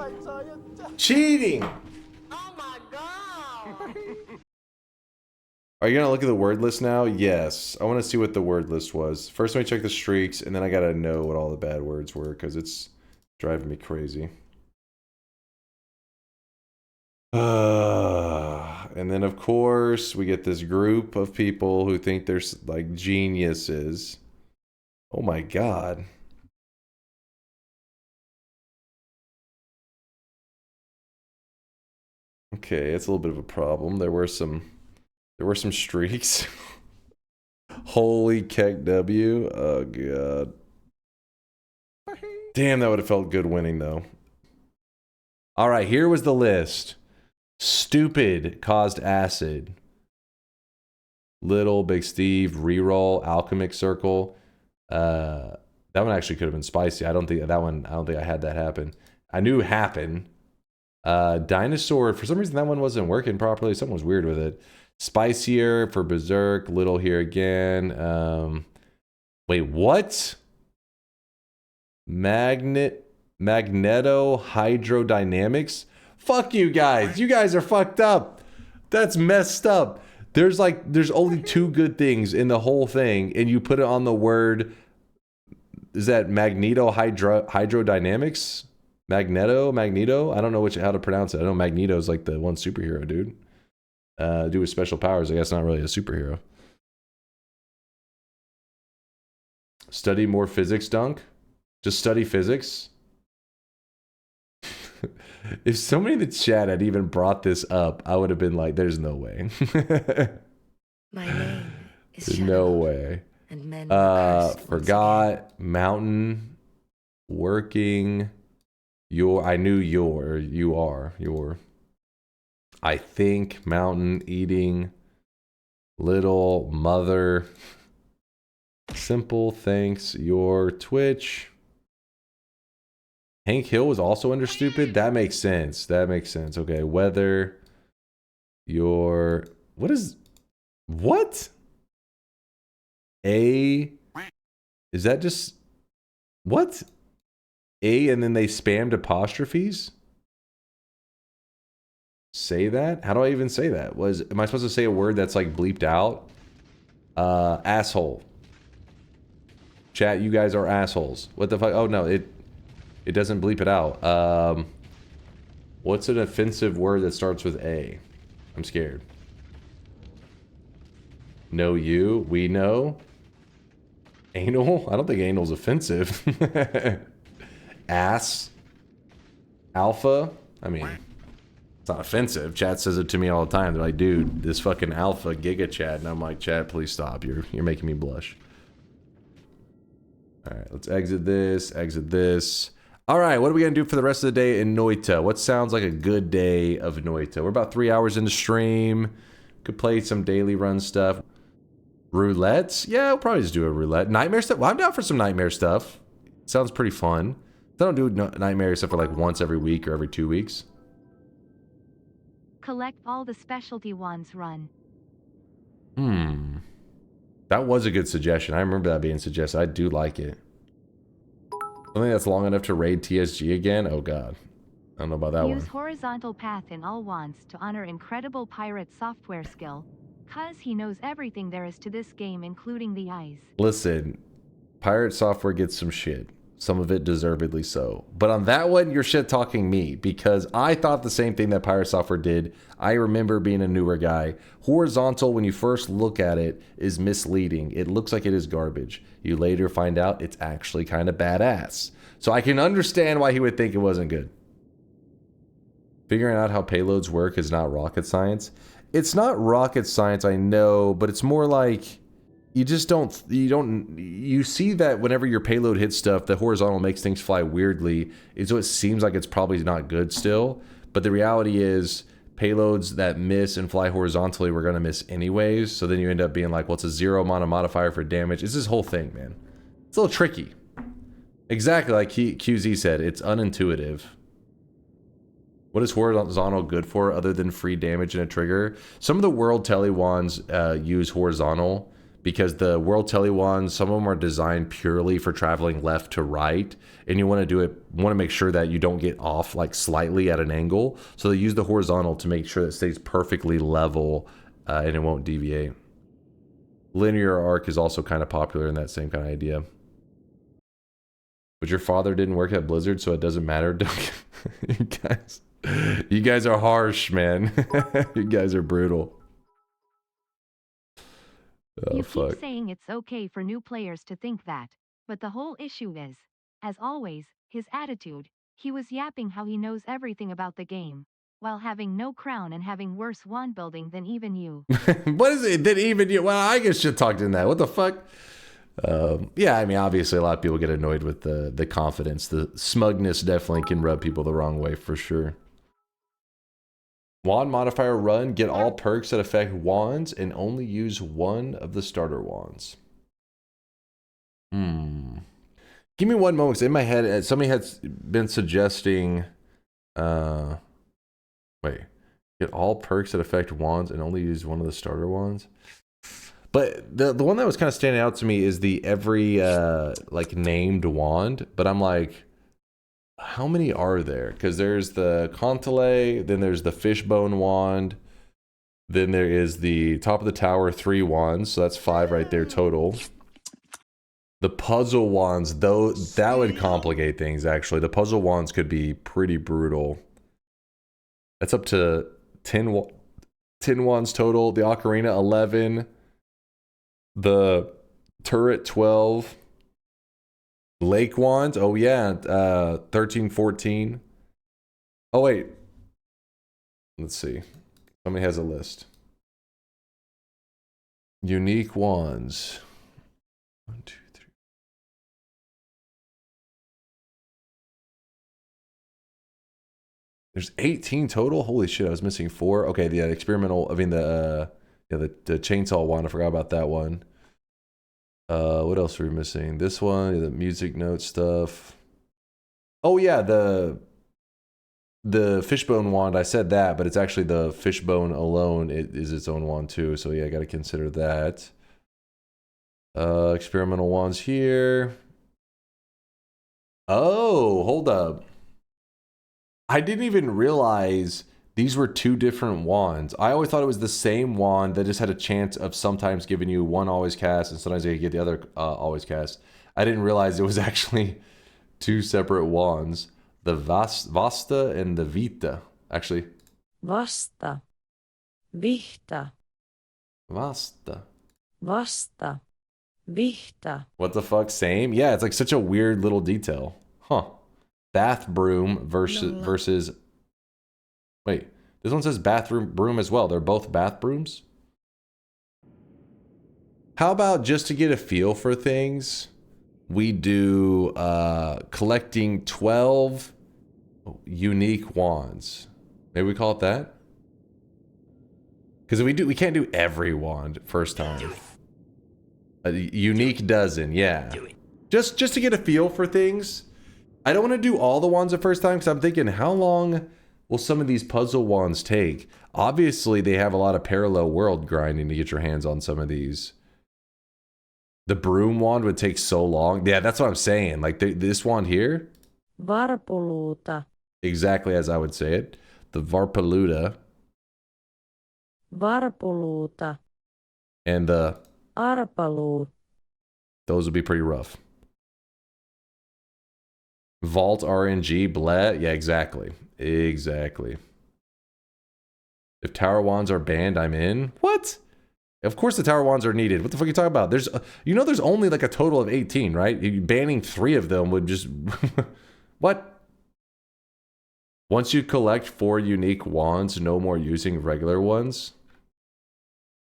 Cheating! Oh my god! Are you gonna look at the word list now? Yes. I want to see what the word list was. First, let me check the streaks, and then I gotta know what all the bad words were, because it's driving me crazy. And then, of course, we get this group of people who think they're, like, geniuses. Oh my god. Okay, it's a little bit of a problem. There were some streaks. Holy keck W. Oh god. Damn, that would have felt good winning though. All right, here was the list. Stupid caused acid. Little, Big Steve, reroll, Alchemist circle. That one actually could have been spicy. I don't think I had that happen. I knew happen. Dinosaur, for some reason that one wasn't working properly. Something was weird with it. Spicier for Berserk, little here again. Wait, what? Magneto hydrodynamics? Fuck you guys. You guys are fucked up. That's messed up. There's only two good things in the whole thing, and you put it on the word. Is that Magneto hydrodynamics? Magneto? I don't know how to pronounce it. I know Magneto's like the one superhero, dude. Dude with special powers, I guess not really a superhero. Study more physics, Dunk? Just study physics? If somebody in the chat had even brought this up, I would have been like, there's no way. My name is There's no way. And men forgot, mountain, working, you are. I think, mountain, eating, little, mother, simple, thanks, your Twitch. Hank Hill was also under stupid? That makes sense. Okay, weather, your, what? A, is that just, what? A and then they spammed apostrophes? Say that? How do I even say that? Am I supposed to say a word that's like bleeped out? Asshole. Chat, you guys are assholes. What the fuck? Oh no, it doesn't bleep it out. What's an offensive word that starts with A? I'm scared. Know you? We know? Anal? I don't think anal's offensive. Ass? Alpha? I mean, it's not offensive. Chat says it to me all the time. They're like, dude, this fucking alpha giga chat. And I'm like, chat, please stop. You're making me blush. Alright, let's exit this. Alright, what are we gonna do for the rest of the day in Noita? What sounds like a good day of Noita? We're about 3 hours into stream. Could play some daily run stuff. Roulettes? Yeah, we'll probably just do a roulette. Nightmare stuff? Well, I'm down for some nightmare stuff. Sounds pretty fun. I don't do nightmare stuff for like once every week or every 2 weeks. Collect all the specialty ones run. That was a good suggestion. I remember that being suggested. I do like it. Something that's long enough to raid TSG again? Oh god. I don't know about that one. Use horizontal path in all wands to honor incredible pirate software skill. Cause he knows everything there is to this game, including the eyes. Listen, pirate software gets some shit. Some of it deservedly so. But on that one, you're shit talking me because I thought the same thing that pirate software did. I remember being a newer guy. Horizontal, when you first look at it, is misleading. It looks like it is garbage. You later find out it's actually kind of badass. So I can understand why he would think it wasn't good. Figuring out how payloads work is not rocket science. It's not rocket science, I know, but it's more like you see that whenever your payload hits stuff, the horizontal makes things fly weirdly, and so it seems like it's probably not good still. But the reality is payloads that miss and fly horizontally we're gonna miss anyways. So then you end up being like, well, it's a 0 mono modifier for damage. It's this whole thing, man. It's a little tricky. Exactly like QZ said, it's unintuitive. What is horizontal good for other than free damage and a trigger? Some of the world tele wands use horizontal because the World Telly wands, some of them are designed purely for traveling left to right, and you want to make sure that you don't get off like slightly at an angle. So they use the horizontal to make sure that it stays perfectly level and it won't deviate. Linear arc is also kind of popular in that same kind of idea. But your father didn't work at Blizzard, so it doesn't matter. You guys are harsh, man. You guys are brutal. Oh, you fuck. keep saying it's okay for new players to think that, but the whole issue is, as always, his attitude. He was yapping how he knows everything about the game, while having no crown and having worse wand building than even you. What is it that even you? Well, I guess shit talked in that. What the fuck? Yeah, I mean, obviously a lot of people get annoyed with the confidence. The smugness definitely can rub people the wrong way for sure. Wand modifier run, get all perks that affect wands and only use one of the starter wands. Give me one moment, 'cause in my head, somebody has been suggesting, wait, get all perks that affect wands and only use one of the starter wands. But the one that was kind of standing out to me is the every like named wand. But I'm like, how many are there? Because there's the Kantele, then there's the fishbone wand, then there is the top of the tower 3 wands, so that's 5 right there total. The puzzle wands, though, that would complicate things actually. The puzzle wands could be pretty brutal. That's up to 10 wands total. The ocarina 11. The turret 12. Lake wands, oh yeah, 13, 14. Oh wait, let's see. Somebody has a list. Unique wands. 1, 2, 3. There's 18 total. Holy shit, I was missing 4. Okay, the experimental. I mean the chainsaw wand. I forgot about that one. What else are we missing? This one, the music note stuff. Oh yeah, the fishbone wand. I said that, but it's actually the fishbone alone. It is its own wand too. So yeah, I got to consider that. Experimental wands here. Oh, hold up. I didn't even realize these were 2 different wands. I always thought it was the same wand that just had a chance of sometimes giving you one always cast and sometimes you get the other always cast. I didn't realize it was actually 2 separate wands. The Vasta and the Vita. Actually. Vasta. Vihta. Vasta. Vasta. Vihta. What the fuck? Same? Yeah, it's like such a weird little detail. Huh. Bath broom versus... Wait, this one says bathroom broom as well. They're both bath brooms? How about just to get a feel for things, we do collecting 12 unique wands. Maybe we call it that? Because we can't do every wand first time. A unique dozen, yeah. Just to get a feel for things. I don't want to do all the wands the first time because I'm thinking, how long will some of these puzzle wands take? Obviously, they have a lot of parallel world grinding to get your hands on some of these. The broom wand would take so long. Yeah, that's what I'm saying. Like this wand here. Varpuluuta. Exactly as I would say it. The Varpaluuta. Varpuluuta. And the Arpaluu. Those would be pretty rough. Vault RNG, bleh. Yeah, exactly. Exactly. If tower wands are banned, I'm in. What? Of course the tower wands are needed. What the fuck are you talking about? There's, there's only like a total of 18, right? Banning 3 of them would just... What? Once you collect 4 unique wands, no more using regular ones.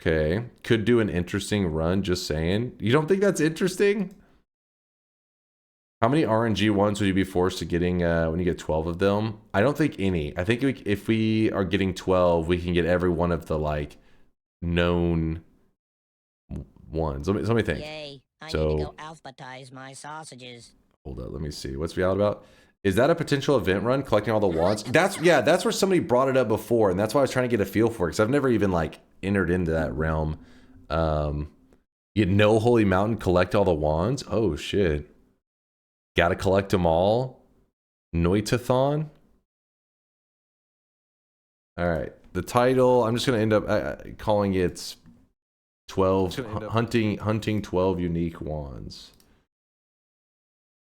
Okay. Could do an interesting run, just saying. You don't think that's interesting? How many RNG ones would you be forced to getting when you get 12 of them? I don't think any. I think if we are getting 12, we can get every one of the like known ones. Let me think. Yay, I So, need to go alphabetize my sausages. hold up, let me see. What's we out about? Is that a potential event run, collecting all the wands? That's where somebody brought it up before, and that's why I was trying to get a feel for it, because I've never even like entered into that realm. You know, Holy Mountain, collect all the wands. Oh shit! Gotta collect them all. Noitathon. All right. The title. I'm just gonna end up calling it 12 hunting 12 unique wands.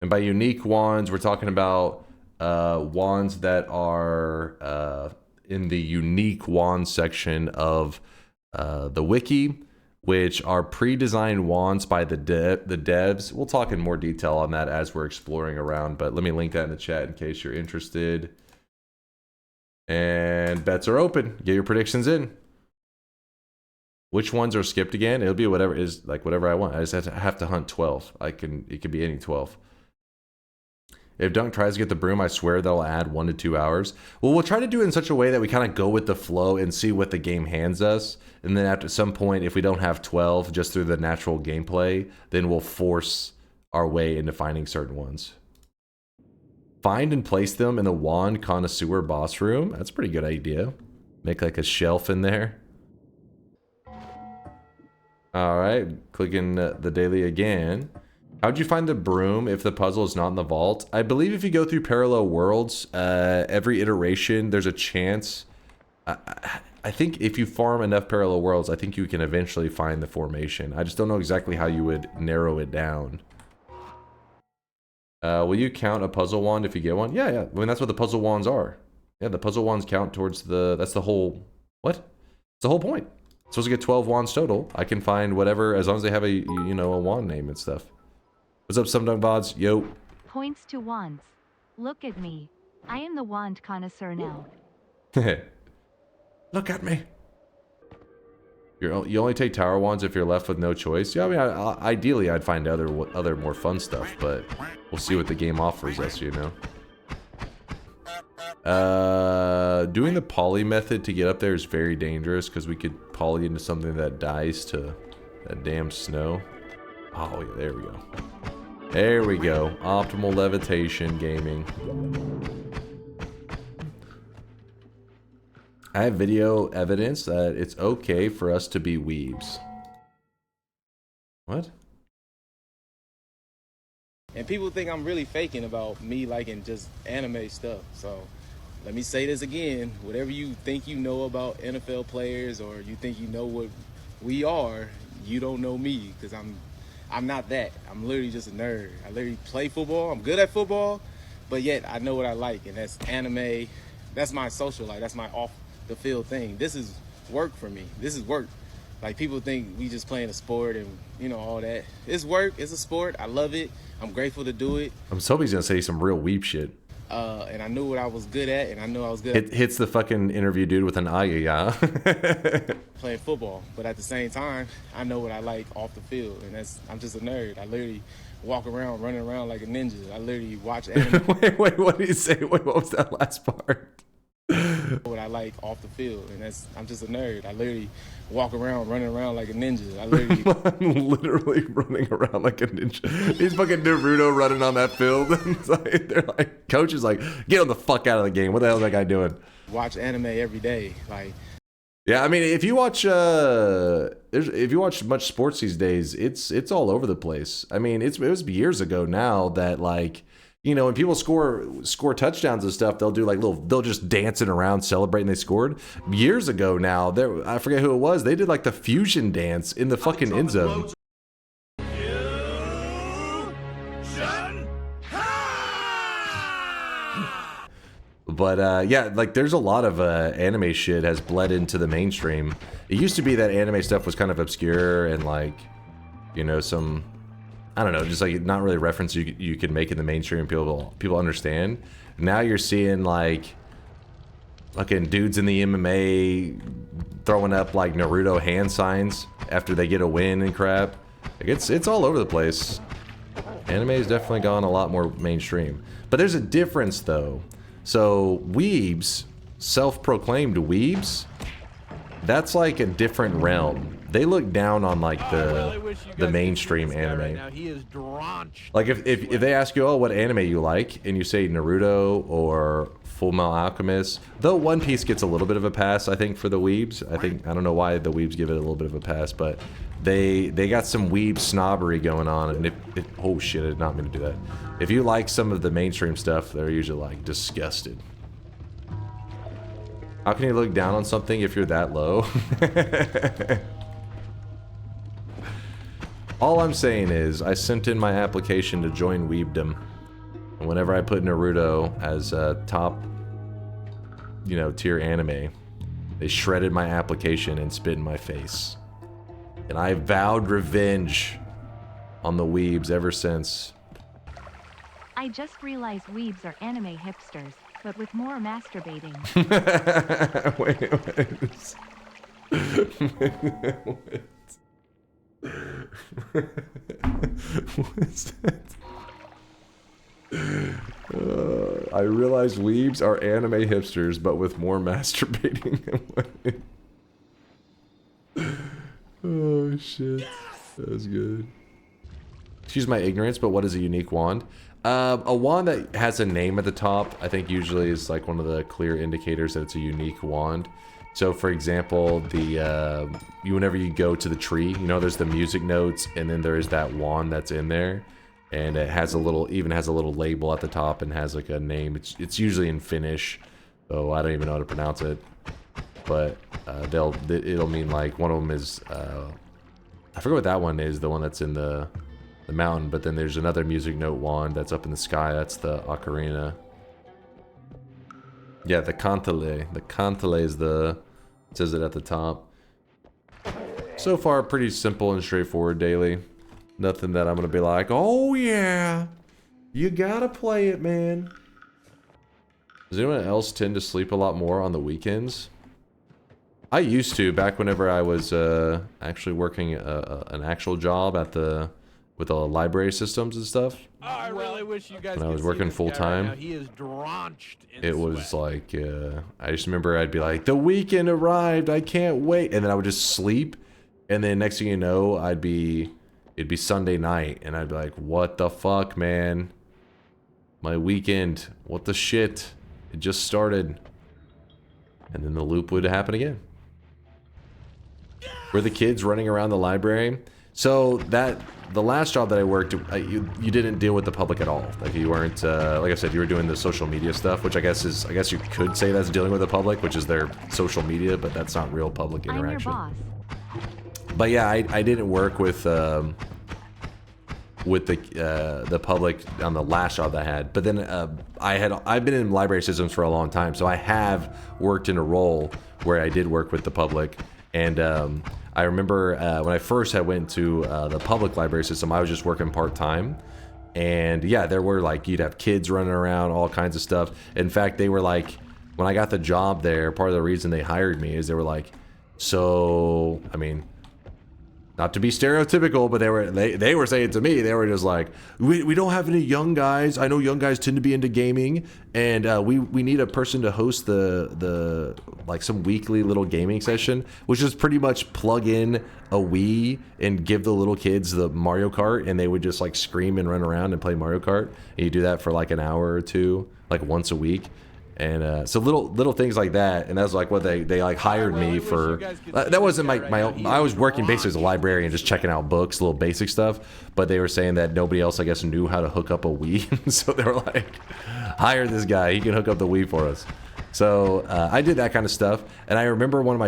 And by unique wands, we're talking about wands that are in the unique wand section of the wiki, which are pre-designed wands by the devs. We'll talk in more detail on that as we're exploring around, but let me link that in the chat in case you're interested. And bets are open. Get your predictions in. Which ones are skipped again? It'll be whatever is like whatever I want. I just have to hunt 12. It could be any 12. If Dunk tries to get the broom, I swear that'll add 1 to 2 hours. Well, we'll try to do it in such a way that we kind of go with the flow and see what the game hands us. And then at some point, if we don't have 12 just through the natural gameplay, then we'll force our way into finding certain ones. Find and place them in the wand connoisseur boss room. That's a pretty good idea. Make like a shelf in there. All right, clicking the daily again. How'd you find the broom if the puzzle is not in the vault? I believe if you go through parallel worlds, every iteration, there's a chance. I think if you farm enough parallel worlds, I think you can eventually find the formation. I just don't know exactly how you would narrow it down. Will you count a puzzle wand if you get one? Yeah. I mean, that's what the puzzle wands are. Yeah, the puzzle wands count towards the... That's the whole... What? It's the whole point. Supposed to get 12 wands total. I can find whatever, as long as they have a, you know, a wand name and stuff. What's up, some Dunk Bods? Yo. Points to wands. Look at me. I am the wand connoisseur now. Look at me. You only take tower wands if you're left with no choice. Yeah, I mean, ideally I'd find other more fun stuff, but we'll see what the game offers us, you know. Doing the poly method to get up there is very dangerous because we could poly into something that dies to that damn snow. Oh, yeah, there we go. There we go. Optimal levitation gaming. I have video evidence that it's okay for us to be weebs. What? And people think I'm really faking about me liking just anime stuff. So let me say this again. Whatever you think you know about NFL players or you think you know what we are, you don't know me because I'm not that. I'm literally just a nerd. I literally play football. I'm good at football, but yet I know what I like, and that's anime. That's my social life. That's my off the field thing. This is work for me. This is work. Like, people think we just playing a sport and, you know, all that. It's work. It's a sport. I love it. I'm grateful to do it. I'm hoping he's gonna say some real weep shit. And I knew what I was good at, and I knew I was good at... It hits the fucking interview dude with an ayaya. Playing football. But at the same time, I know what I like off the field, and I'm just a nerd. I literally walk around, running around like a ninja. I literally watch anime. wait, what did you say? Wait, what was that last part? What I like off the field, and I'm just a nerd. I literally walk around, running around like a ninja. I literally I'm literally running around like a ninja. He's fucking Naruto running on that field. They're like, coach is like, get him the fuck out of the game. What the hell is that guy doing? Watch anime every day, like. Yeah, I mean, if you watch much sports these days, it's all over the place. I mean, it was years ago now that, like, you know, when people score touchdowns and stuff, they'll do like they'll just dancing around celebrating they scored. Years ago now, I forget who it was. They did like the fusion dance in the fucking end zone. But yeah, like there's a lot of anime shit has bled into the mainstream. It used to be that anime stuff was kind of obscure and like, you know, some, I don't know, just like not really reference you could make in the mainstream people understand. Now you're seeing like fucking dudes in the MMA throwing up like Naruto hand signs after they get a win and crap. Like it's all over the place. Anime has definitely gone a lot more mainstream. But there's a difference though. So weebs, self-proclaimed weebs, that's like a different realm. they look down on like really wish you guys the could see mainstream this guy anime. right now. He is drenched Like in if they ask you, oh, what anime you like, and you say Naruto or Full Metal Alchemist, though One Piece gets a little bit of a pass, I think, for the weebs. I don't know why the weebs give it a little bit of a pass, but they got some weeb snobbery going on, and oh shit, I did not mean to do that. If you like some of the mainstream stuff, they're usually like disgusted. How can you look down on something if you're that low? All I'm saying is, I sent in my application to join Weebdom, and whenever I put Naruto as a top, you know, tier anime, they shredded my application and spit in my face. And I vowed revenge on the weebs ever since. I just realized weebs are anime hipsters, but with more masturbating. Wait. What's that? I realize weebs are anime hipsters, but with more masturbating. Oh shit, that was good. Excuse my ignorance, but what is a unique wand? A wand that has a name at the top, I think usually is like one of the clear indicators that it's a unique wand. So for example, whenever you go to the tree, you know, there's the music notes, and then there is that wand that's in there, and it has a little, even has a little label at the top and has like a name. It's usually in Finnish, so I don't even know how to pronounce it, but it'll mean like one of them is I forget what that one is, the one that's in the mountain, but then there's another music note wand that's up in the sky. That's the ocarina. Yeah, the Kantele. The Kantele is it says it at the top. So far, pretty simple and straightforward daily. Nothing that I'm gonna be like, oh yeah, you gotta play it, man. Does anyone else tend to sleep a lot more on the weekends? I used to, back whenever I was actually working an actual job with the library systems and stuff. Oh, I really wish you guys when I could was see working this full guy time, right now. He is drenched in it was sweat. like I just remember I'd be like, the weekend arrived, I can't wait, and then I would just sleep, and then next thing you know, it'd be Sunday night, and I'd be like, what the fuck, man, my weekend, what the shit, it just started, and then the loop would happen again. Were the kids running around the library? So the last job that I worked, you didn't deal with the public at all. Like you weren't, like I said, you were doing the social media stuff, which I guess you could say that's dealing with the public, which is their social media, but that's not real public interaction. I'm your boss. But yeah, I didn't work with the public on the last job that I had. But then I've been in library systems for a long time, so I have worked in a role where I did work with the public. And I remember when I first had went to the public library system, I was just working part-time. And yeah, there were like, you'd have kids running around, all kinds of stuff. In fact, they were like, when I got the job there, part of the reason they hired me is they were like, so, I mean, not to be stereotypical, but they were saying to me, they were just like, we don't have any young guys. I know young guys tend to be into gaming, and we need a person to host the like some weekly little gaming session, which is pretty much plug in a Wii and give the little kids the Mario Kart, and they would just like scream and run around and play Mario Kart. And you do that for like an hour or two, like once a week. And so little things like that, and that's like what they like hired me for. That wasn't my own. I was working basically as a librarian, just checking out books, little basic stuff. But they were saying that nobody else, I guess, knew how to hook up a Wii, so they were like, hire this guy, he can hook up the Wii for us. So I did that kind of stuff, and I remember one of my,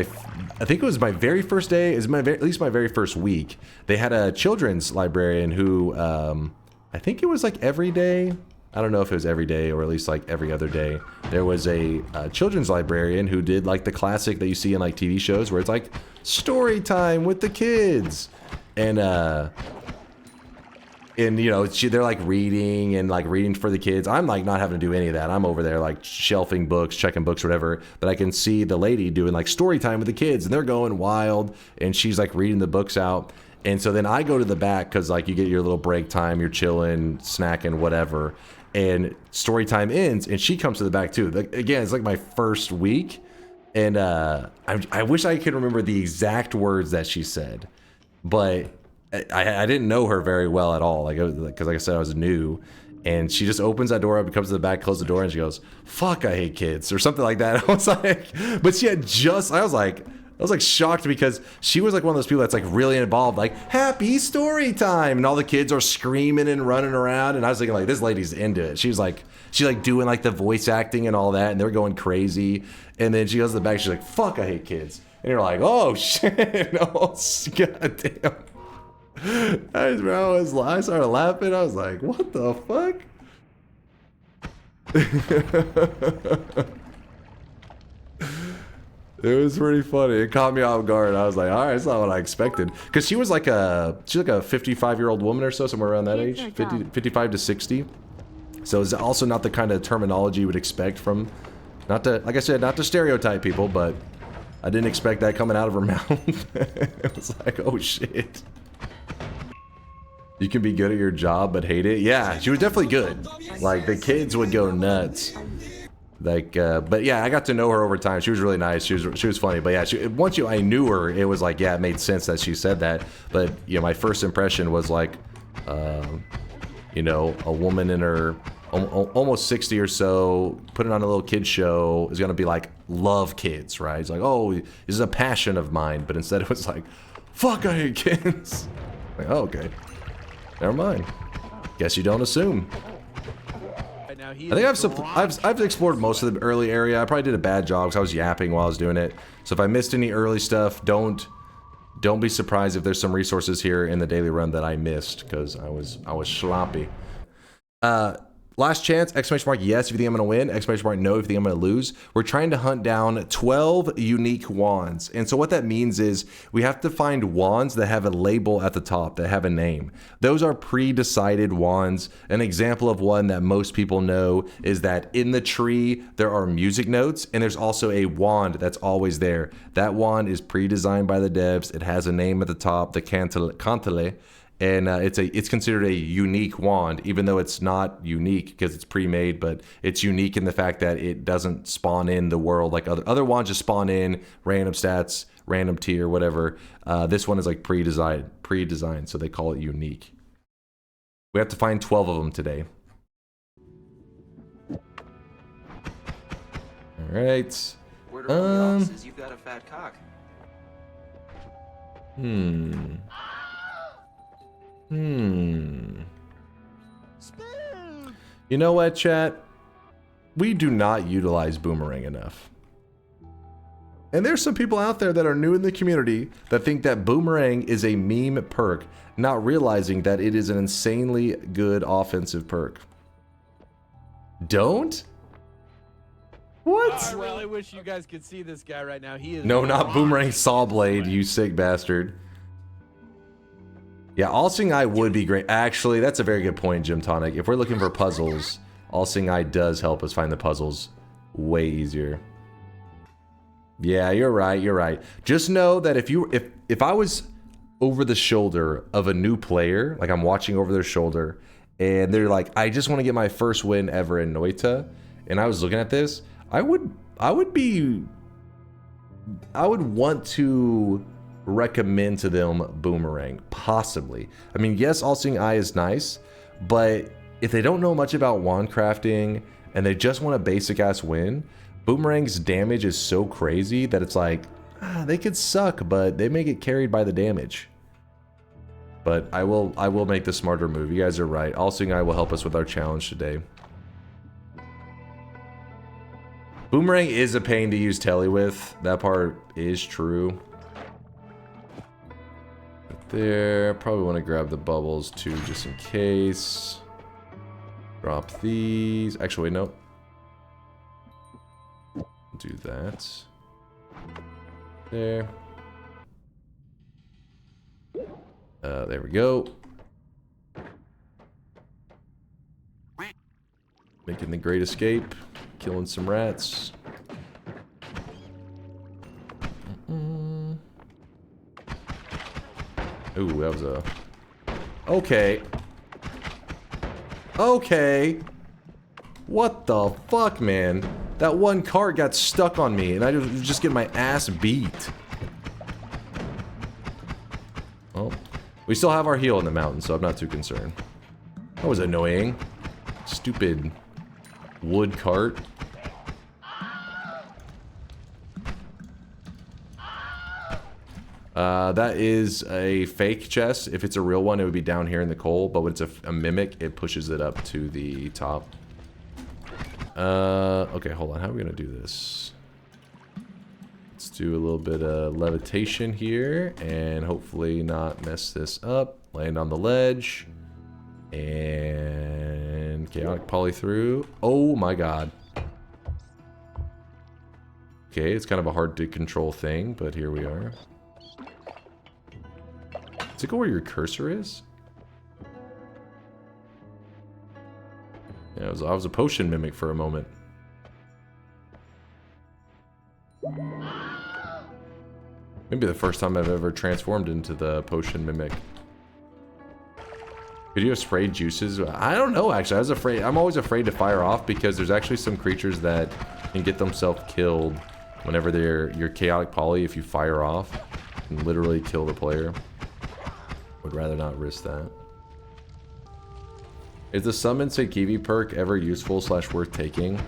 I think it was my very first day, at least my very first week. They had a children's librarian who, I think it was like every day. I don't know if it was every day or at least like every other day. There was a children's librarian who did like the classic that you see in like TV shows where it's like story time with the kids. And you know, they're like reading for the kids. I'm like not having to do any of that. I'm over there like shelving books, checking books, whatever. But I can see the lady doing like story time with the kids, and they're going wild, and she's like reading the books out. And so then I go to the back because like you get your little break time, you're chilling, snacking, whatever. And story time ends, and she comes to the back too. Again, it's like my first week, And I wish I could remember the exact words that she said, but I didn't know her very well at all. Like, because like I said, I was new. And she just opens that door up, comes to the back, closes the door, and she goes, "Fuck, I hate kids," or something like that. I was like, but she had just, I was like shocked because she was like one of those people that's like really involved, like happy story time, and all the kids are screaming and running around, and I was thinking like, this lady's into it. She's like doing like the voice acting and all that, and they're going crazy. And then she goes to the back, she's like, "Fuck, I hate kids," and you're like, oh shit, oh goddamn. I started laughing. I was like, what the fuck? It was pretty funny. It caught me off guard. I was like, all right, it's not what I expected. Because she's like a 55-year-old woman or so, somewhere around that age, 55 to 60. So it's also not the kind of terminology you would expect from, not to, like I said, not to stereotype people, but I didn't expect that coming out of her mouth. It was like, oh shit. You can be good at your job but hate it. Yeah, she was definitely good. Like, the kids would go nuts. Like, but yeah, I got to know her over time. She was really nice. She was funny. But yeah, once I knew her, it was like, yeah, it made sense that she said that. But you know, my first impression was like, you know, a woman in her almost 60 or so, putting on a little kid show, is gonna be like, love kids, right? It's like, oh, this is a passion of mine. But instead, it was like, fuck, I hate kids. Like, oh, okay. Never mind. Guess you don't assume. Now, I think I've explored most of the early area. I probably did a bad job because I was yapping while I was doing it. So if I missed any early stuff, don't be surprised if there's some resources here in the daily run that I missed because I was sloppy. Last chance, exclamation mark, yes, if you think I'm going to win, exclamation mark, no, if you think I'm going to lose. We're trying to hunt down 12 unique wands. And so what that means is we have to find wands that have a label at the top, that have a name. Those are pre-decided wands. An example of one that most people know is that in the tree, there are music notes, and there's also a wand that's always there. That wand is pre-designed by the devs. It has a name at the top, the Kantele. And it's considered a unique wand, even though it's not unique because it's pre-made, but it's unique in the fact that it doesn't spawn in the world like other wands just spawn in random stats, random tier, whatever. This one is like pre-designed, so they call it unique. We have to find 12 of them today. All right. Word around the office is you've got a fat cock. You know what, chat? We do not utilize Boomerang enough. And there's some people out there that are new in the community that think that Boomerang is a meme perk, not realizing that it is an insanely good offensive perk. Don't? What? I really wish you guys could see this guy right now. He is no, not Boomerang Sawblade, you sick bastard. Yeah, All-Seeing Eye would be great. Actually, that's a very good point, Jim Tonic. If we're looking for puzzles, All-Seeing Eye does help us find the puzzles way easier. Yeah, you're right, you're right. Just know that if I was over the shoulder of a new player, like I'm watching over their shoulder, and they're like, I just want to get my first win ever in Noita, and I was looking at this, I would want to recommend to them Boomerang, possibly. I mean, yes, All-Seeing Eye is nice, but if they don't know much about wand crafting and they just want a basic ass win, Boomerang's damage is so crazy that it's like, they could suck, but they may get carried by the damage. But I will make the smarter move. You guys are right. All-Seeing Eye will help us with our challenge today. Boomerang is a pain to use telly with. That part is true. There, probably want to grab the bubbles too, just in case. Drop these. Actually, wait, nope. Do that. There. There we go. Making the great escape. Killing some rats. Ooh, that was a... Okay. Okay. What the fuck, man? That one cart got stuck on me, and I was just getting my ass beat. Well, we still have our heal in the mountain, so I'm not too concerned. That was annoying. Stupid wood cart. That is a fake chest. If it's a real one, it would be down here in the coal, but when it's a mimic, it pushes it up to the top. Okay, hold on. How are we gonna do this? Let's do a little bit of levitation here, and hopefully not mess this up. Land on the ledge. And chaotic poly through. Oh my god. Okay, it's kind of a hard to control thing, but here we are. Does it go where your cursor is? Yeah, I was a potion mimic for a moment. Maybe the first time I've ever transformed into the potion mimic. Could you have sprayed juices? I don't know, actually. I was afraid. I'm always afraid to fire off because there's actually some creatures that can get themselves killed whenever your chaotic poly, if you fire off, can literally kill the player. Would rather not risk that. Is the summon Sekivi perk ever useful / worth taking?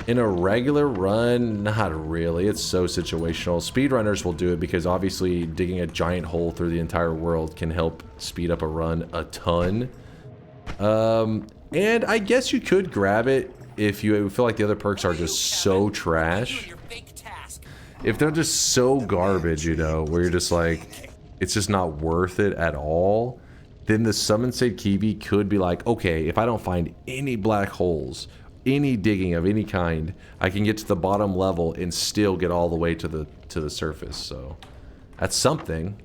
In a regular run, not really. It's so situational. Speedrunners will do it because obviously digging a giant hole through the entire world can help speed up a run a ton. And I guess you could grab it if you feel like the other perks are just so trash. If they're just so garbage, you know, where you're just like, it's just not worth it at all, then the summon Sekivi could be like, okay, if I don't find any black holes, any digging of any kind, I can get to the bottom level and still get all the way to the surface. So that's something.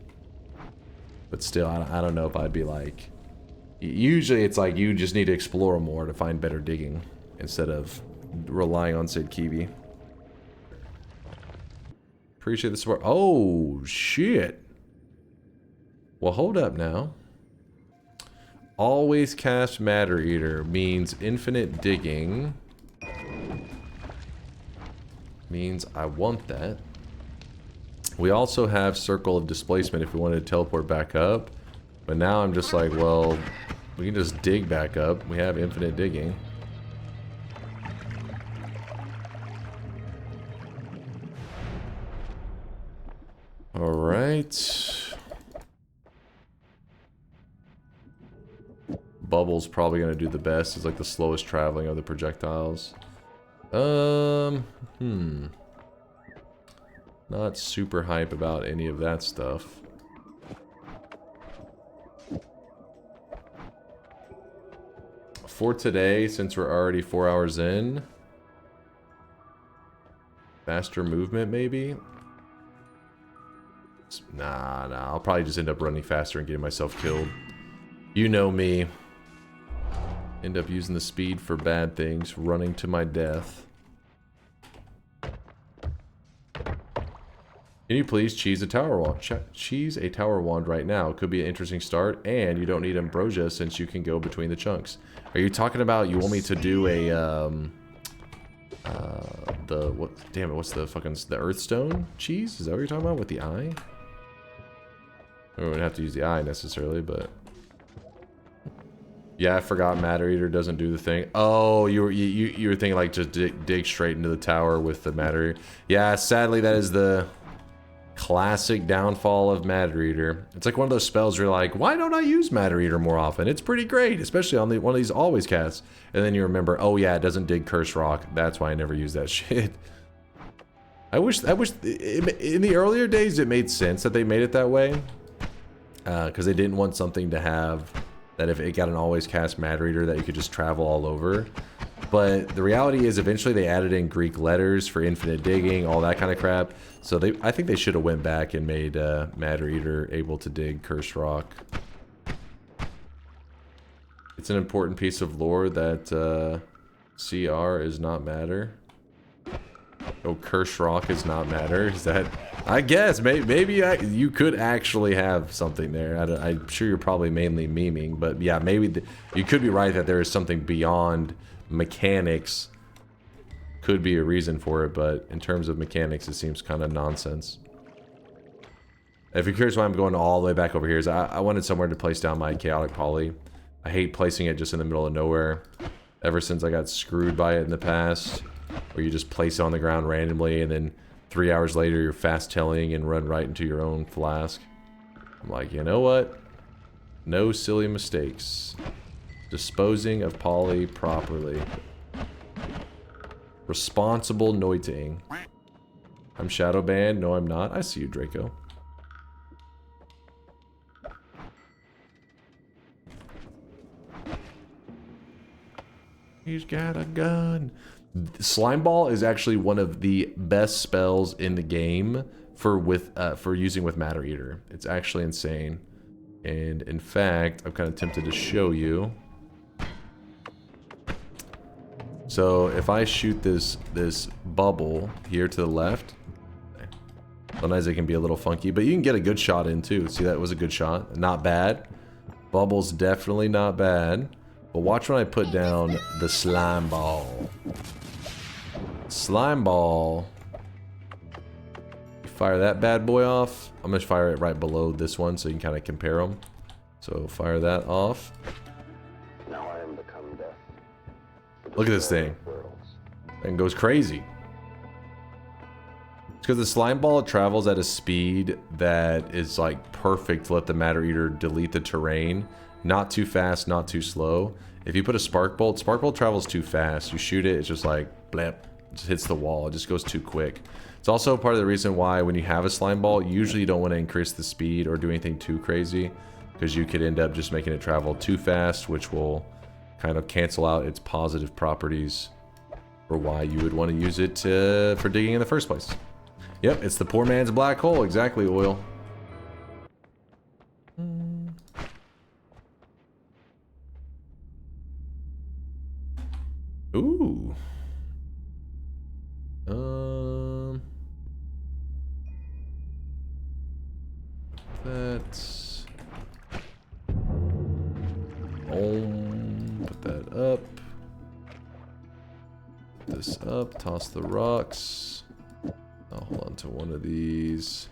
But still, I don't know if I'd be like... Usually it's like you just need to explore more to find better digging instead of relying on Sekivi. Appreciate the support. Oh, shit. Well, hold up now. Always cast Matter Eater means infinite digging. Means I want that. We also have Circle of Displacement if we wanted to teleport back up. But now I'm just like, well, we can just dig back up. We have infinite digging. Alright. Bubble's probably going to do the best. It's like the slowest traveling of the projectiles. Not super hype about any of that stuff. For today, since we're already 4 hours in, faster movement maybe? Nah, I'll probably just end up running faster and getting myself killed. You know me. End up using the speed for bad things, running to my death. Can you please cheese a tower wand? Cheese a tower wand right now. Could be an interesting start, and you don't need ambrosia since you can go between the chunks. Are you talking about you want me to do a what's the fucking the Earthstone cheese? Is that what you're talking about with the eye? I wouldn't have to use the eye necessarily, but yeah, I forgot Matter Eater doesn't do the thing. Oh, you were thinking like just dig straight into the tower with the Matter Eater. Yeah, sadly that is the classic downfall of Matter Eater. It's like one of those spells where you're like, why don't I use Matter Eater more often? It's pretty great, especially on one of these always casts. And then you remember, oh yeah, it doesn't dig Curse Rock. That's why I never use that shit. I wish in the earlier days it made sense that they made it that way. Because they didn't want something to have that if it got an always cast Matter Eater that you could just travel all over. But the reality is eventually they added in Greek letters for infinite digging, all that kind of crap. So I think they should have went back and made Matter Eater able to dig Cursed Rock. It's an important piece of lore that CR is not matter. Oh, Cursed Rock is not matter. Is that... I guess, maybe you could actually have something there. I'm sure you're probably mainly memeing, but yeah, maybe you could be right that there is something beyond mechanics could be a reason for it, but in terms of mechanics, it seems kind of nonsense. If you're curious why I'm going all the way back over here, is I wanted somewhere to place down my chaotic poly. I hate placing it just in the middle of nowhere. Ever since I got screwed by it in the past, where you just place it on the ground randomly and then 3 hours later you're fast telling and run right into your own flask. I'm like, you know what? No silly mistakes. Disposing of poly properly. Responsible noiting. I'm shadow banned. No, I'm not. I see you, Draco. He's got a gun. Slime Ball is actually one of the best spells in the game for using with Matter Eater. It's actually insane. And in fact, I'm kind of tempted to show you. So if I shoot this bubble here to the left, sometimes it can be a little funky, but you can get a good shot in too. See, that was a good shot. Not bad. Bubble's definitely not bad. But watch when I put down the slime ball. Slime ball. Fire that bad boy off. I'm gonna fire it right below this one so you can kind of compare them. So fire that off. Now I am become death. Look at this thing. And goes crazy. It's because the slime ball travels at a speed that is like perfect to let the Matter Eater delete the terrain. Not too fast, not too slow. If you put a spark bolt travels too fast. You shoot it, it's just like blip. It just hits the wall. It just goes too quick. It's also part of the reason why when you have a slime ball, usually you don't want to increase the speed or do anything too crazy, because you could end up just making it travel too fast, which will kind of cancel out its positive properties for why you would want to use it for digging in the first place. Yep, it's the poor man's black hole. Exactly, Oil. Ooh. That's... Put that up. Put this up. Toss the rocks. I'll hold on to one of these.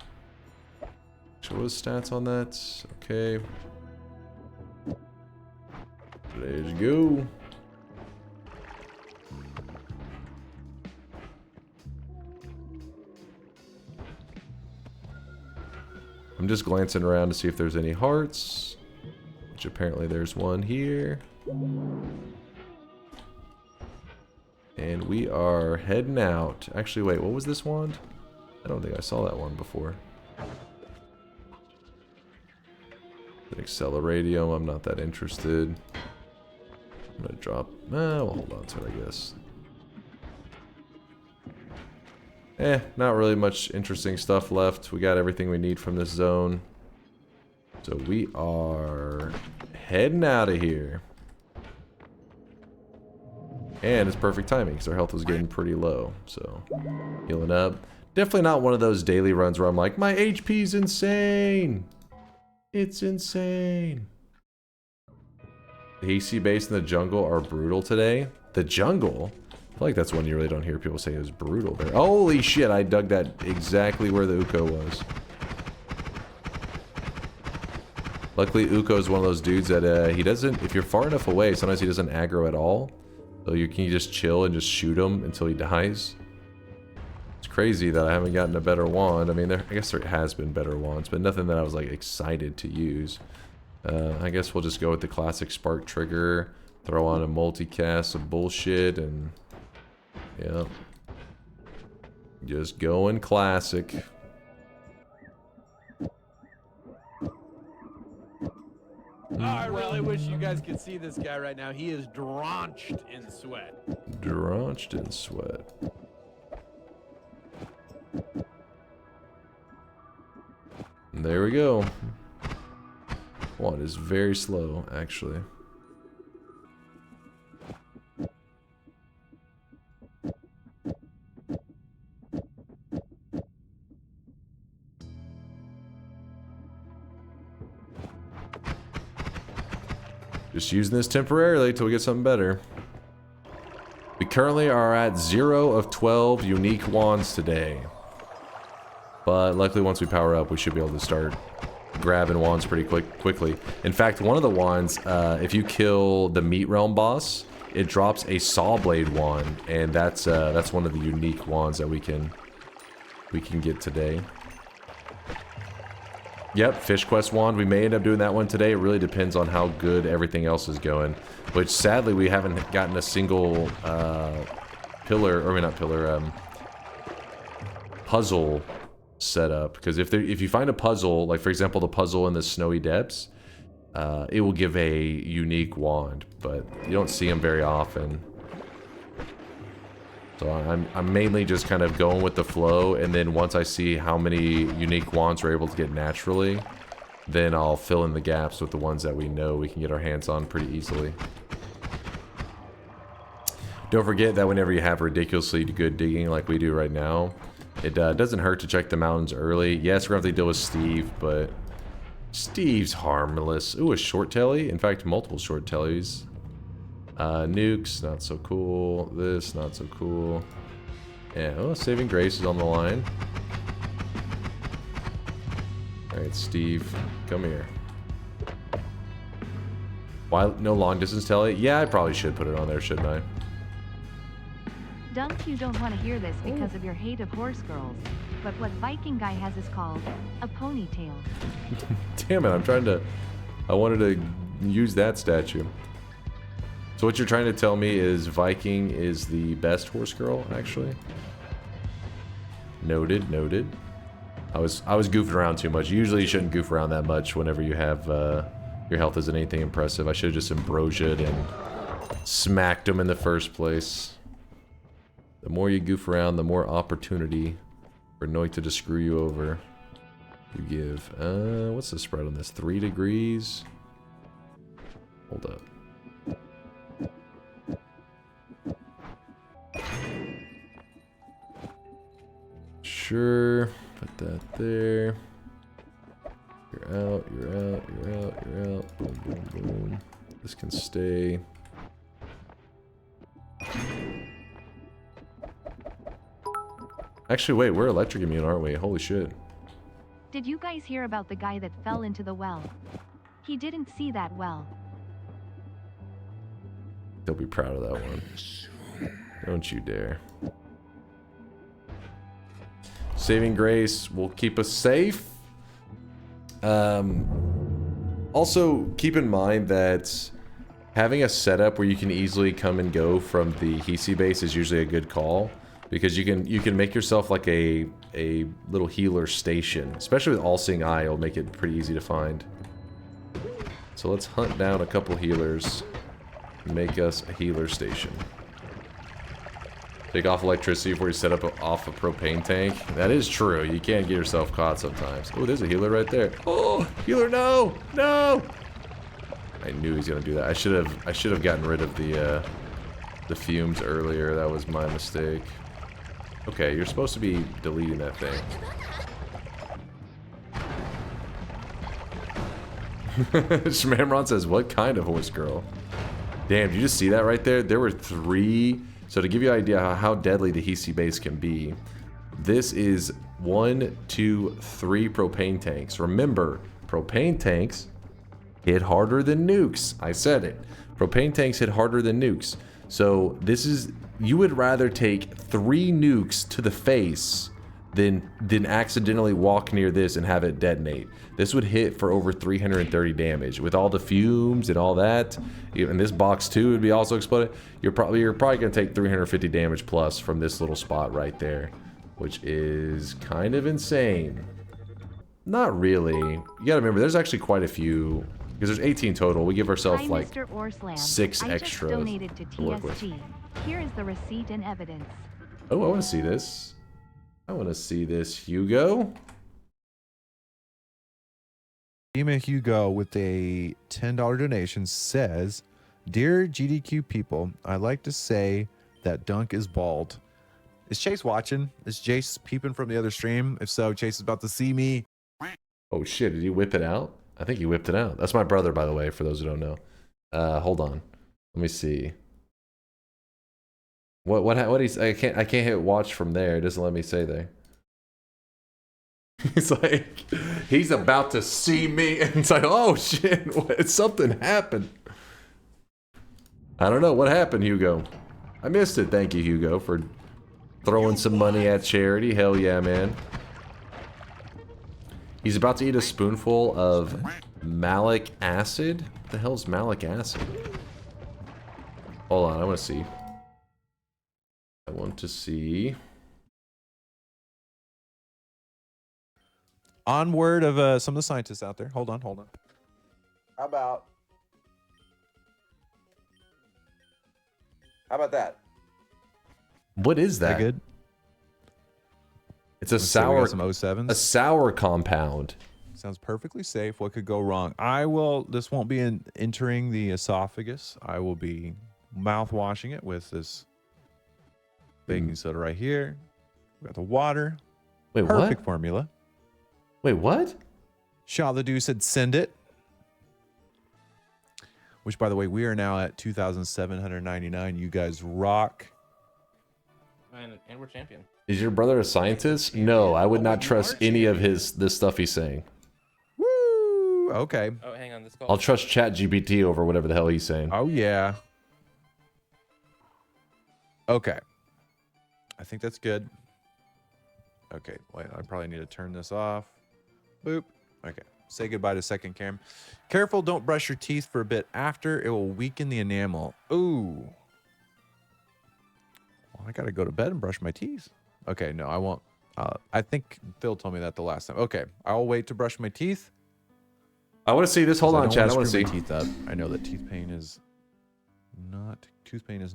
Show us stats on that. Okay. Let's go. I'm just glancing around to see if there's any hearts, which apparently there's one here. And we are heading out. Actually, wait, what was this wand? I don't think I saw that one before. An acceleradium, I'm not that interested. I'm gonna drop, we'll hold on to it, I guess. Not really much interesting stuff left. We got everything we need from this zone. So we are heading out of here. And it's perfect timing because our health was getting pretty low. So, healing up. Definitely not one of those daily runs where I'm like, my HP's insane. It's insane. The hiisi base and the jungle are brutal today. The jungle? I feel like that's one you really don't hear people say is brutal there. Holy shit, I dug that exactly where the Uko was. Luckily, Uko is one of those dudes that he doesn't, if you're far enough away, sometimes he doesn't aggro at all. So you can just chill and just shoot him until he dies. It's crazy that I haven't gotten a better wand. I mean, I guess there has been better wands, but nothing that I was like excited to use. I guess we'll just go with the classic spark trigger, throw on a multicast of bullshit, and yeah, just going classic. I really wish you guys could see this guy right now. He is drenched in sweat. Drenched in sweat. And there we go. One is very slow, actually. Just using this temporarily till we get something better. We currently are at 0 of 12 unique wands today. But luckily once we power up, we should be able to start grabbing wands pretty quickly. In fact, one of the wands, if you kill the Meat Realm boss, it drops a Saw Blade wand, and that's one of the unique wands that we can get today. Yep, Fish Quest wand. We may end up doing that one today. It really depends on how good everything else is going. Which, sadly, we haven't gotten a single puzzle set up. Because if you find a puzzle, like for example the puzzle in the Snowy Depths, it will give a unique wand. But you don't see them very often. So I'm mainly just kind of going with the flow, and then once I see how many unique wands we're able to get naturally, then I'll fill in the gaps with the ones that we know we can get our hands on pretty easily. Don't forget that whenever you have ridiculously good digging like we do right now, it doesn't hurt to check the mountains early. Yes, we're going to have to deal with Steve, but Steve's harmless. Ooh, a short telly. In fact, multiple short tellies. Nukes, not so cool. This, not so cool. Yeah, oh, Saving Grace is on the line. Alright, Steve, come here. Why no long distance telly? Yeah, I probably should put it on there, shouldn't I? Dunk, you don't want to hear this because of your hate of horse girls. But what Viking guy has is called a ponytail. Damn it, I wanted to use that statue. So what you're trying to tell me is Viking is the best horse girl, actually? Noted, noted. I was goofing around too much. Usually you shouldn't goof around that much whenever you have your health isn't anything impressive. I should have just ambrosia'd and smacked him in the first place. The more you goof around, the more opportunity for Noita to screw you over. You give. What's the spread on this? 3 degrees? Hold up. Sure, put that there. You're out, you're out, you're out, you're out. Boom, boom, boom. This can stay. Actually, wait, we're electric immune, aren't we? Holy shit. Did you guys hear about the guy that fell into the well? He didn't see that well. They'll be proud of that one. Don't you dare. Saving Grace will keep us safe. Also, keep in mind that having a setup where you can easily come and go from the hiisi base is usually a good call, because you can make yourself like a little healer station. Especially with All-Seeing Eye, it'll make it pretty easy to find. So let's hunt down a couple healers and make us a healer station. Take off electricity before you set up off a propane tank. That is true. You can't get yourself caught sometimes. Oh, there's a healer right there. Oh, healer, no, no! I knew he was gonna do that. I should have gotten rid of the fumes earlier. That was my mistake. Okay, you're supposed to be deleting that thing. Shmamron says, "What kind of horse girl?" Damn, did you just see that right there? There were 3. So to give you an idea how deadly the hiisi base can be, this is 1, 2, 3 propane tanks. Remember, propane tanks hit harder than nukes. I said it. Propane tanks hit harder than nukes. So this is, you would rather take 3 nukes to the face than accidentally walk near this and have it detonate. This would hit for over 330 damage with all the fumes and all that. And this box too would be also exploded. You're probably gonna take 350 damage plus from this little spot right there, which is kind of insane. Not really. You gotta remember, there's actually quite a few, because there's 18 total. We give ourselves like DunkOrSlam. 6 I extras just donated to to work with. TSG. Here is the receipt and evidence. Oh, I want to see this. I want to see this, Hugo. Ema Hugo with a $10 donation says, "Dear GDQ people, I'd like to say that Dunk is bald." Is Chase watching? Is Jace peeping from the other stream? If so, Chase is about to see me. Oh shit, did he whip it out? I think he whipped it out. That's my brother, by the way, for those who don't know. Hold on. Let me see. What he's I can't hit watch from there. It doesn't let me say there. He's like, he's about to see me, and it's like, oh shit, something happened. I don't know what happened, Hugo. I missed it. Thank you, Hugo, for throwing some money at charity. Hell yeah, man. He's about to eat a spoonful of malic acid. What the hell's malic acid? Hold on, I want to see. I want to see. On word of some of the scientists out there. Hold on. How about that? What is that? Good. It's a sour, some 07s. a sour compound. Sounds perfectly safe. What could go wrong? This won't be entering the esophagus. I will be mouth washing it with this baking soda right here. We got the water. Wait, Perfect what? formula. Wait, what? Shah-the-Doo said send it. Which, by the way, we are now at 2,799. You guys rock. And we're champion. Is your brother a scientist? No, I would not trust any of the stuff he's saying. Woo! Okay. Oh, hang on. This call. I'll trust ChatGPT over whatever the hell he's saying. Oh, yeah. Okay. I think that's good. Okay, wait, I probably need to turn this off. Boop. Okay. Say goodbye to second cam. Careful, don't brush your teeth for a bit after. It will weaken the enamel. Ooh. Well, I gotta go to bed and brush my teeth. Okay, no, I won't. I think Phil told me that the last time. Okay, I'll wait to brush my teeth. I want to see this. Hold on, chat. I want to see. My teeth up. I know that tooth pain is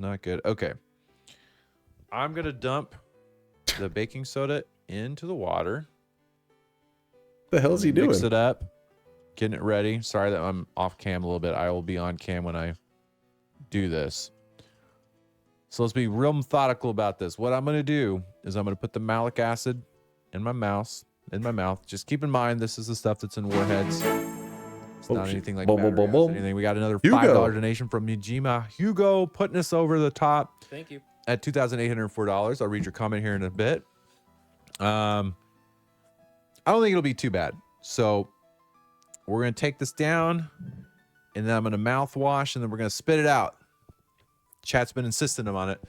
not good. Okay. I'm gonna dump the baking soda into the water. The hell's he doing? Mix it up. Getting it ready. Sorry that I'm off cam a little bit. I will be on cam when I do this. So let's be real methodical about this. What I'm going to do is I'm going to put the malic acid in my mouth. Just keep in mind, this is the stuff that's in warheads. It's not anything like anything. We got another $5 donation from Mijima Hugo putting us over the top. Thank you. At $2,804. I'll read your comment here in a bit. I don't think it'll be too bad. So we're going to take this down, and then I'm going to mouthwash, and then we're going to spit it out. Chat's been insistent on it.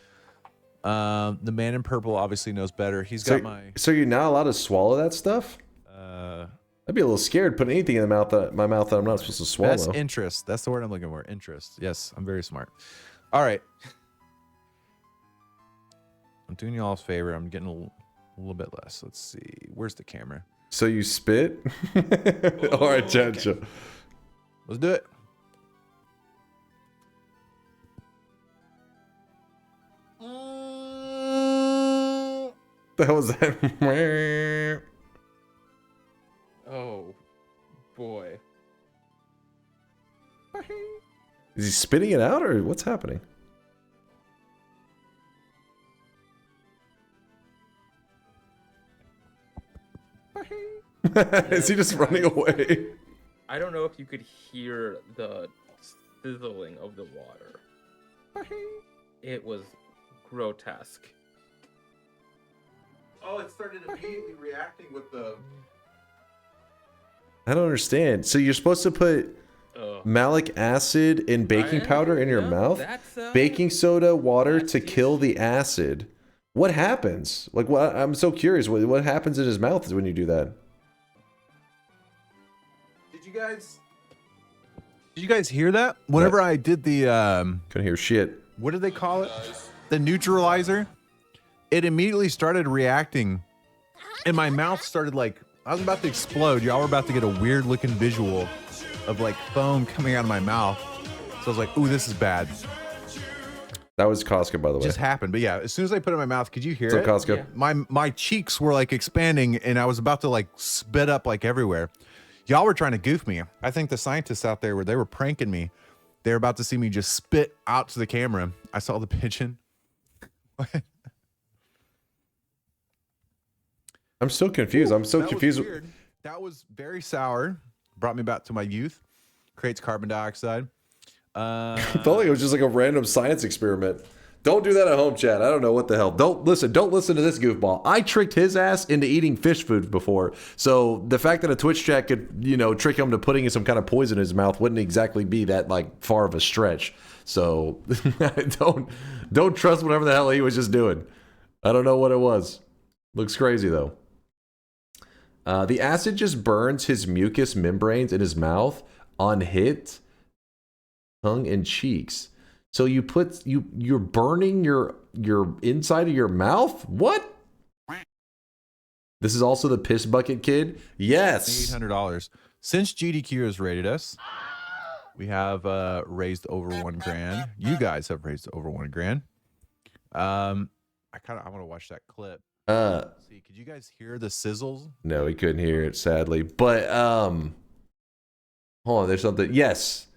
The man in purple obviously knows better. He's got So you're not allowed to swallow that stuff? I'd be a little scared putting anything in my mouth that I'm not supposed to swallow. That's interest. That's the word I'm looking for. Interest. Yes, I'm very smart. All right. I'm doing y'all's favor. I'm getting a little bit less. Let's see. Where's the camera? So you spit? All right, chat. Okay. Let's do it. The hell was that? Oh, boy. Is he spitting it out, or what's happening? Is he just running away? I don't know if you could hear the sizzling of the water. It was grotesque. Oh, it started immediately reacting with the... I don't understand. So you're supposed to put malic acid and baking powder in your mouth? Baking soda, water to kill the acid. What happens? Like, what? I'm so curious. What happens in his mouth when you do that? Did you guys hear that? Whenever I did the couldn't hear shit. What did they call it? The neutralizer. It immediately started reacting, and my mouth started like I was about to explode. Y'all were about to get a weird looking visual of like foam coming out of my mouth. So I was like, "Ooh, this is bad." That was Costco, by the way. Just happened, but yeah, as soon as I put it in my mouth, could you hear it? Costco. Yeah. My cheeks were like expanding, and I was about to like spit up like everywhere. Y'all were trying to goof me. I think the scientists out there they were pranking me. They were about to see me just spit out to the camera. I saw the pigeon. I'm still confused. I'm so confused. That was very sour. Brought me back to my youth. Creates carbon dioxide. I felt like it was just like a random science experiment. Don't do that at home, chat. I don't know what the hell. Don't listen to this goofball. I tricked his ass into eating fish food before. So the fact that a Twitch chat could, you know, trick him to putting some kind of poison in his mouth wouldn't exactly be that like far of a stretch. So don't trust whatever the hell he was just doing. I don't know what it was. Looks crazy though. The acid just burns his mucous membranes in his mouth on hit, tongue, and cheeks. So you're burning your inside of your mouth? What? This is also the piss bucket kid? Yes. $800. Since GDQ has rated us, we have raised over $1,000. You guys have raised over $1,000. I want to watch that clip. See, could you guys hear the sizzles? No, we couldn't hear it, sadly. But hold on, there's something. Yes.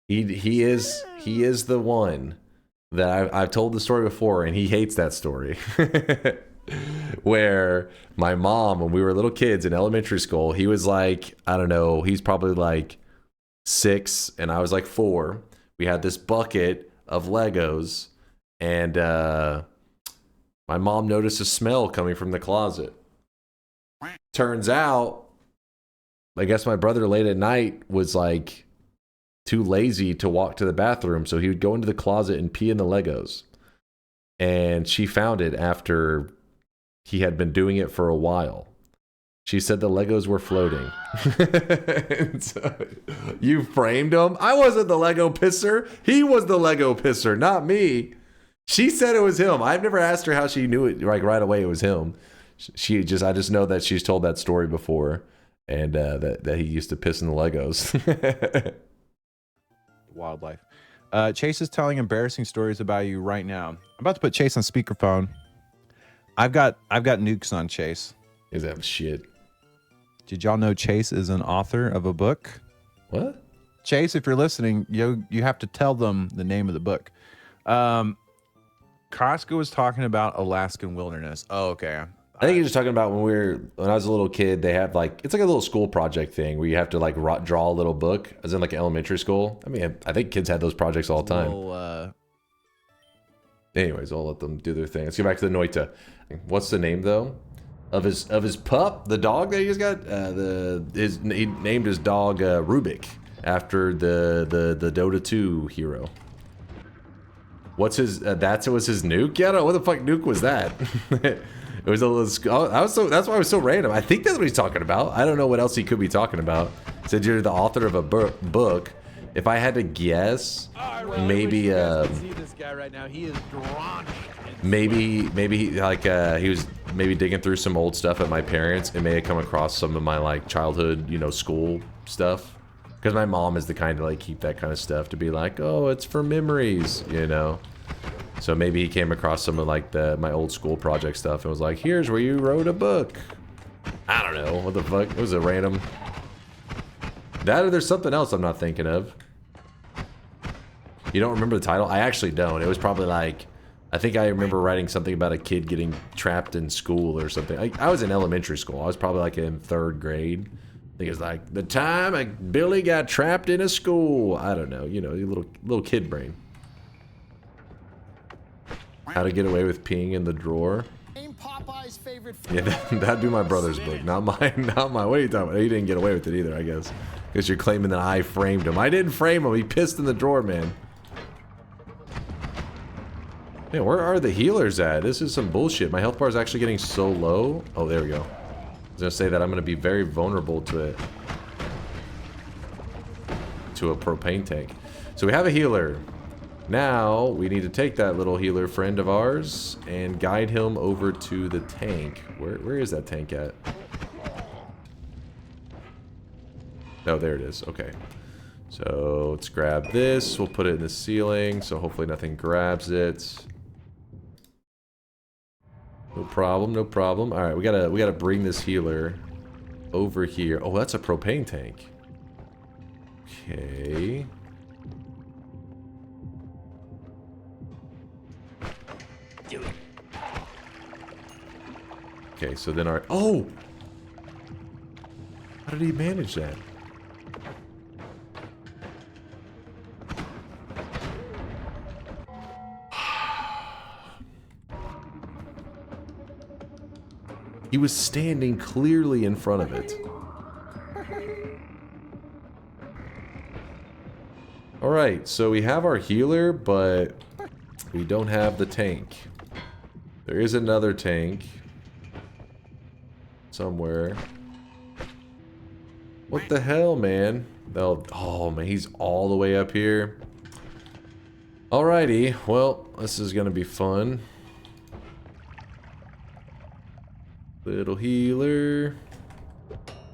He is the one that I've told the story before, and he hates that story. Where my mom, when we were little kids in elementary school, he was like, I don't know, he's probably like 6 and I was like 4. We had this bucket of Legos, and my mom noticed a smell coming from the closet. Turns out, I guess my brother late at night was like too lazy to walk to the bathroom, so he would go into the closet and pee in the Legos. And she found it after he had been doing it for a while. She said the Legos were floating. So, you framed him? I wasn't the Lego pisser. He was the Lego pisser, not me. She said it was him. I've never asked her how she knew it like right away it was him. I just know that she's told that story before, and that he used to piss in the Legos. Wildlife. Chase is telling embarrassing stories about you right now. I'm about to put Chase on speakerphone. I've got nukes on Chase. Is that shit? Did y'all know Chase is an author of a book? What? Chase, if you're listening, you have to tell them the name of the book. Costco was talking about Alaskan wilderness. Oh, okay. I think you're just talking about when I was a little kid, they have like, it's like a little school project thing where you have to like draw a little book, as in like elementary school. I mean, I think kids had those projects all the time. Anyways, I'll let them do their thing. Let's get back to the Noita. What's the name though of his pup, the dog that he's got? He named his dog Rubik after the Dota 2 hero. What's his? That was his nuke. Yeah, what the fuck nuke was that? It was a little. That's why I was so random. I think that's what he's talking about. I don't know what else he could be talking about. Said you're the author of a book. If I had to guess, maybe see this guy right now. He is drenched. Maybe he was maybe digging through some old stuff at my parents and may have come across some of my like childhood, school stuff. Because my mom is the kind to like keep that kind of stuff to be like, oh, it's for memories, So maybe he came across some of like my old school project stuff and was like, here's where you wrote a book. I don't know. What the fuck? It was a random. That or there's something else I'm not thinking of. You don't remember the title? I actually don't. It was probably like, I think I remember writing something about a kid getting trapped in school or something. I was in elementary school. I was probably like in 3rd grade. I think it's like the time Billy got trapped in a school. I don't know. Your little kid brain. How to get away with peeing in the drawer. Yeah, that'd be my brother's book, not mine. Not mine. What are you talking about? He didn't get away with it either, I guess. Because you're claiming that I framed him. I didn't frame him. He pissed in the drawer, man. Man, where are the healers at? This is some bullshit. My health bar is actually getting so low. Oh, there we go. I was gonna say that I'm gonna be very vulnerable to a propane tank. So we have a healer. Now we need to take that little healer friend of ours and guide him over to the tank. Where is that tank at? Oh, there it is. Okay. So let's grab this. We'll put it in the ceiling so hopefully nothing grabs it. No problem, no problem. All right, we gotta bring this healer over here. Oh, that's a propane tank. Okay. Okay, so then oh! How did he manage that? He was standing clearly in front of it. Alright, so we have our healer, but we don't have the tank. There is another tank. Somewhere. What the hell, man? Oh, man, he's all the way up here. Alrighty, well, this is gonna be fun. Little healer.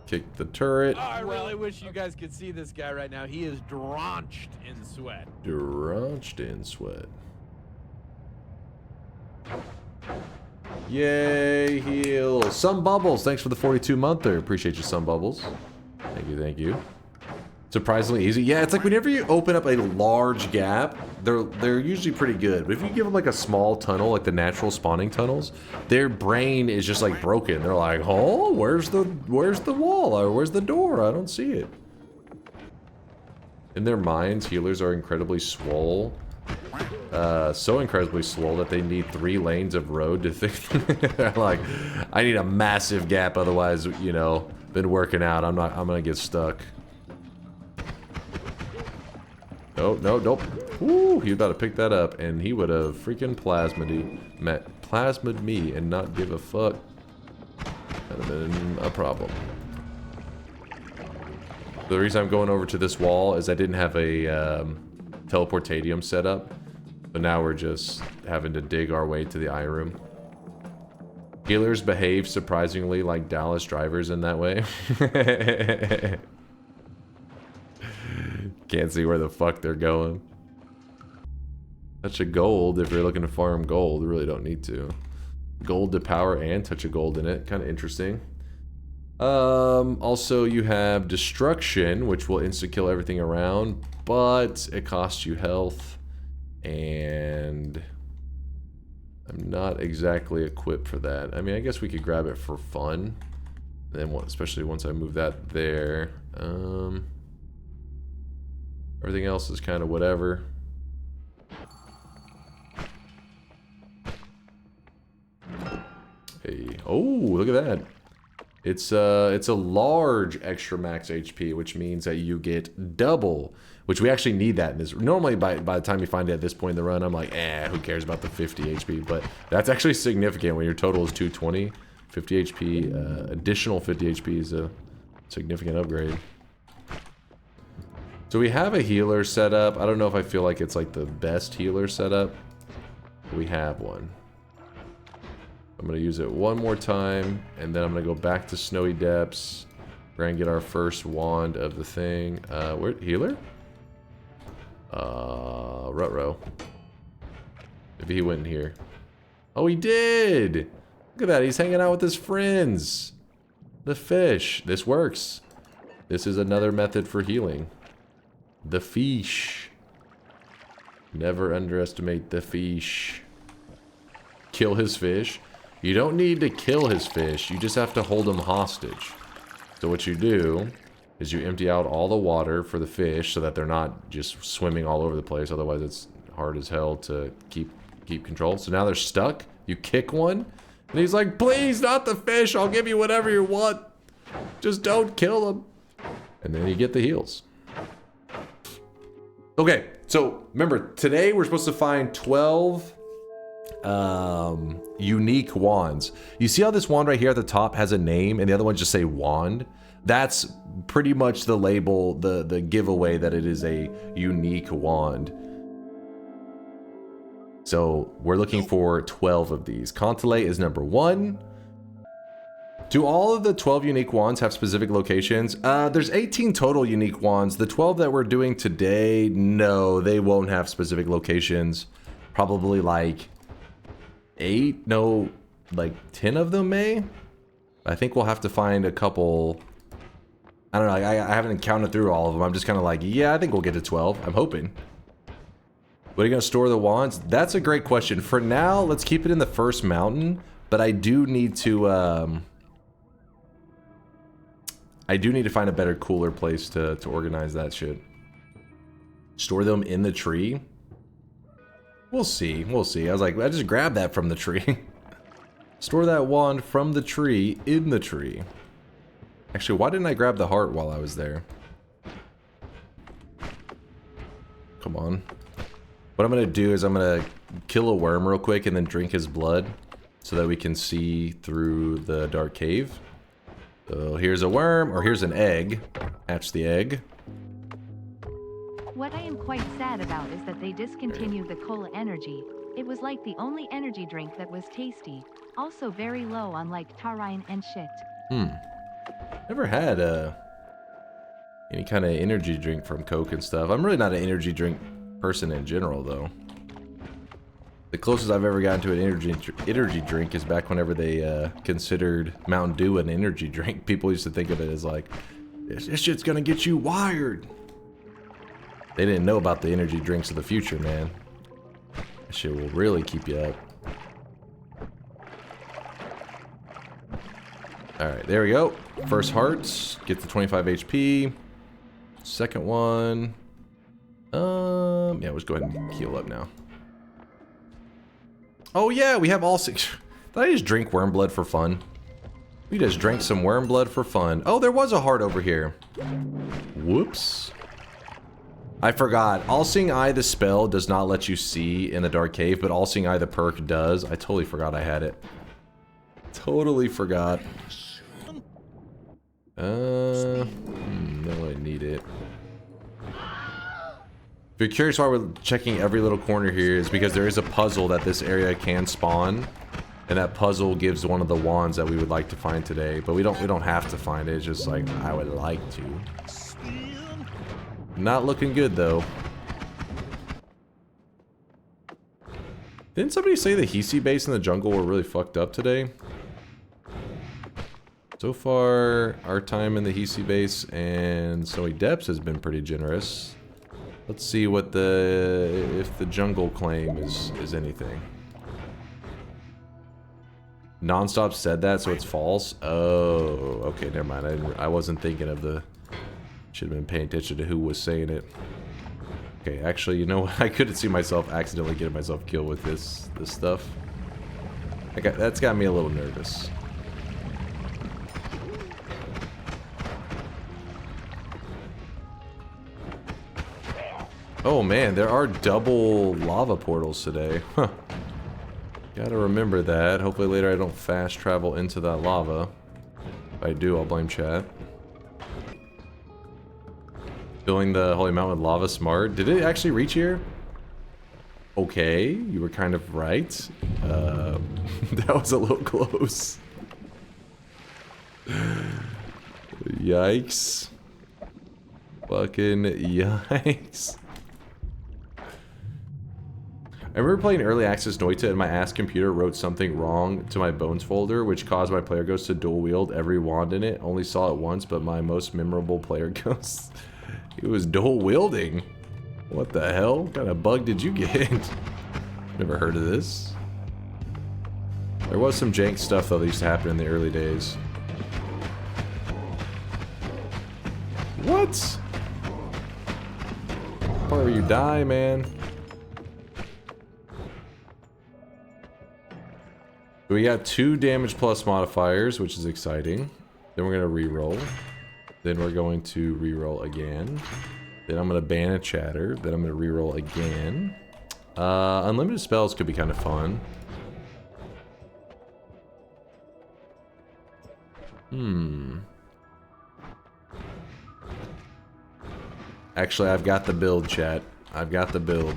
Kick the turret. Oh, I really wish you guys could see this guy right now. He is drenched in sweat. Drenched in sweat. Yay, heal. Some Bubbles, thanks for the 42-monther. Appreciate you, Some Bubbles. Thank you, thank you. Surprisingly easy. Yeah, it's like whenever you open up a large gap, they're usually pretty good. But if you give them like a small tunnel, like the natural spawning tunnels, their brain is just like broken. They're like, oh, where's the wall or where's the door? I don't see it. In their minds, healers are incredibly swole. So incredibly swole that they need 3 lanes of road to think. They're like, I need a massive gap, otherwise, you know, been working out. I'm gonna get stuck. Oh, no, nope. Woo, he was about to pick that up, and he would have freaking plasmid me and not give a fuck. That'd have been a problem. The reason I'm going over to this wall is I didn't have a teleportadium set up, but now we're just having to dig our way to the eye room. Healers behave surprisingly like Dallas drivers in that way. Can't see where the fuck they're going. Touch of gold if you're looking to farm gold. You really don't need to. Gold to power and touch of gold in it. Kind of interesting. Also you have destruction, which will insta-kill everything around, but it costs you health. And I'm not exactly equipped for that. I mean, I guess we could grab it for fun. Then, especially once I move that there. Everything else is kind of whatever. Hey, oh, look at that. It's a large extra max HP, which means that you get double, which we actually need that in this. Normally, by the time you find it at this point in the run, I'm like, who cares about the 50 HP? But that's actually significant when your total is 220. 50 HP, additional 50 HP is a significant upgrade. So we have a healer set up. I don't know if I feel like it's like the best healer setup. We have one. I'm going to use it one more time, and then I'm going to go back to Snowy Depths. We're going to get our first wand of the thing. Where, healer? Ruh-roh. Maybe he went in here. Oh, he did! Look at that, he's hanging out with his friends. The fish. This works. This is another method for healing. The fish. Never underestimate the fish. Kill his fish. You don't need to kill his fish, you just have to hold him hostage. So what you do is you empty out all the water for the fish so that they're not just swimming all over the place, otherwise it's hard as hell to keep control. So now they're stuck, you kick one, and he's like, please, not the fish, I'll give you whatever you want. Just don't kill them. And then you get the heals. Okay, so remember, today we're supposed to find 12 unique wands. You see how this wand right here at the top has a name and the other ones just say wand? That's pretty much the label, the giveaway that it is a unique wand. So we're looking for 12 of these. Kantele is number 1. Do all of the 12 unique wands have specific locations? There's 18 total unique wands. The 12 that we're doing today, no, they won't have specific locations. Probably like 8, no, like 10 of them may. I think we'll have to find a couple. I don't know, I haven't counted through all of them. I'm just kind of like, yeah, I think we'll get to 12. I'm hoping. Where are you gonna store the wands? That's a great question. For now, let's keep it in the first mountain, but I do need to find a better, cooler place to organize that shit. Store them in the tree? We'll see, we'll see. I was like, I just grabbed that from the tree. Store that wand from the tree in the tree. Actually, why didn't I grab the heart while I was there? Come on. What I'm going to do is I'm going to kill a worm real quick and then drink his blood so that we can see through the dark cave. So here's a worm, or here's an egg. Hatch the egg. What I am quite sad about is that they discontinued the cola energy. It was like the only energy drink that was tasty. Also very low on like taurine and shit. Never had any kind of energy drink from Coke and stuff. I'm really not an energy drink person in general, though. The closest I've ever gotten to an energy drink is back whenever they considered Mountain Dew an energy drink. People used to think of it as like, this shit's gonna get you wired. They didn't know about the energy drinks of the future, man. That shit will really keep you up. Alright, there we go. First hearts. Get the 25 HP. Second one. Yeah, let's go ahead and heal up now. Oh yeah, we have all 6. Did I just drink worm blood for fun? We just drank some worm blood for fun. Oh, there was a heart over here. Whoops. I forgot. All-Seeing Eye, the spell, does not let you see in the dark cave, but All-Seeing Eye, the perk, does. I totally forgot I had it. Totally forgot. No, I need it. If you're curious why we're checking every little corner here, is because there is a puzzle that this area can spawn, and that puzzle gives one of the wands that we would like to find today. But we don't have to find it. It's just like I would like to. Not looking good though. Didn't somebody say the hiisi base in the jungle were really fucked up today? So far, our time in the hiisi base and Snowy Depths has been pretty generous. Let's see what if the jungle claim is anything. Nonstop said that, so it's false. Oh, okay, never mind. I wasn't thinking of the. Should have been paying attention to who was saying it. Okay, actually, you know what? I couldn't see myself accidentally getting myself killed with this stuff. That's got me a little nervous. Oh man, there are double lava portals today. Huh. Gotta remember that. Hopefully later I don't fast travel into that lava. If I do, I'll blame chat. Filling the Holy Mountain with lava smart. Did it actually reach here? Okay, you were kind of right. That was a little close. Yikes. Fucking yikes. I remember playing early access Noita and my ass computer wrote something wrong to my bones folder, which caused my player ghost to dual wield every wand in it. Only saw it once, but my most memorable player ghost. It was dual wielding. What the hell? What kind of bug did you get? Never heard of this. There was some jank stuff though that used to happen in the early days. What? Part where you die, man. We got 2 damage plus modifiers, which is exciting. Then we're gonna re-roll. Then we're going to re-roll again. Then I'm gonna ban a chatter. Then I'm gonna re-roll again. Unlimited spells could be kind of fun. Actually, I've got the build, chat. I've got the build.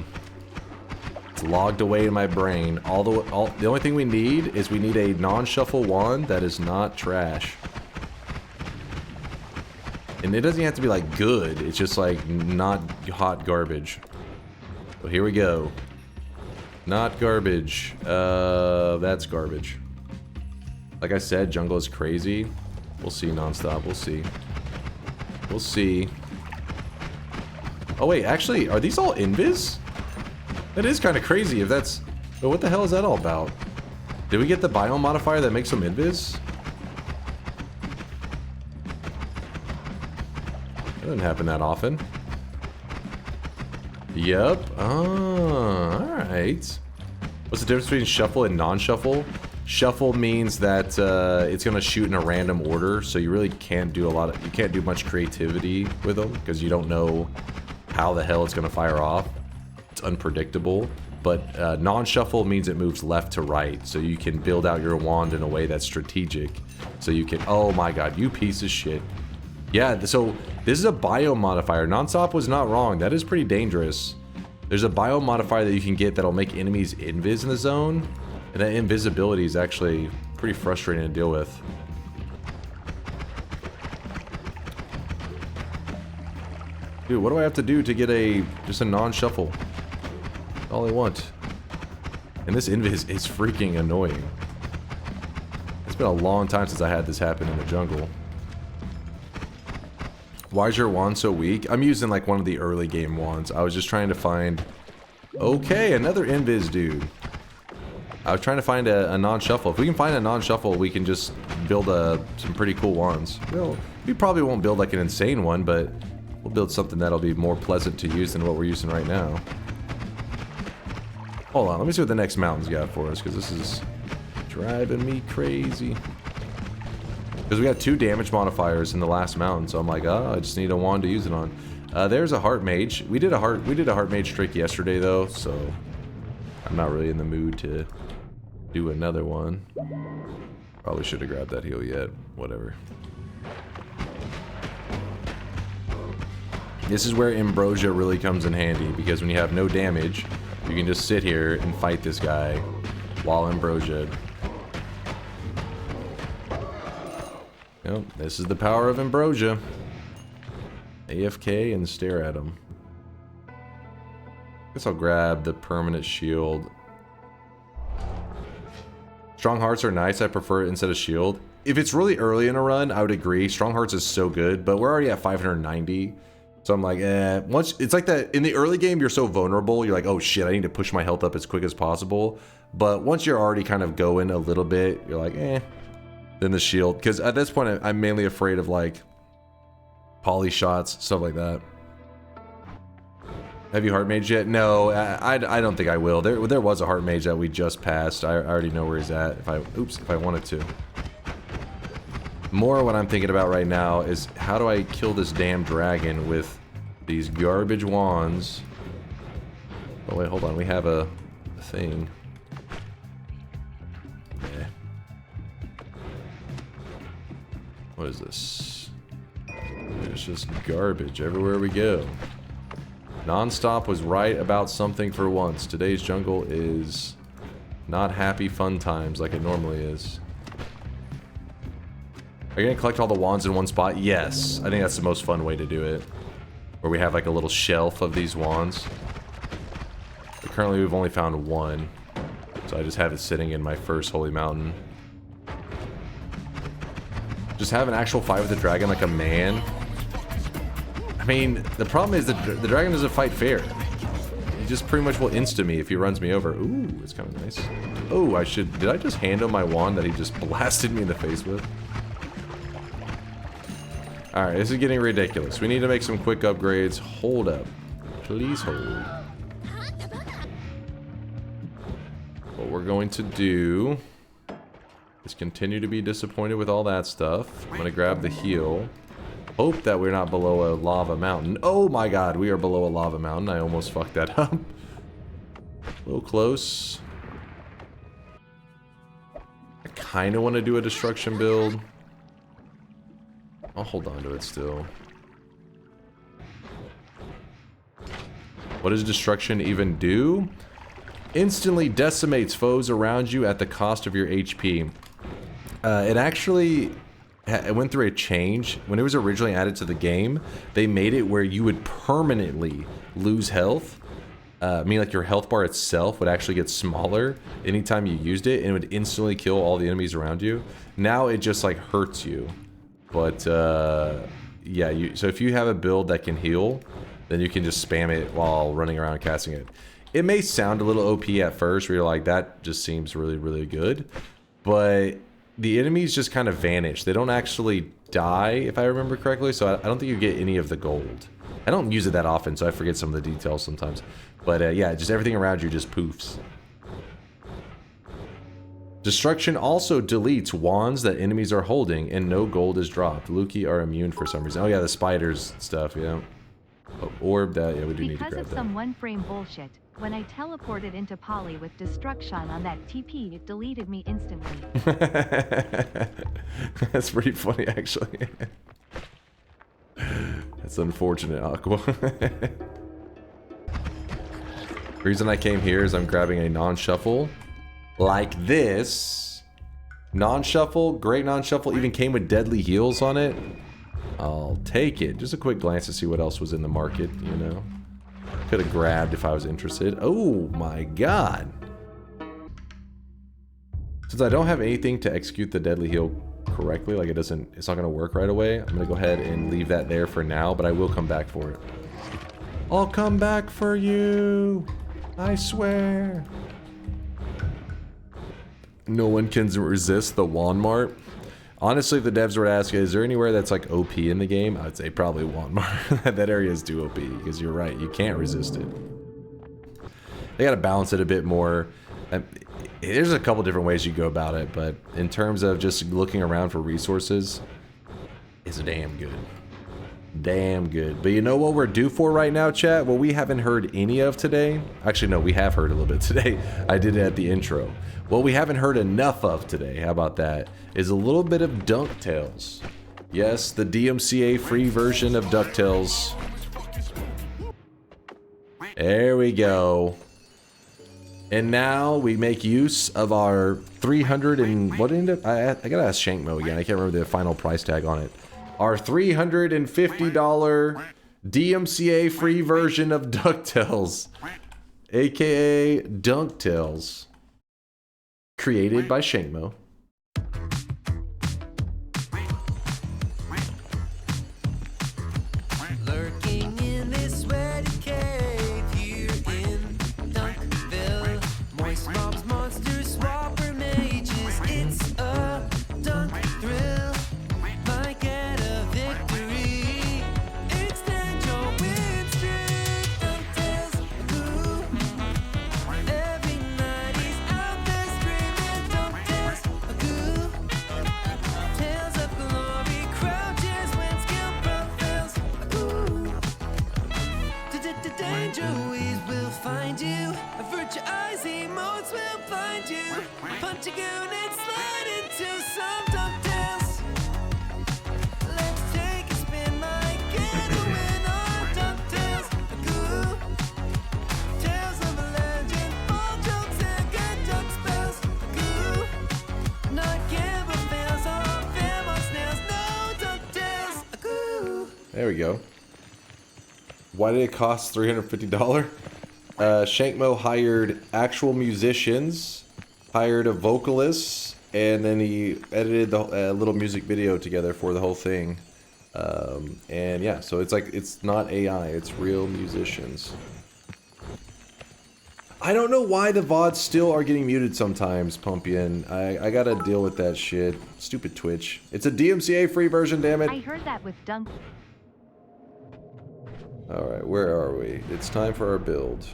It's logged away in my brain. The only thing we need is we need a non-shuffle wand that is not trash. And it doesn't have to be like good. It's just like not hot garbage. So here we go. Not garbage. That's garbage. Like I said, jungle is crazy. We'll see nonstop. We'll see. We'll see. Oh wait, actually, are these all invis? That is kind of crazy if that's... But what the hell is that all about? Did we get the biome modifier that makes them invis? That doesn't happen that often. Yep. Oh, alright. What's the difference between shuffle and non-shuffle? Shuffle means that it's gonna shoot in a random order, so you really can't do you can't do much creativity with them because you don't know how the hell it's gonna fire off. It's unpredictable. But non-shuffle means it moves left to right, so you can build out your wand in a way that's strategic. So you can, oh my god, you piece of shit. Yeah, so this is a bio modifier. Nonstop was not wrong. That is pretty dangerous. There's a bio modifier that you can get that'll make enemies invis in the zone. And that invisibility is actually pretty frustrating to deal with. Dude, what do I have to do to get just a non-shuffle? That's all I want. And this invis is freaking annoying. It's been a long time since I had this happen in the jungle. Why is your wand so weak? I'm using like one of the early game wands. I was just trying to find... Okay, another invis dude. I was trying to find a non-shuffle. If we can find a non-shuffle, we can just build some pretty cool wands. Well, we probably won't build like an insane one, but we'll build something that'll be more pleasant to use than what we're using right now. Hold on, let me see what the next mountain's got for us, because this is driving me crazy. Because we got 2 damage modifiers in the last mountain, so I'm like, oh, I just need a wand to use it on. There's a heart mage. We did a heart mage trick yesterday though, so I'm not really in the mood to do another one. Probably should have grabbed that heal yet. Whatever. This is where ambrosia really comes in handy, because when you have no damage, you can just sit here and fight this guy while ambrosia. Yep, this is the power of ambrosia. AFK and stare at him. Guess I'll grab the permanent shield. Strong hearts are nice. I prefer it instead of shield. If it's really early in a run, I would agree. Strong hearts is so good, but we're already at 590. So I'm like, once it's like that in the early game, you're so vulnerable. You're like, oh shit, I need to push my health up as quick as possible. But once you're already kind of going a little bit, you're like, then the shield. Because at this point, I'm mainly afraid of like poly shots, stuff like that. Have you heart mage yet? No, I don't think I will. There was a heart mage that we just passed. I already know where he's at. If I wanted to. More what I'm thinking about right now is how do I kill this damn dragon with these garbage wands? Oh wait, hold on. We have a thing. Yeah. What is this? It's just garbage everywhere we go. Nonstop was right about something for once. Today's jungle is not happy fun times like it normally is. Are you gonna collect all the wands in one spot? Yes. I think that's the most fun way to do it. Where we have like a little shelf of these wands. But currently we've only found one. So I just have it sitting in my first holy mountain. Just have an actual fight with the dragon like a man. I mean, the problem is that the dragon doesn't fight fair. He just pretty much will insta me if he runs me over. Ooh, it's kind of nice. Oh, did I just hand him my wand that he just blasted me in the face with? Alright, this is getting ridiculous. We need to make some quick upgrades. Hold up. Please hold. What we're going to do is continue to be disappointed with all that stuff. I'm going to grab the heal. Hope that we're not below a lava mountain. Oh my god, we are below a lava mountain. I almost fucked that up. A little close. I kind of want to do a destruction build. I'll hold on to it still. What does destruction even do? Instantly decimates foes around you at the cost of your HP. It actually... It went through a change. When it was originally added to the game, they made it where you would permanently lose health. Meaning like your health bar itself would actually get smaller anytime you used it, and it would instantly kill all the enemies around you. Now it just like hurts you. But yeah, so if you have a build that can heal, then you can just spam it while running around casting it. It may sound a little OP at first, where you're like, that just seems really, really good. But the enemies just kind of vanish. They don't actually die, if I remember correctly, so I don't think you get any of the gold. I don't use it that often, so I forget some of the details sometimes. But yeah, just everything around you just poofs. Destruction also deletes wands that enemies are holding, and no gold is dropped. Luki are immune for some reason. Oh yeah, the spiders stuff, yeah. Oh, orb, that, yeah, we do need to grab that. Because of some one-frame bullshit, when I teleported into Poly with destruction on that TP, it deleted me instantly. That's pretty funny, actually. That's unfortunate, Aqua. The reason I came here is I'm grabbing a non-shuffle like this. Non-shuffle, great non-shuffle, even came with deadly heals on it. I'll take it. Just a quick glance to see what else was in the market, you know. Could have grabbed if I was interested. Oh my god. Since I don't have anything to execute the deadly heal correctly, like it's not gonna work right away, I'm gonna go ahead and leave that there for now, but I will come back for it. I'll come back for you, I swear. No one can resist the WandMart. Honestly, if the devs were to ask, is there anywhere that's like OP in the game? I'd say probably WandMart. That area is too OP, because you're right, you can't resist it. They gotta balance it a bit more. There's a couple different ways you go about it, but in terms of just looking around for resources, it's damn good. Damn good. But you know what we're due for right now, chat? What we haven't heard any of today. Actually, no, we have heard a little bit today. I did it at the intro. What we haven't heard enough of today, how about that, is a little bit of DunkTales. Yes, the DMCA free version of DunkTales. There we go. And now we make use of our 300 and what ended up, I gotta ask Shankmo again. I can't remember the final price tag on it. Our $350 DMCA free version of DunkTales, aka DunkTales, created by Shankmo. Lurking in this sweaty cave here in Dunkville. Moist mobs, monsters, swapper mages. It's a dunk thrill. Might get a victory. Extend your win streak. DunkTales, ooh. Every night he's out there screaming. DunkTales, ooh. Tales of glory crouches when skill prevails. Danger weeds will find you. Avert your eyes, emotes will find you. Punch a goon and slide into some DunkTales. Let's take a spin, might get a win on DunkTales. Goo. Tales of a legend, all jokes and good dunk spells. Goo. Not Gamble fails, all fam on snails. No DunkTales. Goo. There we go. Why did it cost $350? Shankmo hired actual musicians, hired a vocalist, and then he edited the little music video together for the whole thing. And yeah, so it's like, it's not AI, it's real musicians. I don't know why the VODs still are getting muted sometimes, Pumpian. I gotta deal with that shit. Stupid Twitch. It's a DMCA free version, damn it. I heard that with Dunk. Alright, where are we? It's time for our build.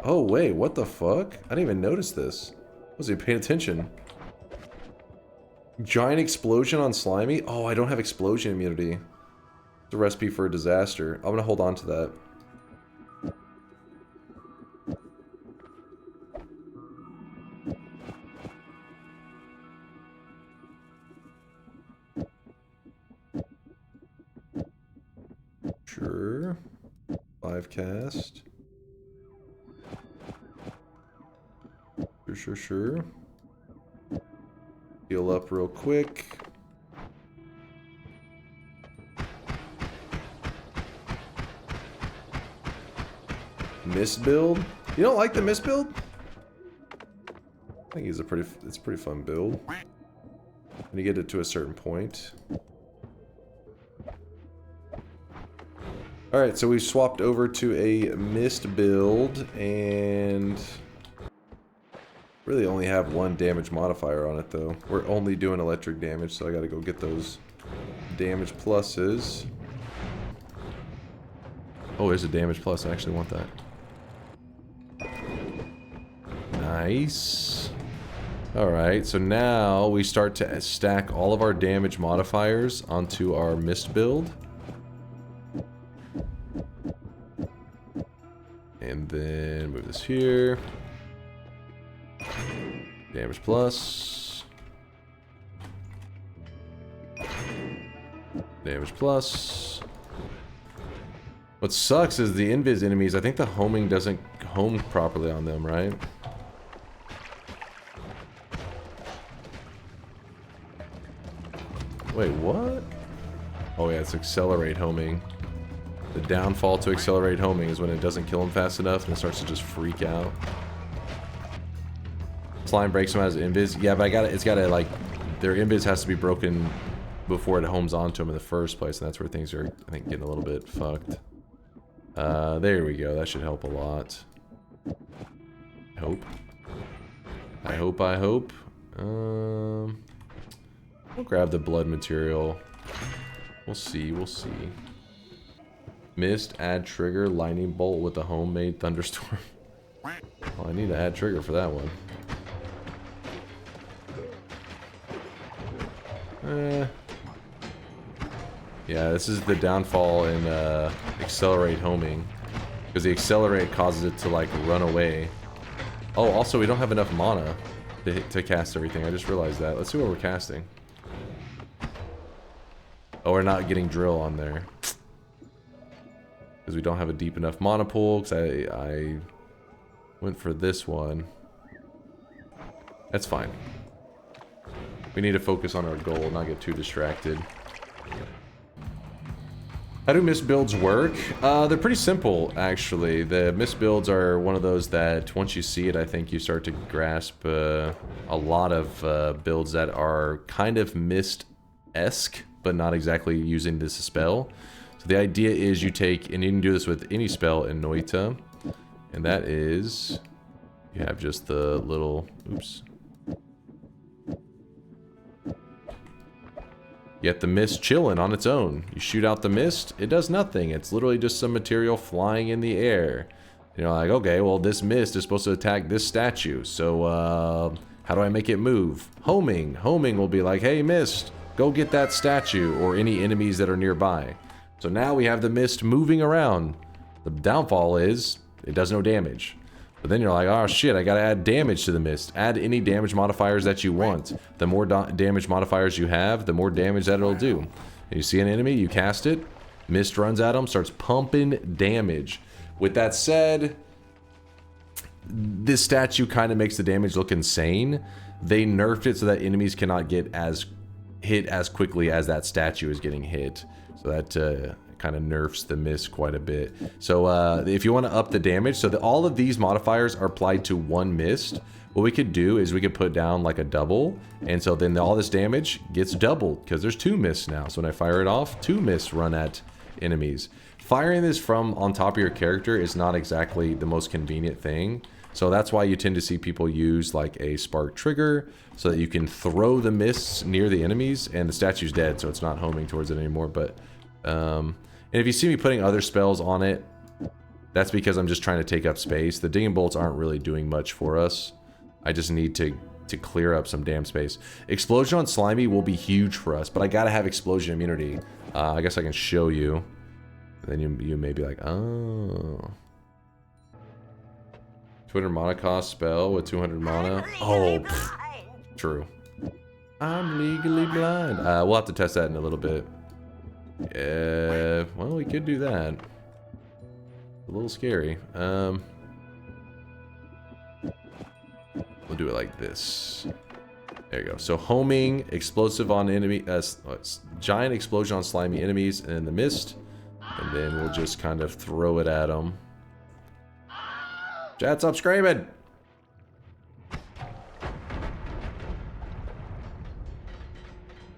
Oh wait, what the fuck? I didn't even notice this. Wasn't even paying attention. Giant explosion on Slimy? Oh, I don't have explosion immunity. It's a recipe for a disaster. I'm gonna hold on to that. Sure. 5 cast. Sure. Heal up real quick. Mist build? You don't like the mist build? I think it's a pretty fun build. When you get it to a certain point. Alright, so we swapped over to a mist build, and really only have 1 damage modifier on it though. We're only doing electric damage, so I gotta go get those damage pluses. Oh, there's a damage plus, I actually want that. Nice. Alright, so now we start to stack all of our damage modifiers onto our mist build. And then move this here. Damage plus. Damage plus. What sucks is the invis enemies, I think the homing doesn't home properly on them, right? Wait, what? Oh yeah, it's accelerate homing. The downfall to accelerate homing is when it doesn't kill him fast enough and it starts to just freak out. Slime breaks him out as invis. Yeah, but it's gotta like, their invis has to be broken before it homes onto him in the first place, and that's where things are, I think, getting a little bit fucked. There we go. That should help a lot. I hope. We'll grab the blood material. We'll see. Mist, add trigger, lightning bolt with a homemade thunderstorm. Well, I need to add trigger for that one. Yeah, this is the downfall in accelerate homing. Because the accelerate causes it to like run away. Oh, also we don't have enough mana to cast everything. I just realized that. Let's see what we're casting. Oh, we're not getting drill on there. Because we don't have a deep enough mana pool. Because I went for this one. That's fine. We need to focus on our goal, not get too distracted. How do mist builds work? They're pretty simple, actually. The mist builds are one of those that, once you see it, I think you start to grasp a lot of builds that are kind of mist-esque, but not exactly using this spell. So the idea is you take, and you can do this with any spell in Noita, and that is, you have just the little, oops. Yet the mist chilling on its own. You shoot out the mist, it does nothing. It's literally just some material flying in the air. You know, like, okay, well, this mist is supposed to attack this statue. So, how do I make it move? Homing. Homing will be like, hey, mist, go get that statue or any enemies that are nearby. So now we have the mist moving around. The downfall is it does no damage. But then you're like, oh shit, I gotta add damage to the mist. Add any damage modifiers that you want. The more damage modifiers you have, the more damage that it'll do. And you see an enemy, you cast it, mist runs at them, starts pumping damage. With that said, this statue kind of makes the damage look insane. They nerfed it so that enemies cannot get hit as quickly as that statue is getting hit. So that kind of nerfs the mist quite a bit. So if you want to up the damage, so all of these modifiers are applied to one mist. What we could do is we could put down like a double, and so then all this damage gets doubled because there's two mists now. So when I fire it off, two mists run at enemies. Firing this from on top of your character is not exactly the most convenient thing. So that's why you tend to see people use like a spark trigger so that you can throw the mists near the enemies, and the statue's dead, so it's not homing towards it anymore. But and if you see me putting other spells on it, that's because I'm just trying to take up space. The digging bolts aren't really doing much for us. I just need to clear up some damn space. Explosion on Slimy will be huge for us, but I gotta have explosion immunity. I guess I can show you. Then you may be like, oh. 200 mana cost spell with 200 mana. Oh, true. I'm legally blind. We'll have to test that in a little bit. Well, we could do that. A little scary. We'll do it like this. There you go. So homing, explosive on enemy, giant explosion on slimy enemies and the mist, and then we'll just kind of throw it at them. Chat, stop screaming!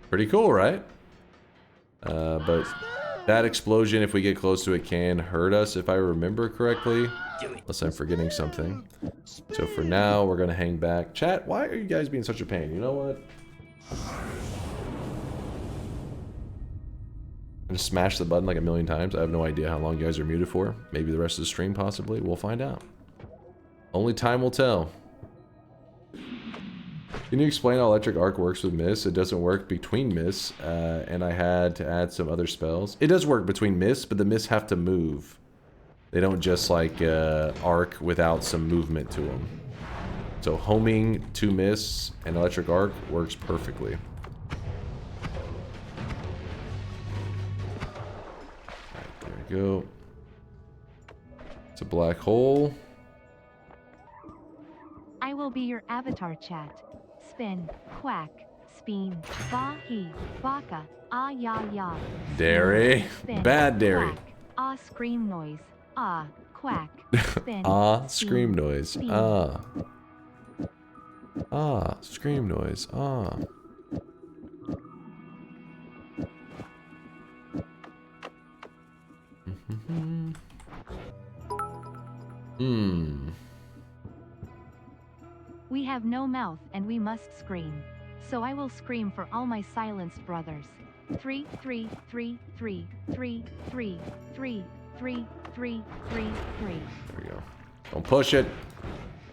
Pretty cool, right? But that explosion, if we get close to it, can hurt us, if I remember correctly. Unless I'm forgetting something. So for now, we're gonna hang back. Chat, why are you guys being such a pain? You know what? I just smashed the button like a million times. I have no idea how long you guys are muted for. Maybe the rest of the stream, possibly. We'll find out. Only time will tell. Can you explain how electric arc works with miss? It doesn't work between miss, and I had to add some other spells. It does work between miss, but the miss have to move. They don't just like arc without some movement to them. So homing to miss and electric arc works perfectly. Right, there we go. It's a black hole. I will be your avatar chat. Spin, quack, spin, ba he, baka, ah ya ya. Dairy. Spin, Bad dairy. quack, ah scream noise, ah, quack, spin. Ah, spin, scream noise. spin. Ah. Ah, scream noise. Ah. Hmm. We have no mouth and we must scream. So I will scream for all my silenced brothers. 3 3 3 3 3 3 3 3 3 3 3. There we go. Don't push it.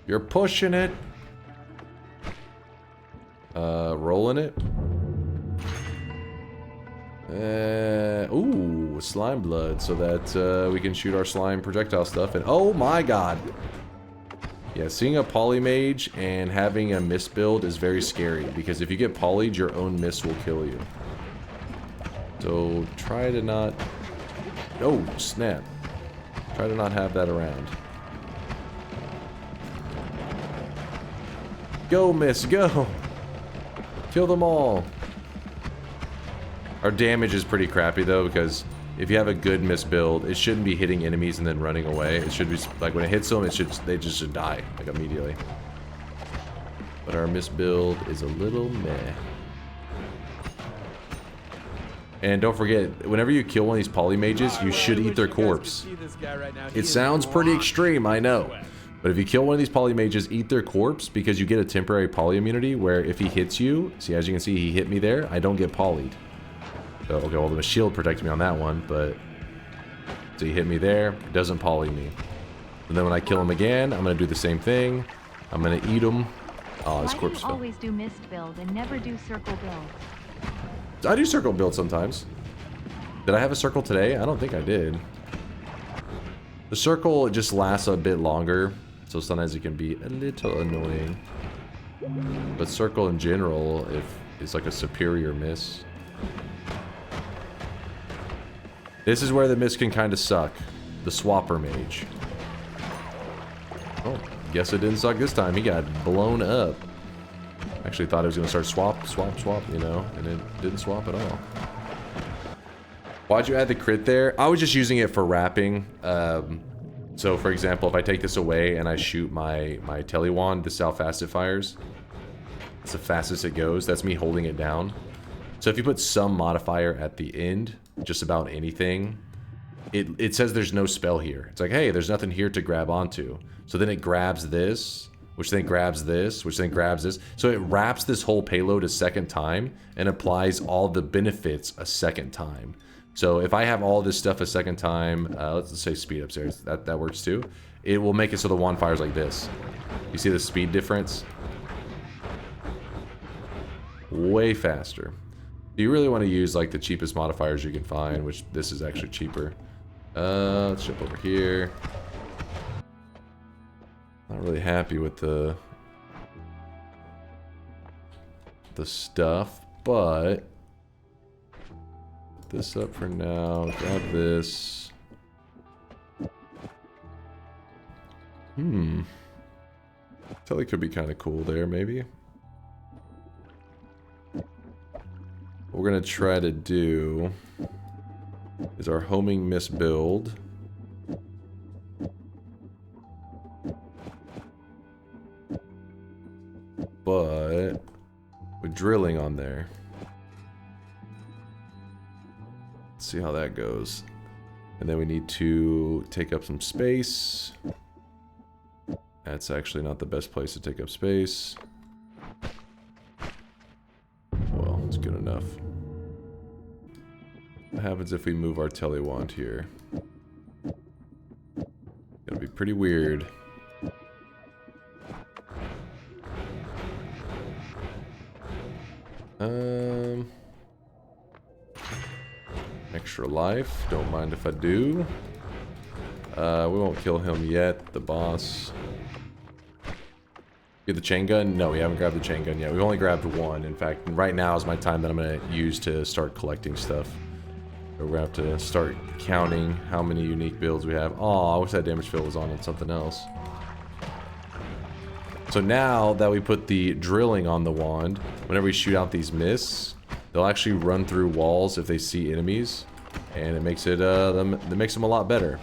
You're pushing it. Rolling it. Ooh, slime blood, so that we can shoot our slime projectile stuff. And oh my god. Yeah, seeing a polymage and having a mist build is very scary, because if you get polyed, your own mist will kill you. So try to not... Oh, snap. Try to not have that around. Go, miss, go! Kill them all. Our damage is pretty crappy, though, because if you have a good miss build, it shouldn't be hitting enemies and then running away. It should be, like, when it hits them, they just should die, like, immediately. But our miss build is a little meh. And don't forget, whenever you kill one of these polymages, you should eat their corpse. It sounds pretty extreme, I know. But if you kill one of these polymages, eat their corpse, because you get a temporary poly immunity where if he hits you, see, as you can see, he hit me there, I don't get polyed. So, okay, well, the shield protects me on that one, but... So he hit me there, it doesn't poly me. And then when I kill him again, I'm going to do the same thing. I'm going to eat him. Oh, his corpse fell. Why do you always do mist build and never do circle build? I do circle build sometimes. Did I have a circle today? I don't think I did. The circle just lasts a bit longer, so sometimes it can be a little annoying. But circle in general, if it's like a superior miss. This is where the miss can kind of suck. The swapper mage. Oh, guess it didn't suck this time. He got blown up. Actually thought it was going to start swap, you know, and it didn't swap at all. Why'd you add the crit there? I was just using it for wrapping. So for example, if I take this away and I shoot my telewand, this is how fast it fires. It's the fastest it goes. That's me holding it down. So if you put some modifier at the end, just about anything, it says there's no spell here. It's like, hey, there's nothing here to grab onto. So then it grabs this, which then grabs this, which then grabs this. So it wraps this whole payload a second time and applies all the benefits a second time. So if I have all this stuff a second time, let's say speed upstairs, that works too. It will make it so the wand fires like this. You see the speed difference? Way faster. You really want to use like the cheapest modifiers you can find, which this is actually cheaper. Let's jump over here. Not really happy with the stuff, but put this up for now. Grab this. Telly could be kind of cool there, maybe. What we're gonna try to do is our homing miss build. But with drilling on there. Let's see how that goes. And then we need to take up some space. That's actually not the best place to take up space. Well, it's good enough. What happens if we move our telewand here? Gonna be pretty weird. Extra life. Don't mind if I do. We won't kill him yet. The boss. Get the chain gun? No, we haven't grabbed the chain gun yet. We've only grabbed one. In fact, right now is my time that I'm going to use to start collecting stuff. So we're going to have to start counting how many unique builds we have. Oh, I wish that damage field was on something else. So now that we put the drilling on the wand, whenever we shoot out these mists, they'll actually run through walls if they see enemies, and it makes it makes them a lot better.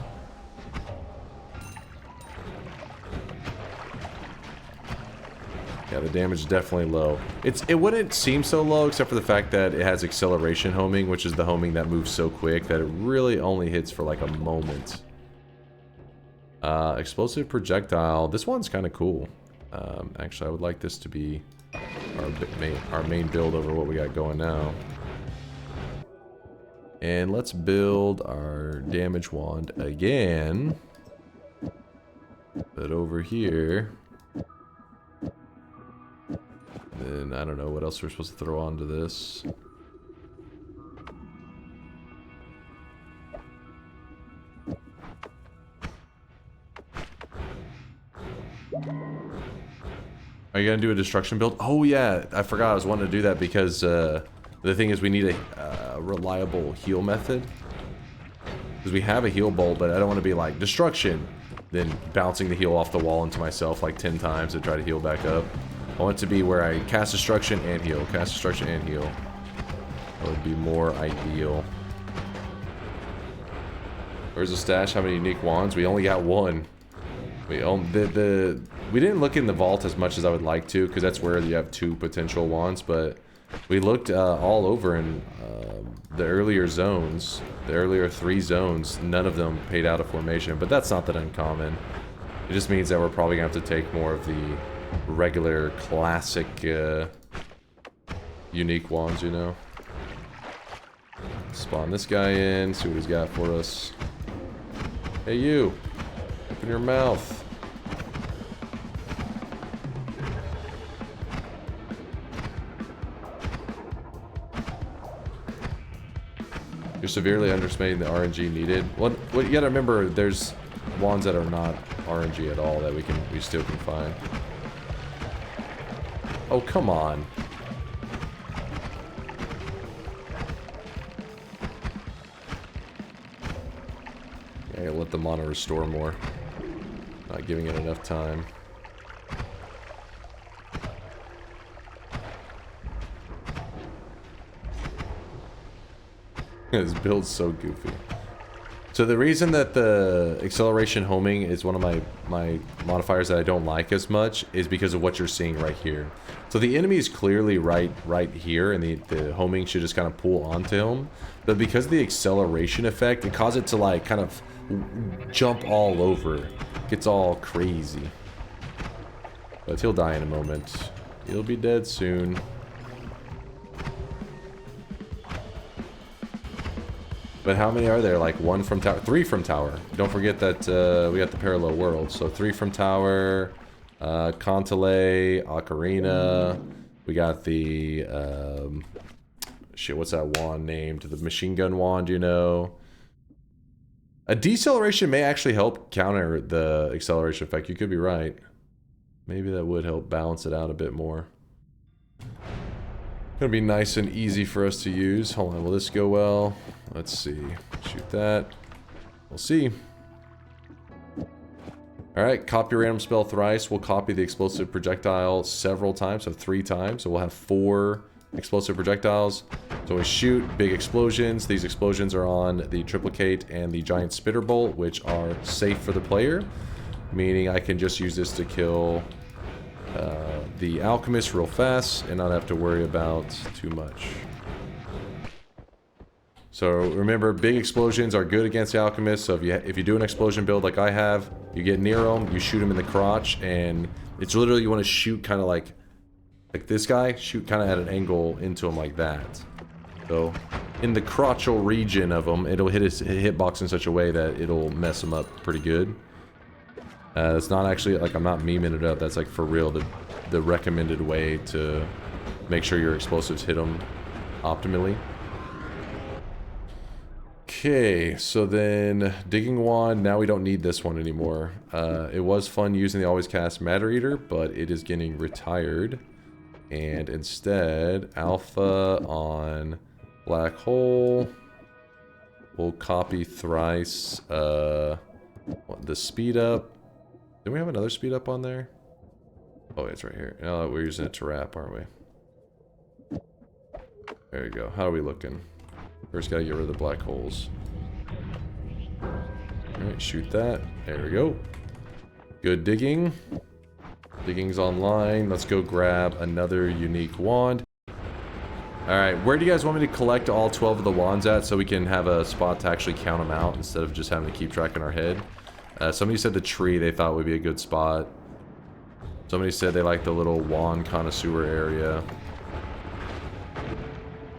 Yeah, the damage is definitely low. It wouldn't seem so low except for the fact that it has acceleration homing, which is the homing that moves so quick that it really only hits for like a moment. Explosive projectile. This one's kind of cool. Actually, I would like this to be our main build over what we got going now. And let's build our damage wand again. But over here. And then I don't know what else we're supposed to throw onto this. Are you gonna do a destruction build? Oh yeah, I forgot I was wanting to do that because the thing is we need a reliable heal method. Because we have a heal bolt, but I don't want to be like destruction, then bouncing the heal off the wall into myself like 10 times to try to heal back up. I want it to be where I cast destruction and heal, cast destruction and heal. That would be more ideal. Where's the stash? How many unique wands? We only got one. We didn't look in the vault as much as I would like to, because that's where you have 2 potential wands, but we looked all over in the earlier zones, the earlier 3 zones. None of them paid out a formation, but that's not that uncommon. It just means that we're probably going to have to take more of the regular classic unique wands, you know. Spawn this guy in, see what he's got for us. Hey you, open your mouth. You're severely underestimating the RNG needed. What you gotta remember, there's wands that are not RNG at all that we still can find. Oh, come on. I gotta let the mana restore more. Not giving it enough time. This build's so goofy. So the reason that the acceleration homing is one of my modifiers that I don't like as much is because of what you're seeing right here. So the enemy is clearly right here, and the homing should just kind of pull onto him. But because of the acceleration effect, it causes it to like kind of jump all over. Gets all crazy. But he'll die in a moment. He'll be dead soon. But how many are there? Like 1 from tower, 3 from tower. Don't forget that we got the parallel world. So 3 from tower, Kantele, Ocarina. We got the shit. What's that wand named? The machine gun wand, you know. A deceleration may actually help counter the acceleration effect. You could be right. Maybe that would help balance it out a bit more. Gonna be nice and easy for us to use. Hold on, will this go well? Let's see. Shoot that. We'll see. Alright, copy random spell thrice. We'll copy the explosive projectile several times, so 3 times. So we'll have 4 explosive projectiles. So we shoot big explosions. These explosions are on the triplicate and the giant spitter bolt, which are safe for the player. Meaning I can just use this to kill the Alchemist real fast and not have to worry about too much. So remember, big explosions are good against the Alchemist. So if you do an explosion build like I have, you get near them, you shoot him in the crotch, and it's literally you want to shoot kind of like this guy, shoot kind of at an angle into him like that. So in the crotchal region of him, it'll hit his hitbox in such a way that it'll mess him up pretty good. It's not actually like I'm not memeing it up. That's like for real the recommended way to make sure your explosives hit them optimally. Okay, so then digging wand, now we don't need this one anymore. It was fun using the always cast matter eater, but it is getting retired. And instead, alpha on black hole. We'll copy thrice the speed up. Did we have another speed up on there? Oh, it's right here. Oh, we're using it to wrap, aren't we? There you go. How are we looking? First, gotta get rid of the black holes. Alright, shoot that. There we go. Good digging. Digging's online. Let's go grab another unique wand. Alright, where do you guys want me to collect all 12 of the wands at so we can have a spot to actually count them out instead of just having to keep track in our head? Somebody said the tree they thought would be a good spot. Somebody said they like the little wand connoisseur area.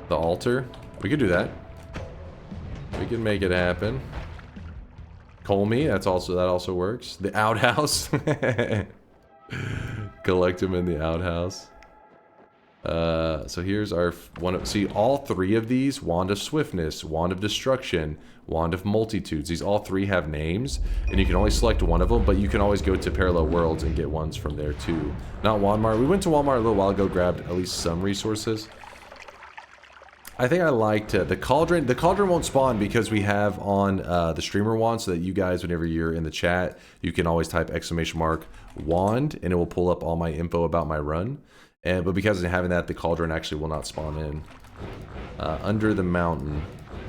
The altar? We could do that. We can make it happen. Kolmi, that also works. The outhouse. Collect them in the outhouse. So here's our one. See, all three of these: Wand of Swiftness, Wand of Destruction, Wand of Multitudes. These all three have names, and you can only select one of them. But you can always go to Parallel Worlds and get ones from there too. Not WandMart. We went to WandMart a little while ago, grabbed at least some resources. I think I liked the cauldron. The cauldron won't spawn because we have on the streamer wand, so that you guys, whenever you're in the chat, you can always type !wand and it will pull up all my info about my run. But because of having that, the cauldron actually will not spawn in. Under the mountain.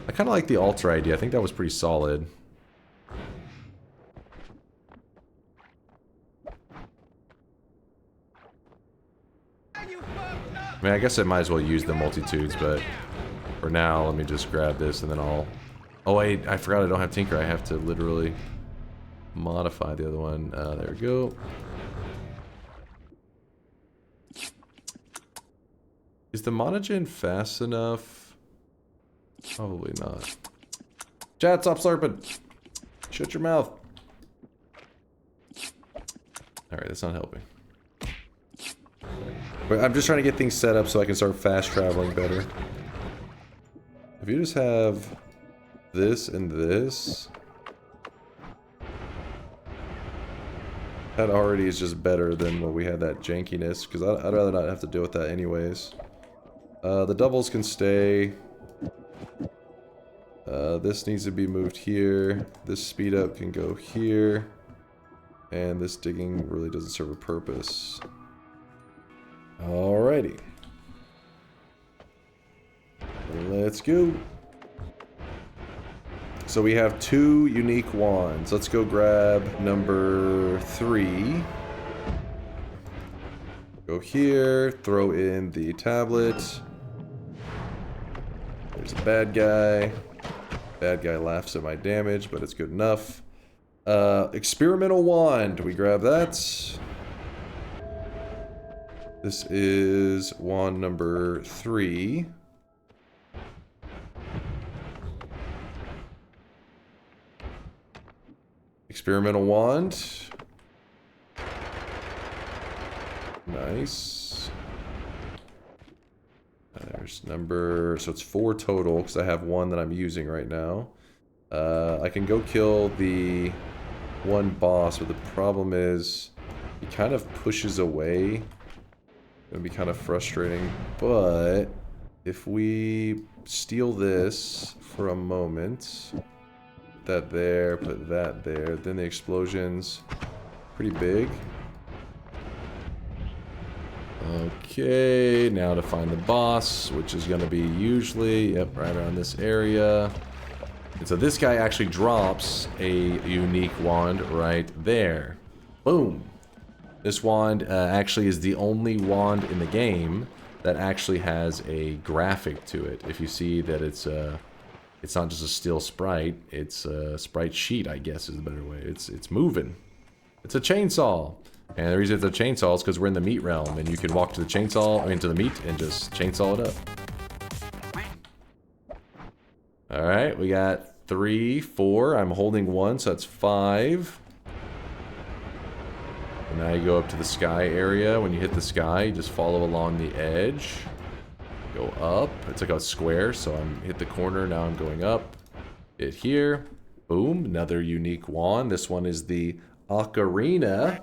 I kind of like the altar idea. I think that was pretty solid. I mean, I guess I might as well use the multitudes, but for now, let me just grab this and then I'll... Oh wait, I forgot I don't have Tinker. I have to literally modify the other one. There we go. Is the monogen fast enough? Probably not. Chat, stop slurping. Shut your mouth. Alright, that's not helping. But I'm just trying to get things set up so I can start fast traveling better. If you just have this and this, that already is just better than what we had, that jankiness, because I'd rather not have to deal with that anyways. The doubles can stay. This needs to be moved here. This speed up can go here. And this digging really doesn't serve a purpose. Alrighty. Let's go. So we have 2 unique wands. Let's go grab number 3. Go here, throw in the tablet. There's a bad guy. Bad guy laughs at my damage, but it's good enough. Experimental wand. We grab that. This is wand number 3. Experimental wand. Nice. There's number... So it's 4 total, because I have 1 that I'm using right now. I can go kill the one boss, but the problem is he kind of pushes away. It'll be kind of frustrating, but if we steal this for a moment, put that there, put that there, then the explosion's pretty big. Okay, now to find the boss, which is going to be usually, yep, right around this area. And so this guy actually drops a unique wand right there. Boom. This wand actually is the only wand in the game that actually has a graphic to it. If you see that it's not just a still sprite, it's a sprite sheet, I guess is the better way. It's moving. It's a chainsaw. And the reason it's a chainsaw is because we're in the meat realm, and you can walk to the chainsaw, to the meat, and just chainsaw it up. Alright, we got 3, 4. I'm holding 1, so that's 5. And Now you go up to the sky area. When you hit the sky, you just follow along the edge. Go up. It's like a square, so I'm hit the corner. Now I'm going up. Hit here. Boom. Another unique wand. This one is the Ocarina.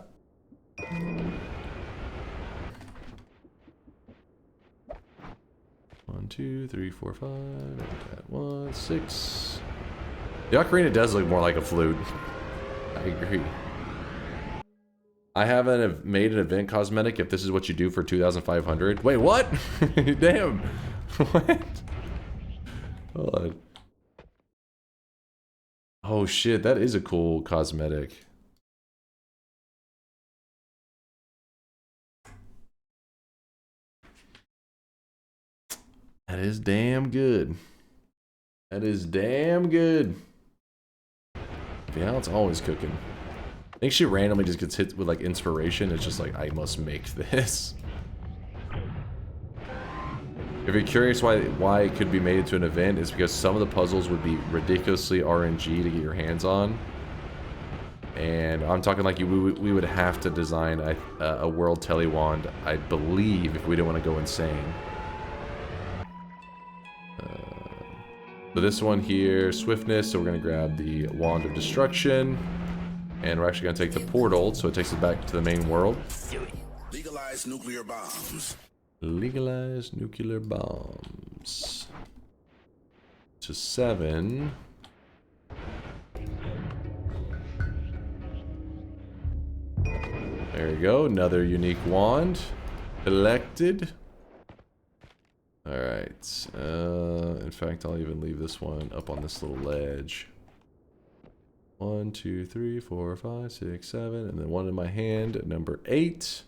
1, 2, 3, 4, 5. That 1, 6. The ocarina does look more like a flute. I agree. I haven't made an event cosmetic if this is what you do for 2,500. Wait, what? Damn. What? Hold on. Oh shit, that is a cool cosmetic. That is damn good. That is damn good. Yeah, it's always cooking. I think she randomly just gets hit with like inspiration. It's just like, I must make this. If you're curious why it could be made into an event, it's because some of the puzzles would be ridiculously RNG to get your hands on. And I'm talking like we would have to design a world tele wand, I believe, if we didn't want to go insane. So this one here, Swiftness, so we're going to grab the Wand of Destruction. And we're actually going to take the portal, so it takes us back to the main world. Legalize nuclear bombs. Legalize nuclear bombs. To 7. There you go, another unique wand. Elected. Alright, in fact, I'll even leave this one up on this little ledge. 1, 2, 3, 4, 5, 6, 7, and then one in my hand, number 8.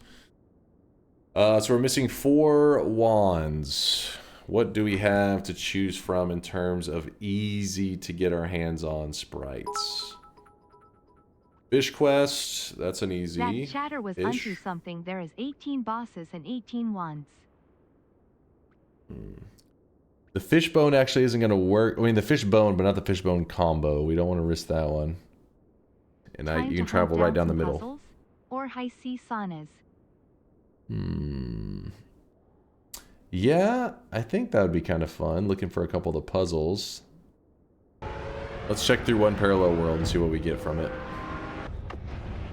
So we're missing 4 wands. What do we have to choose from in terms of easy to get our hands on sprites? Fish quest, that's an easy. That chatter was unto something. There is 18 bosses and 18 wands. The fishbone actually isn't going to work. I mean, the fishbone, but not the fishbone combo. We don't want to risk that one. And you can travel right down the middle. Or hiisi saunas. Yeah, I think that would be kind of fun. Looking for a couple of the puzzles. Let's check through one parallel world and see what we get from it.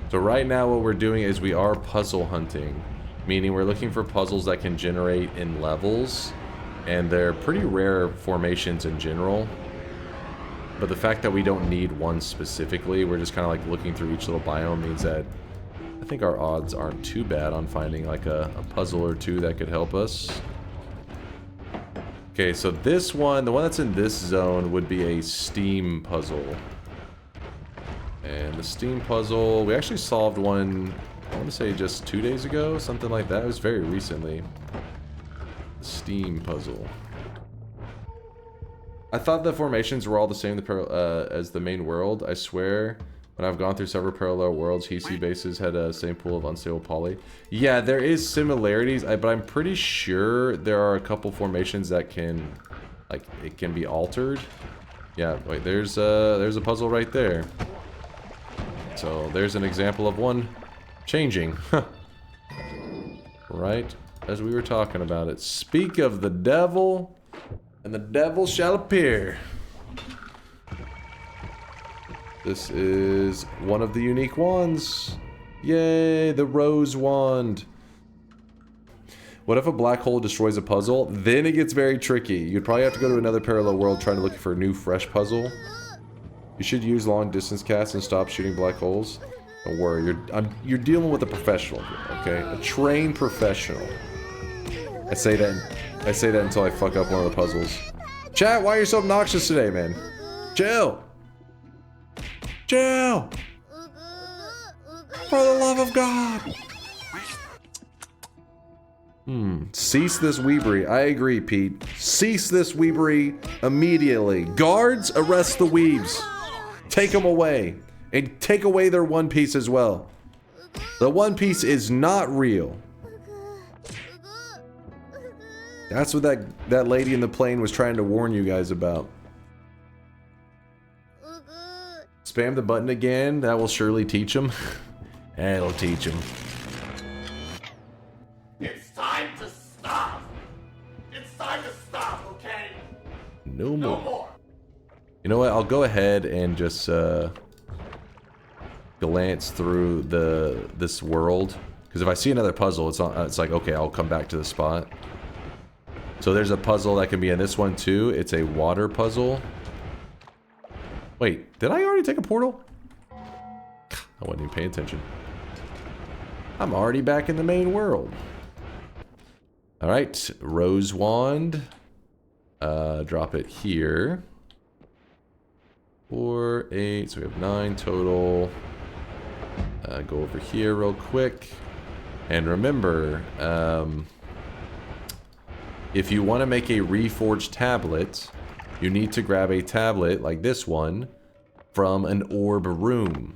So right now what we're doing is we are puzzle hunting. Meaning we're looking for puzzles that can generate in levels. And they're pretty rare formations in general. But the fact that we don't need one specifically, we're just kind of like looking through each little biome, means that I think our odds aren't too bad on finding like a puzzle or two that could help us. Okay, so this one, the one that's in this zone, would be a steam puzzle. And the steam puzzle, we actually solved one, I want to say just 2 days ago, something like that. It was very recently. Steam puzzle. I thought the formations were all the same as the main world. I swear, when I've gone through several parallel worlds, hiisi bases had a same pool of unstable poly. Yeah, there is similarities, but I'm pretty sure there are a couple formations that can, like, it can be altered. Yeah, wait, there's a puzzle right there. So there's an example of one changing. Right as we were talking about it. Speak of the devil, and the devil shall appear. This is one of the unique wands. Yay, the rose wand. What if a black hole destroys a puzzle? Then it gets very tricky. You'd probably have to go to another parallel world trying to look for a new, fresh puzzle. You should use long distance casts and stop shooting black holes. Don't worry, you're dealing with a professional here, okay? A trained professional. I say that until I fuck up one of the puzzles. Chat, why are you so obnoxious today, man? Chill! Chill! For the love of God! Cease this weebery. I agree, Pete. Cease this weebery immediately. Guards, arrest the weebs. Take them away. And take away their One Piece as well. The One Piece is not real. That's what that lady in the plane was trying to warn you guys about. Spam the button again. That will surely teach them. That'll teach him. It's time to stop. It's time to stop, okay? No No more. more. You know what? I'll go ahead and just glance through this world, because if I see another puzzle, it's like, okay, I'll come back to the spot. So there's a puzzle that can be in this one too. It's a water puzzle. Wait, did I already take a portal? I wasn't even paying attention. I'm already back in the main world. All right, rose wand. Drop it here. 4, 8, so we have 9 total. Go over here real quick. And remember, if you want to make a reforged tablet, you need to grab a tablet like this one from an orb room.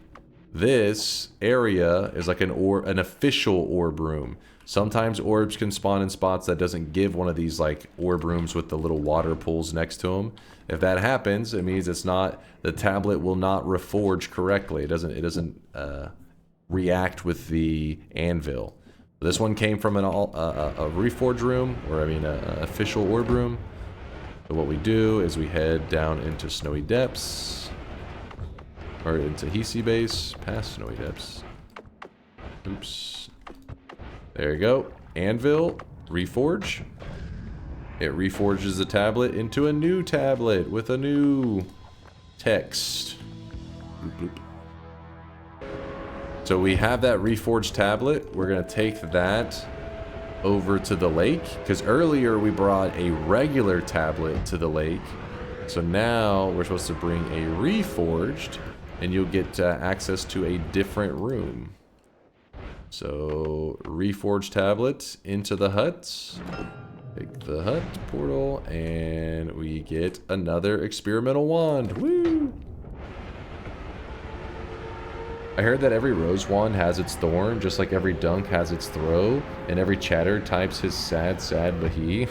This area is like an official orb room. Sometimes orbs can spawn in spots that doesn't give one of these like orb rooms with the little water pools next to them. If that happens, it means it's not, the tablet will not reforge correctly. It doesn't react with the anvil. This one came from a reforge room, or I mean an official orb room. So what we do is we head down into Snowy Depths, or into Hiisi base, past Snowy Depths. Oops. There you go. Anvil, reforge. It reforges the tablet into a new tablet with a new text. Bloop, bloop. So we have that reforged tablet. We're going to take that over to the lake, because earlier we brought a regular tablet to the lake. So now we're supposed to bring a reforged, and you'll get access to a different room. So reforged tablet into the hut. Take the hut portal, and we get another experimental wand. Woo! I heard that every rose wand has its thorn, just like every dunk has its throw, and every chatter types his sad, sad Bahi.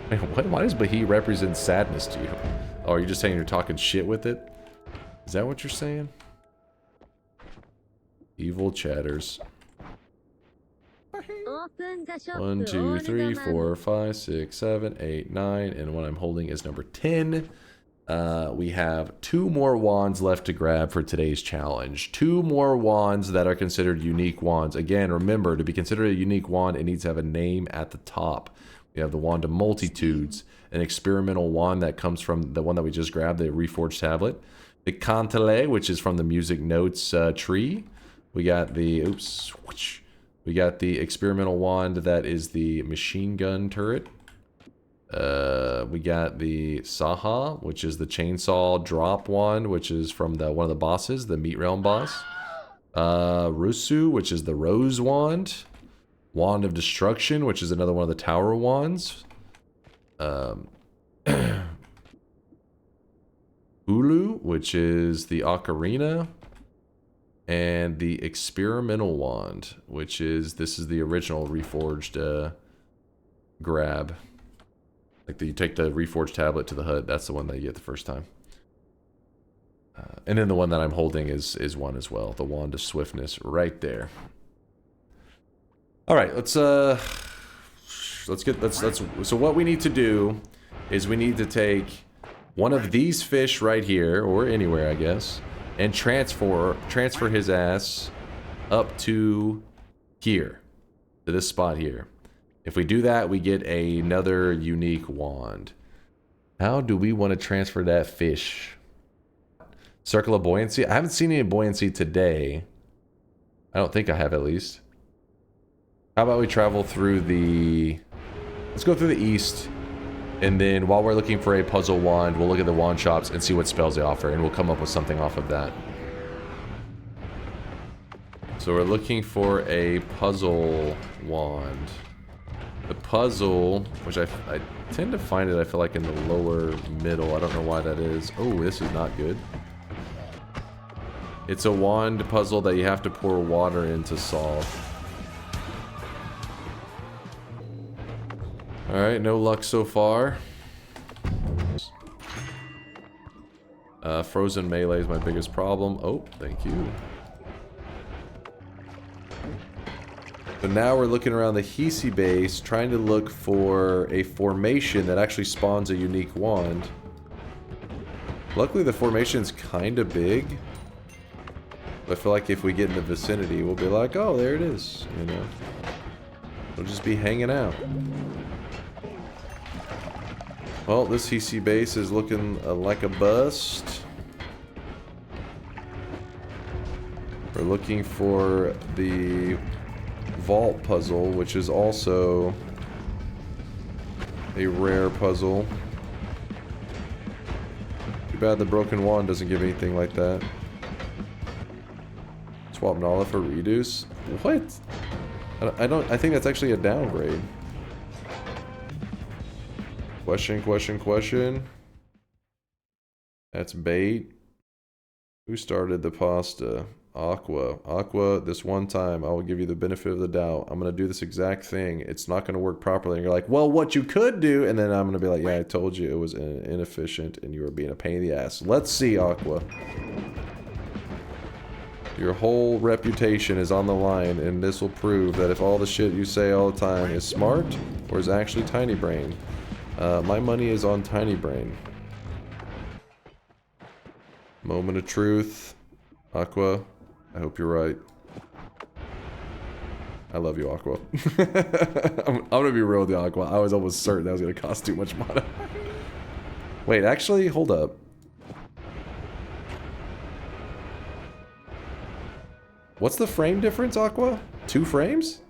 What? Why does Bahi represent sadness to you? Oh, are you just saying you're talking shit with it? Is that what you're saying? Evil chatters. 1, 2, 3, 4, 5, 6, 7, 8, 9, and what I'm holding is number 10. We have 2 more wands left to grab for today's challenge. 2 more wands that are considered unique wands. Again, remember, to be considered a unique wand, it needs to have a name at the top. We have the Wand of Multitudes, an experimental wand that comes from the one that we just grabbed, the Reforged Tablet. The Kantele, which is from the Music Notes tree. We got the, oops, we got the experimental wand that is the Machine Gun Turret. We got the Saha, which is the Chainsaw Drop wand, which is from the one of the bosses, the Meat Realm boss. Ruusu, which is the Rose wand. Wand of Destruction, which is another one of the Tower wands. Huilu, which is the Ocarina. And the Experimental wand, which is, this is the original Reforged grab. Like you take the Reforged tablet to the hut, that's the one that you get the first time. And then the one that I'm holding is one as well, the Wand of Swiftness, right there. All right, so what we need to do is we need to take one of these fish right here, or anywhere, I guess, and transfer his ass up to here, to this spot here. If we do that, we get another unique wand. How do we want to transfer that fish? Circle of Buoyancy? I haven't seen any buoyancy today. I don't think I have, at least. How about we travel through the... Let's go through the east. And then while we're looking for a puzzle wand, we'll look at the wand shops and see what spells they offer. And we'll come up with something off of that. So we're looking for a puzzle wand. The puzzle, which I tend to find it, I feel like, in the lower middle. I don't know why that is. Oh, this is not good. It's a wand puzzle that you have to pour water in to solve. Alright, no luck so far. Frozen melee is my biggest problem. Oh, thank you. now we're looking around the hiisi base, trying to look for a formation that actually spawns a unique wand. Luckily, the formation's kind of big. I feel like if we get in the vicinity, we'll be like, oh, there it is, you know. We'll just be hanging out. Well, this hiisi base is looking like a bust. We're looking for the vault puzzle, which is also a rare puzzle. Too bad the broken wand doesn't give anything like that. Swap Nala for reduce? What? I think that's actually a downgrade. Question. That's bait. Who started the pasta? Aqua, this one time, I will give you the benefit of the doubt. I'm going to do this exact thing. It's not going to work properly. And you're like, well, what you could do, and then I'm going to be like, yeah, I told you it was inefficient, and you were being a pain in the ass. Let's see, Aqua. Your whole reputation is on the line, and this will prove that if all the shit you say all the time is smart, or is actually tiny brain. My money is on tiny brain. Moment of truth. Aqua, I hope you're right. I love you, Aqua. I'm gonna be real with you, Aqua. I was almost certain that was gonna cost too much mana. Wait, actually, hold up. What's the frame difference, Aqua? 2 frames?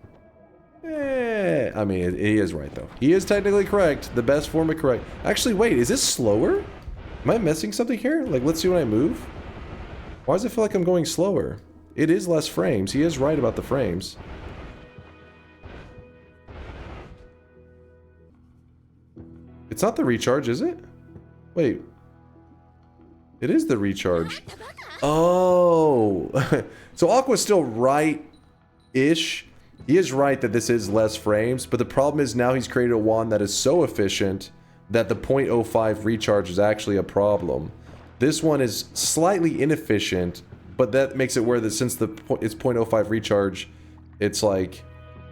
I mean, he is right, though. He is technically correct. The best form of correct. Actually, wait, is this slower? Am I missing something here? Like, let's see when I move. Why does it feel like I'm going slower? It is less frames. He is right about the frames. It's not the recharge, is it? Wait. It is the recharge. Oh. So Aqua's still right-ish. He is right that this is less frames, but the problem is now he's created a wand that is so efficient that the 0.05 recharge is actually a problem. This one is slightly inefficient, but that makes it where since it's 0.05 recharge, it's like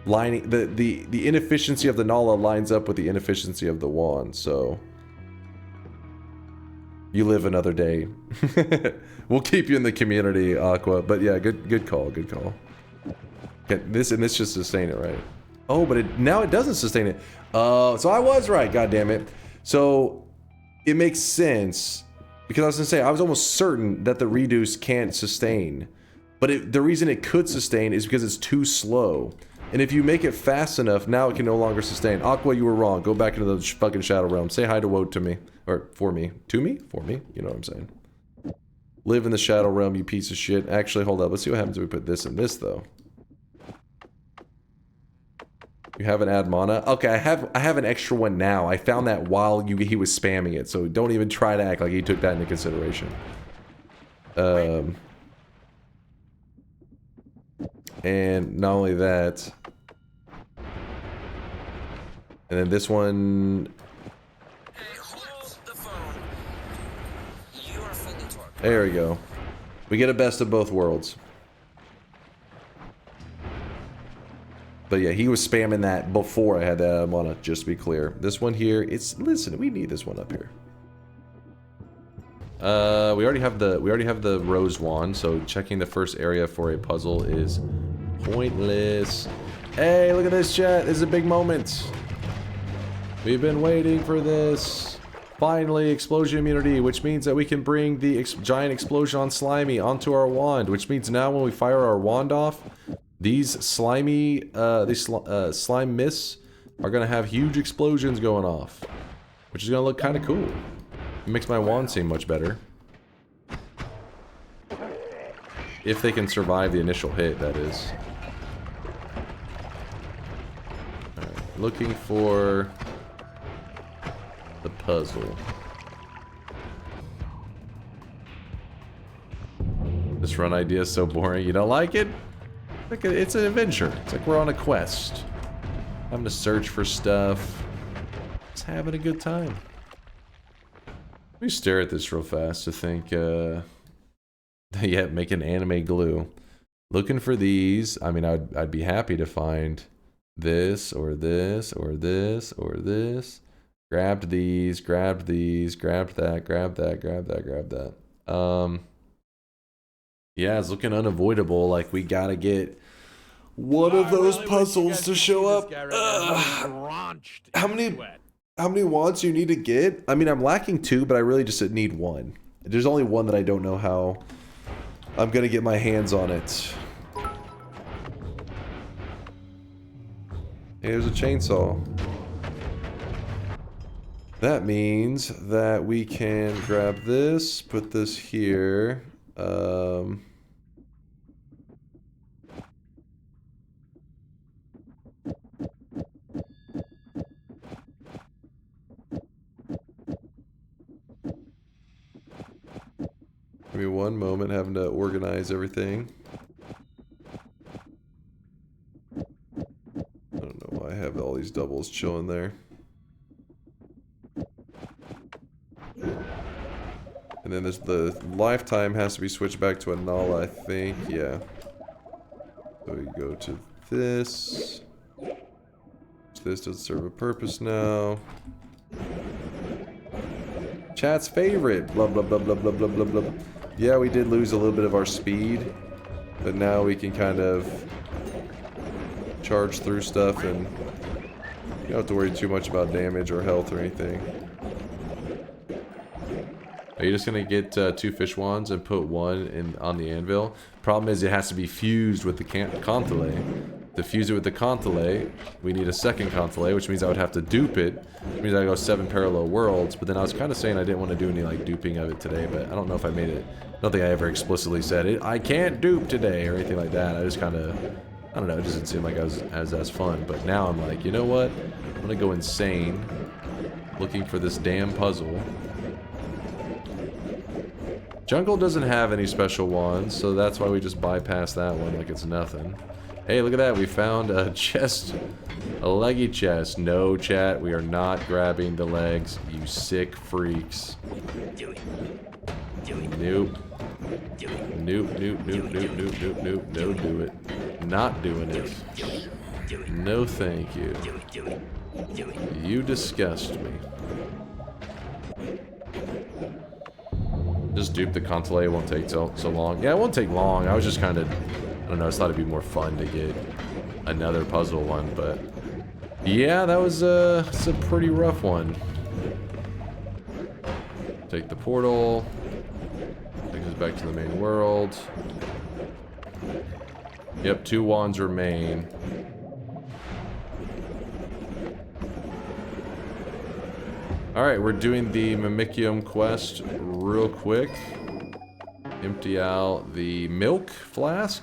lining the inefficiency of the Nala lines up with the inefficiency of the wand. So you live another day. We'll keep you in the community, Aqua. But yeah, good call. Okay, this just sustain it, right? Oh, but now it doesn't sustain it. So I was right. God damn it. So it makes sense. Because I was going to say, I was almost certain that the reduce can't sustain. But the reason it could sustain is because it's too slow. And if you make it fast enough, now it can no longer sustain. Aqua, you were wrong. Go back into the fucking Shadow Realm. Say hi to Woe to me. Or for me. To me? For me? You know what I'm saying. Live in the Shadow Realm, you piece of shit. Actually, hold up. Let's see what happens if we put this in this, though. You haven't add mana? Okay, I have an extra one now. I found that while he was spamming it, so don't even try to act like he took that into consideration. And not only that, and then this one. There we go. We get a best of both worlds. But yeah, he was spamming that before I had that mana, just to be clear. This one here, listen, we need this one up here. We already have the rose wand, so checking the first area for a puzzle is pointless. Hey, look at this, chat. This is a big moment. We've been waiting for this. Finally, explosion immunity, which means that we can bring the giant explosion on Slimy onto our wand, which means now when we fire our wand off, these slime mists are gonna have huge explosions going off, which is gonna look kind of cool. It makes my wand seem much better. If they can survive the initial hit, that is. Alright, looking for the puzzle. This run idea is so boring. You don't like it? It's an adventure. It's like we're on a quest. I'm gonna search for stuff. Just having a good time. Let me stare at this real fast to think, yeah, make an anime glue. Looking for these. I mean, I'd be happy to find this or this or this or this. Grabbed these, grabbed these, grabbed that, grabbed that, grabbed that, grabbed that. Yeah, it's looking unavoidable. Like, we gotta get one of those puzzles to show up. How many wands you need to get? I mean, I'm lacking 2, but I really just need 1. There's only one that I don't know how I'm gonna get my hands on it. Hey, there's a chainsaw. That means that we can grab this, put this here. Give me one moment, having to organize everything. I don't know why I have all these doubles chilling there. And then there's the lifetime has to be switched back to a null, I think. Yeah. So we go to this. This doesn't serve a purpose now. Chat's favorite. Blah, blah, blah, blah, blah, blah, blah, blah. Yeah, we did lose a little bit of our speed. But now we can kind of charge through stuff and you don't have to worry too much about damage or health or anything. Are you just gonna get 2 fish wands and put one on the anvil? Problem is it has to be fused with the Kantele. To fuse it with the Kantele, we need a second Kantele, which means I would have to dupe it. Which means I go 7 parallel worlds. But then I was kind of saying I didn't want to do any like duping of it today, but I don't know if I made it. I don't think I ever explicitly said it. I can't dupe today or anything like that. I just kind of, I don't know. It doesn't seem like I was as fun. But now I'm like, you know what? I'm gonna go insane, looking for this damn puzzle. Jungle doesn't have any special wands, so that's why we just bypass that one like it's nothing. Hey, look at that. We found a chest. A leggy chest. No, chat. We are not grabbing the legs, you sick freaks. Nope. Nope, nope, nope, nope, nope, nope, nope. No, do it. Not doing it. No, thank you. You disgust me. Just dupe the Kantele, it won't take so long. Yeah, it won't take long. I was just kind of, I don't know, I just thought it'd be more fun to get another puzzle one, but yeah, that was it's a pretty rough one. Take the portal. Takes us back to the main world. Yep, 2 wands remain. Alright, we're doing the Mimicium quest real quick. Empty out the milk flask.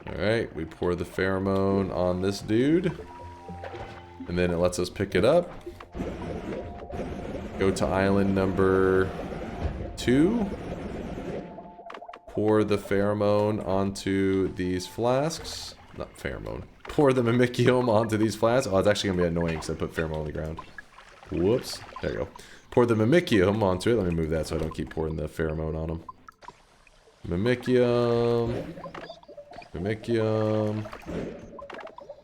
Alright, we pour the pheromone on this dude. And then it lets us pick it up. Go to island number 2. Pour the pheromone onto these flasks. Not pheromone. Pour the Mimicium onto these flasks. Oh, it's actually going to be annoying because I put pheromone on the ground. Whoops. There you go. Pour the Mimicium onto it. Let me move that so I don't keep pouring the pheromone on them. Mimicium. Mimicium.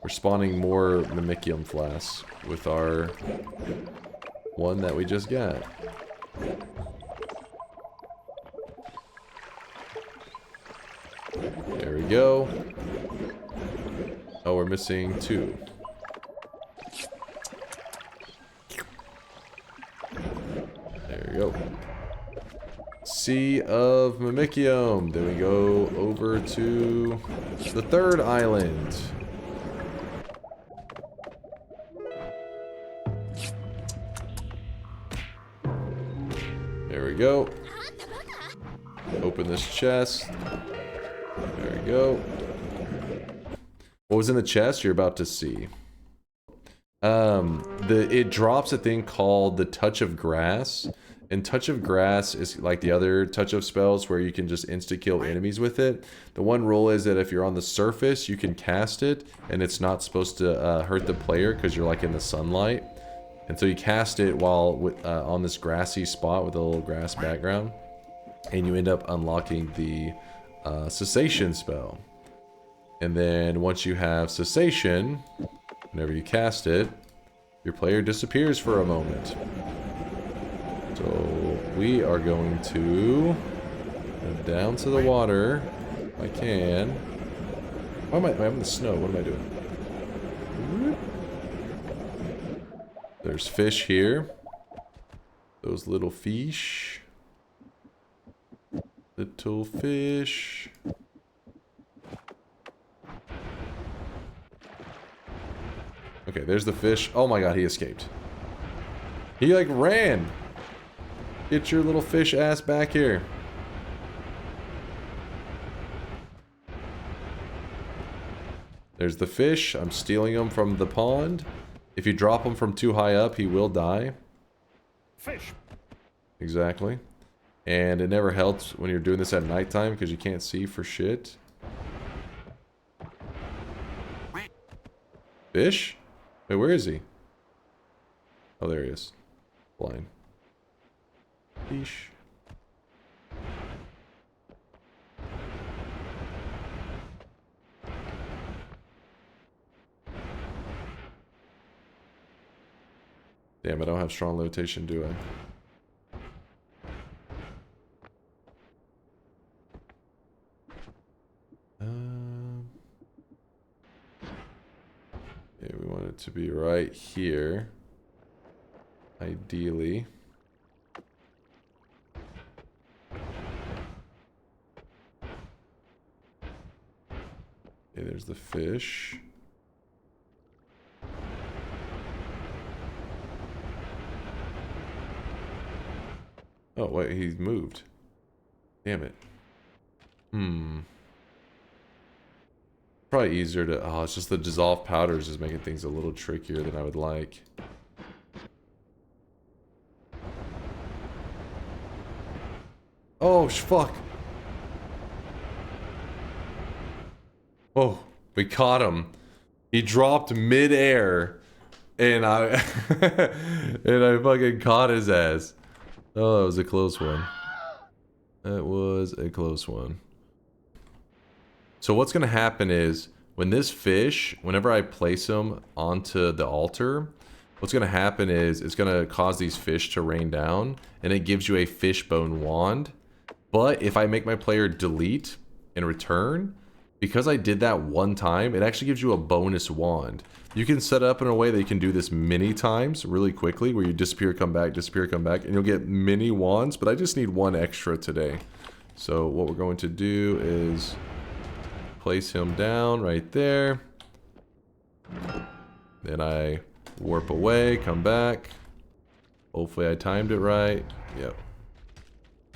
We're spawning more Mimicium flasks with our one that we just got. There we go. Oh, we're missing 2. There we go. Sea of Mimicium. Then we go over to the 3rd island. There we go. Open this chest. There we go. What was in the chest? You're about to see. It drops a thing called the Touch of Grass. And Touch of Grass is like the other Touch of spells where you can just insta-kill enemies with it. The one rule is that if you're on the surface, you can cast it, and it's not supposed to hurt the player because you're like in the sunlight. And so you cast it while on this grassy spot with a little grass background. And you end up unlocking the cessation spell. And then once you have cessation, whenever you cast it, your player disappears for a moment. So we are going to go down to the water if I can. Why am I in the snow? What am I doing? There's fish here. Those little fish. Little fish. Okay, there's the fish. Oh my god, he escaped. He like ran. Get your little fish ass back here. There's the fish. I'm stealing him from the pond. If you drop him from too high up, he will die. Fish. Exactly. And it never helps when you're doing this at nighttime because you can't see for shit. Fish? Wait, where is he? Oh, there he is. Blind. Fish. Damn, I don't have strong rotation, do I? Yeah, we want it to be right here. Ideally. Okay, there's the fish. Oh, wait, he's moved. Damn it. Probably easier to... Oh, it's just the dissolved powders is making things a little trickier than I would like. Oh, fuck. Oh, we caught him. He dropped mid-air. And I... and I fucking caught his ass. Oh, that was a close one. That was a close one. So what's going to happen is, when this fish, whenever I place him onto the altar, what's going to happen is, it's going to cause these fish to rain down, and it gives you a fishbone wand. But if I make my player delete in return, because I did that one time, it actually gives you a bonus wand. You can set it up in a way that you can do this many times really quickly, where you disappear, come back, and you'll get many wands, but I just need one extra today. So what we're going to do is place him down right there. Then I warp away, come back. Hopefully I timed it right. Yep.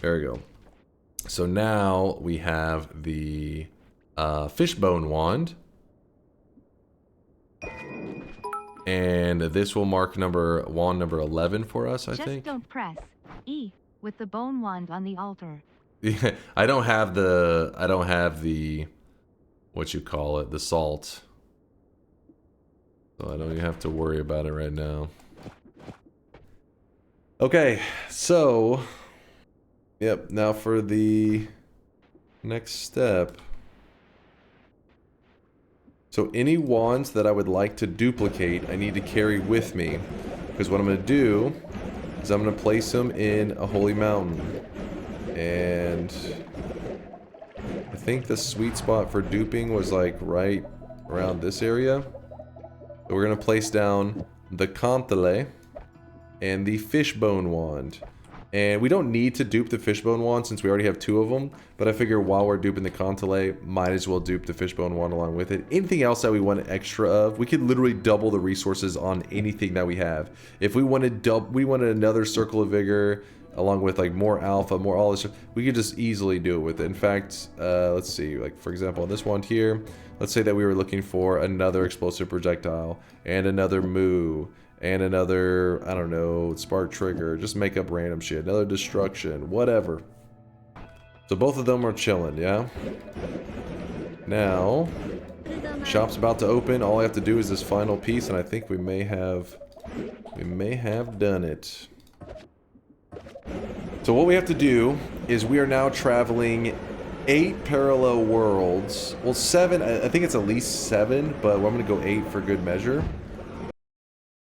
There we go. So now we have the fishbone wand. And this will mark wand number 11 for us, I think. Just don't press E with the bone wand on the altar. Yeah, I don't have the what you call it, the salt. So I don't even have to worry about it right now. Okay, so yep, now for the next step. So any wands that I would like to duplicate, I need to carry with me. Because what I'm going to do is I'm going to place them in a holy mountain. And I think the sweet spot for duping was like right around this area. So we're going to place down the Kantele and the fishbone wand. And we don't need to dupe the fishbone wand since we already have 2 of them. But I figure while we're duping the Kantele, might as well dupe the fishbone wand along with it. Anything else that we want extra of, we could literally double the resources on anything that we have. If we wanted another circle of vigor, along with like more alpha, more all this stuff, we could just easily do it with it. In fact, let's see, like for example, on this wand here, let's say that we were looking for another explosive projectile, and another moo, and another, I don't know, spark trigger, just make up random shit, another destruction, whatever. So both of them are chilling, yeah? Now, shop's about to open, all I have to do is this final piece, and I think we may have We may have done it. So what we have to do is we are now traveling 8 parallel worlds. Well, 7. I think it's at least 7, but I'm going to go 8 for good measure.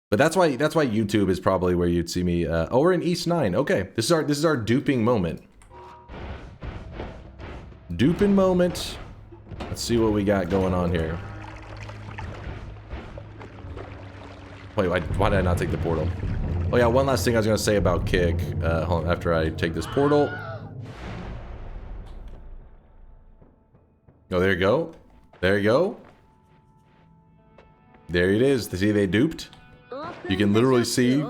But that's why YouTube is probably where you'd see me. Oh, we're in East 9. Okay, this is our duping moment. Duping moment. Let's see what we got going on here. Wait, why did I not take the portal? Oh yeah, one last thing I was gonna say about kick. Hold on, after I take this portal. Oh, there you go. There you go. There it is. See, they duped. You can literally see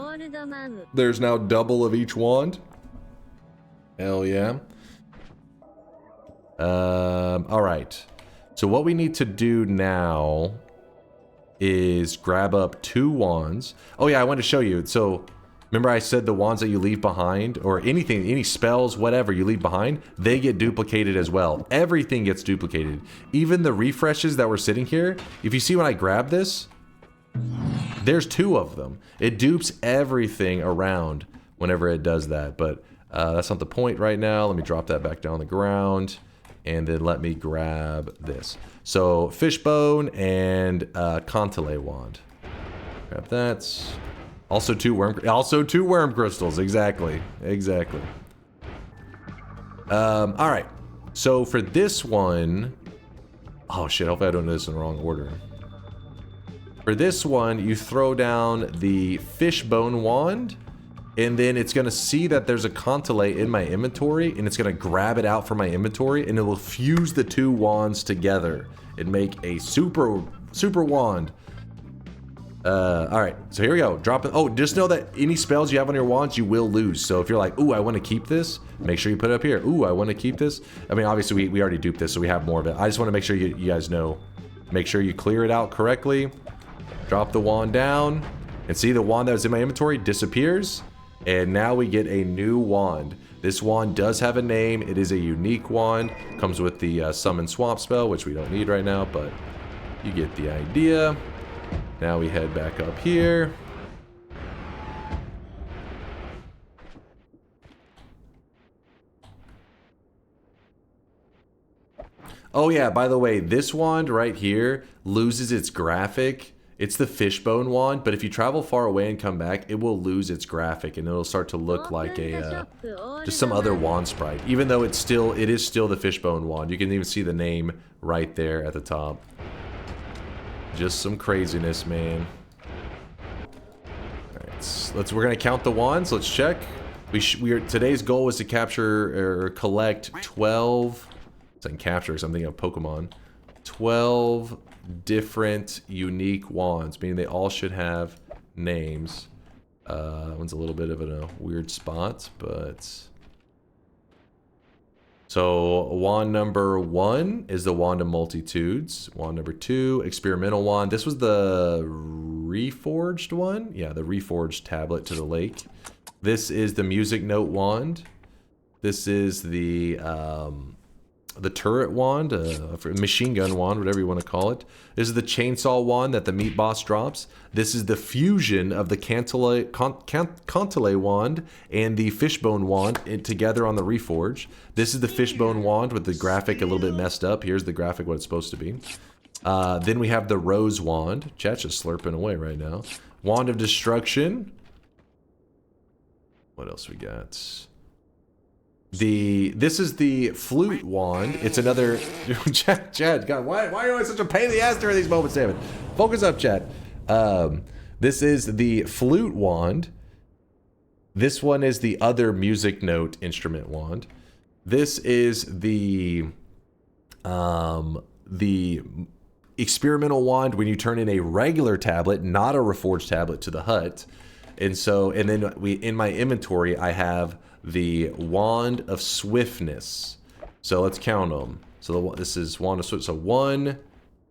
there's now double of each wand. Hell yeah. All right. So what we need to do now is grab up 2 wands. Oh yeah, I wanted to show you. So remember I said the wands that you leave behind, or anything, any spells, whatever you leave behind, they get duplicated as well. Everything gets duplicated. Even the refreshes that were sitting here, if you see when I grab this, there's 2 of them. It dupes everything around whenever it does that, but that's not the point right now. Let me drop that back down on the ground, and then let me grab this. So fishbone and Kantele wand. Grab that. Also 2 worm crystals. Exactly. All right. So for this one, oh shit! Hopefully I don't do this in the wrong order. For this one, you throw down the fishbone wand, and then it's gonna see that there's a Kantele in my inventory, and it's gonna grab it out from my inventory, and it will fuse the 2 wands together and make a super wand. All right, so here we go. Drop it. Oh, just know that any spells you have on your wands, you will lose. So if you're like, ooh, I want to keep this, make sure you put it up here. Ooh, I want to keep this. I mean, obviously we already duped this, so we have more of it. I just want to make sure you guys know. Make sure you clear it out correctly. Drop the wand down, and see the wand that was in my inventory disappears. And now we get a new wand. This wand does have a name. It is a unique wand. Comes with the summon swamp spell, which we don't need right now, but you get the idea. Now we head back up here. Oh yeah, by the way, this wand right here loses its graphic. It's the fishbone wand, but if you travel far away and come back, it will lose its graphic, and it'll start to look like a just some other wand sprite. Even though it is still the fishbone wand. You can even see the name right there at the top. Just some craziness, man. All right, we're gonna count the wands. Let's check. Today's goal was to capture or collect 12. It's like capture or something of Pokemon. 12 different unique wands, meaning they all should have names. That one's a little bit of a weird spot, but so wand number 1 is the Wand of Multitudes. Wand number 2, experimental wand. This was the reforged one. Yeah, the reforged tablet to the lake. This is the music note wand. This is the turret wand, machine gun wand, whatever you want to call it. This is the chainsaw wand that the meat boss drops. This is the fusion of the Kantele wand and the fishbone wand together on the reforge. This is the fishbone wand with the graphic a little bit messed up. Here's the graphic, what it's supposed to be. Then we have the rose wand. Chat's just slurping away right now. Wand of destruction. What else we got? This is the flute wand. It's another Chad, God, why are you always such a pain in the ass during these moments, David? Focus up, Chad. This is the flute wand. This one is the other music note instrument wand. This is the experimental wand when you turn in a regular tablet, not a reforged tablet, to the hut. And then in my inventory I have the Wand of Swiftness. So let's count them. So this is Wand of Swiftness. So 1,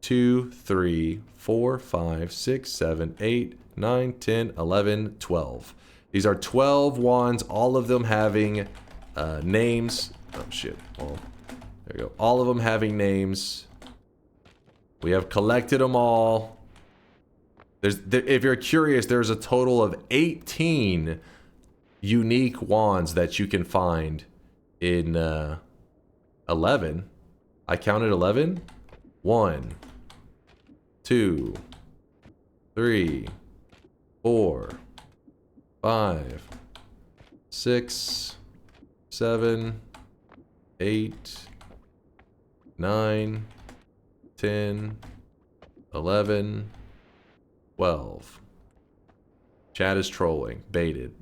2, 3, 4, 5, 6, 7, 8, 9, 10, 11, 12. These are 12 wands, all of them having names. Oh shit. Well, there we go. All of them having names. We have collected them all. If you're curious, there's a total of 18 unique wands that you can find in 11. I counted 11. 1, 2, 3, 4, 5, 6, 7, 8, 9, 10, 11, 12. Chat is trolling. Baited.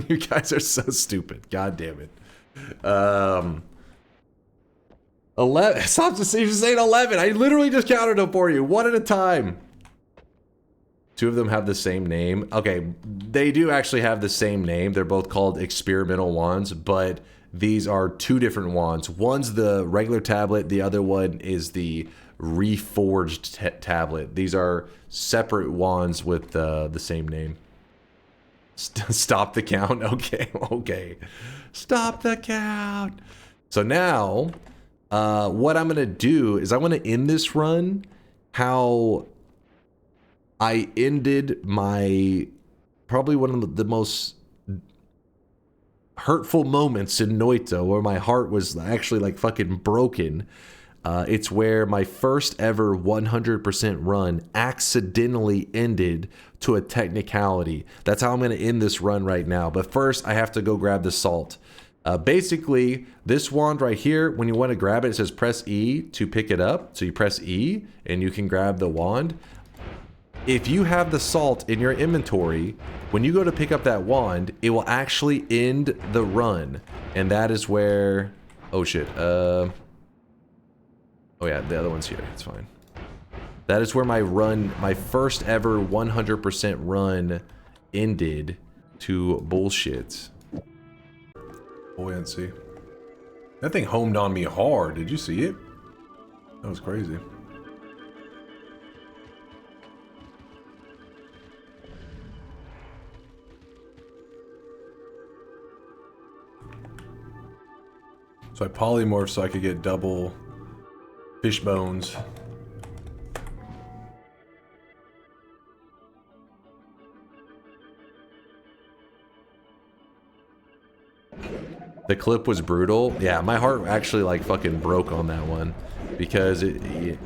You guys are so stupid. God damn it. 11. Stop just saying 11. I literally just counted them for you. One at a time. Two of them have the same name. Okay, they do actually have the same name. They're both called experimental wands, but these are two different wands. One's the regular tablet. The other one is the reforged tablet. These are separate wands with the same name. Stop the count. Okay, okay. Stop the count. So now, what I'm gonna do is I'm gonna end this run how I ended my probably one of the most hurtful moments in Noita, where my heart was actually like fucking broken. It's where my first ever 100% run accidentally ended to a technicality. That's how I'm going to end this run right now. But first, I have to go grab the salt. Basically, this wand right here, when you want to grab it, it says press E to pick it up. So you press E and you can grab the wand. If you have the salt in your inventory, when you go to pick up that wand, it will actually end the run. And that is where... Oh shit. Oh yeah, the other one's here. It's fine. That is where my run, my first ever 100% run ended to bullshit. Buoyancy. That thing homed on me hard. Did you see it? That was crazy. So I polymorphed so I could get double fish bones. The clip was brutal. Yeah, my heart actually like fucking broke on that one because it,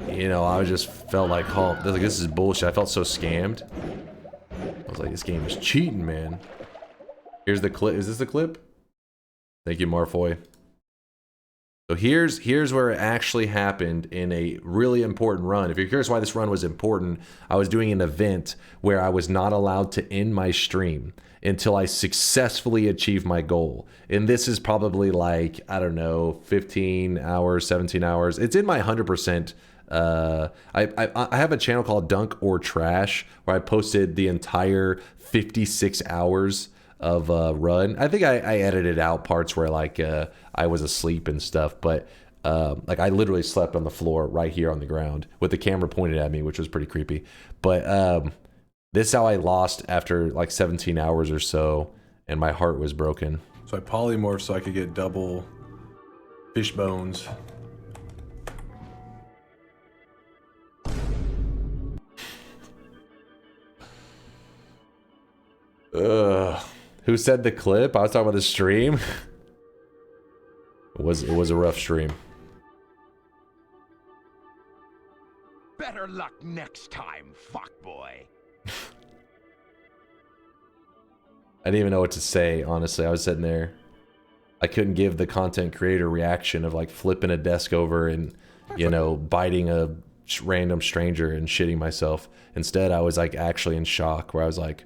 you know, I just felt like, oh, this is bullshit. I felt so scammed. I was like, this game is cheating, man. Here's the clip. Is this the clip? Thank you, Marfoy. So here's where it actually happened in a really important run. If you're curious why this run was important, I was doing an event where I was not allowed to end my stream until I successfully achieved my goal. And this is probably like, I don't know, 15 hours, 17 hours. It's in my 100%. I have a channel called DunkOrSlam where I posted the entire 56 hours of run. I think I edited out parts where like I was asleep and stuff, but like I literally slept on the floor right here on the ground with the camera pointed at me, which was pretty creepy. But this is how I lost after like 17 hours or so, and my heart was broken. So I polymorphed so I could get double fish bones. Who said the clip? I was talking about the stream. It was a rough stream. Better luck next time, fuckboy. I didn't even know what to say, honestly. I was sitting there. I couldn't give the content creator reaction of like flipping a desk over and, you know, biting a random stranger and shitting myself. Instead, I was like actually in shock where I was like,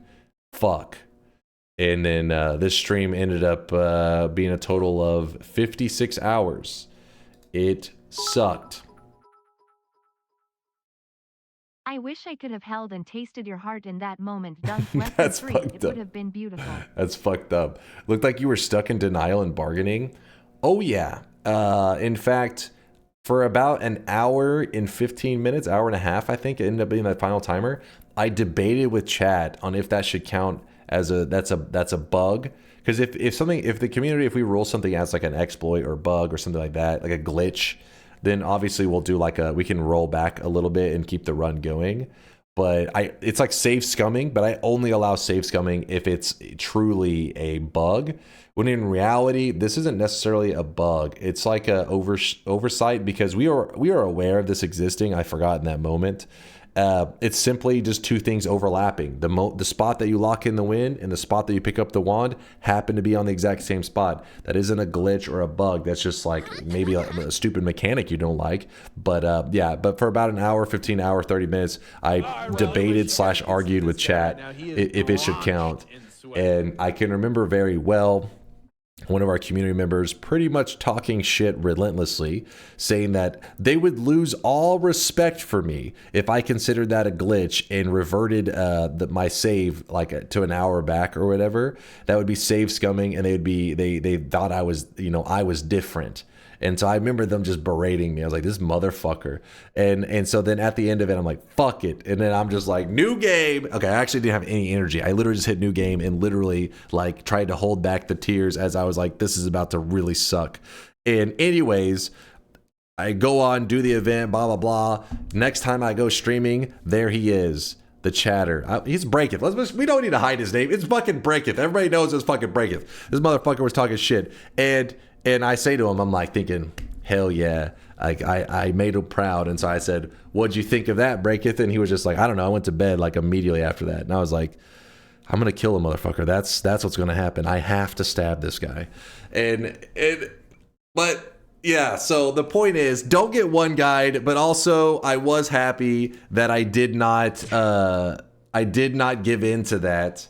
fuck. And then this stream ended up being a total of 56 hours. It sucked. I wish I could have held and tasted your heart in that moment. Dunk less than 3. It would have been beautiful. That's fucked up. Looked like you were stuck in denial and bargaining. Oh yeah. In fact, for about an hour and 15 minutes, hour and a half, I think it ended up being that final timer. I debated with chat on if that should count as that's a bug, because if the community, if we rule something as like an exploit or bug or something like that, like a glitch, then obviously we'll do like we can roll back a little bit and keep the run going. but it's like save scumming, but I only allow save scumming if it's truly a bug. When in reality, this isn't necessarily a bug. It's like a oversight because we are aware of this existing. I forgot in that moment. It's simply just two things overlapping. The spot that you lock in the wind and the spot that you pick up the wand happen to be on the exact same spot. That isn't a glitch or a bug. That's just like maybe a stupid mechanic you don't like. But yeah, but for about an hour, 15 hour, 30 minutes, I debated / argued with chat if it should count. And I can remember very well one of our community members pretty much talking shit relentlessly, saying that they would lose all respect for me if I considered that a glitch and reverted my save like to an hour back or whatever. That would be save scumming, and they thought I was, you know, I was different. And so I remember them just berating me. I was like, this motherfucker. And so then at the end of it, I'm like, fuck it. And then I'm just like, new game. Okay, I actually didn't have any energy. I literally just hit new game and literally like tried to hold back the tears as I was like, this is about to really suck. And anyways, I go on, do the event, blah, blah, blah. Next time I go streaming, there he is. The chatter. He's Breaketh. We don't need to hide his name. It's fucking Breaketh. Everybody knows it's fucking Breaketh. This motherfucker was talking shit. And I say to him, I'm like thinking, hell yeah, I made him proud. And so I said, what'd you think of that, Breaketh? And he was just like, I don't know. I went to bed like immediately after that. And I was like, I'm going to kill a motherfucker. That's what's going to happen. I have to stab this guy. But yeah, so the point is, don't get one guide, but also I was happy that I did not give in to that.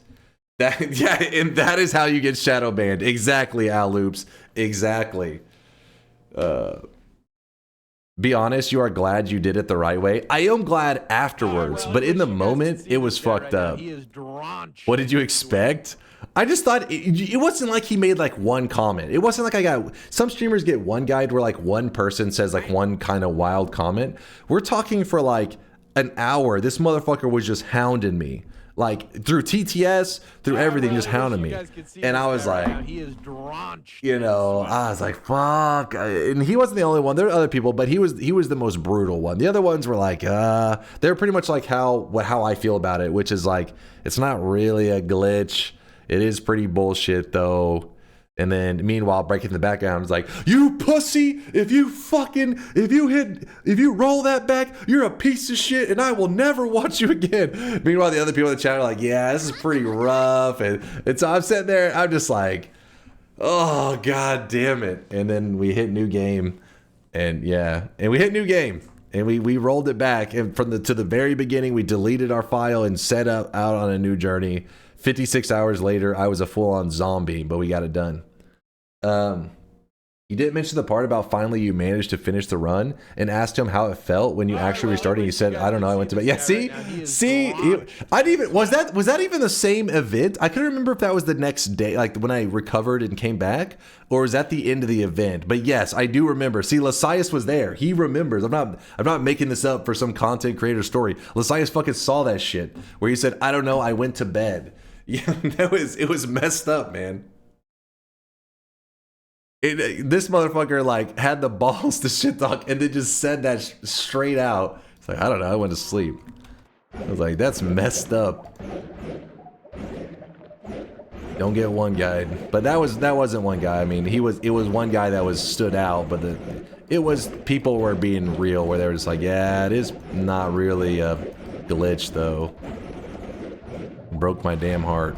Yeah, and that is how you get shadow banned. Exactly, Al Loops. Exactly. Be honest, you are glad you did it the right way. I am glad afterwards, but in the moment, it was fucked up. What did you expect? I just thought it wasn't like he made like one comment. It wasn't like I got some streamers get one guide where like one person says like one kind of wild comment. We're talking for like an hour. This motherfucker was just hounding me. Like through TTS, through everything, just hounding me. And I was like, you know, I was like, fuck. And he wasn't the only one. There were other people, but he was the most brutal one. The other ones were like, they're pretty much like how I feel about it, which is like, it's not really a glitch. It is pretty bullshit though. And then meanwhile, breaking the background was like, you pussy, if you roll that back, you're a piece of shit and I will never watch you again. Meanwhile, the other people in the chat are like, yeah, this is pretty rough. And so I'm sitting there, I'm just like, oh, God damn it. And then we hit new game. And yeah, and we hit new game. And we rolled it back. And to the very beginning, we deleted our file and set out on a new journey. 56 hours later, I was a full-on zombie, but we got it done. You didn't mention the part about finally you managed to finish the run and asked him how it felt when you actually restarted. You said, I don't know, I went to bed. Yeah, see, I didn't even, was that even the same event? I couldn't remember if that was the next day, like when I recovered and came back, or was that the end of the event? But yes, I do remember. See, Lasias was there. He remembers. I'm not making this up for some content creator story. Lasias fucking saw that shit where he said, I don't know, I went to bed. Yeah, it was messed up, man. This motherfucker like had the balls to shit talk and then just said that straight out. It's like, I don't know, I went to sleep. I was like, that's messed up. Don't get one guide, but that wasn't one guy. I mean, it was one guy that was stood out, but it was people were being real where they were just like, yeah, it is not really a glitch though. Broke my damn heart.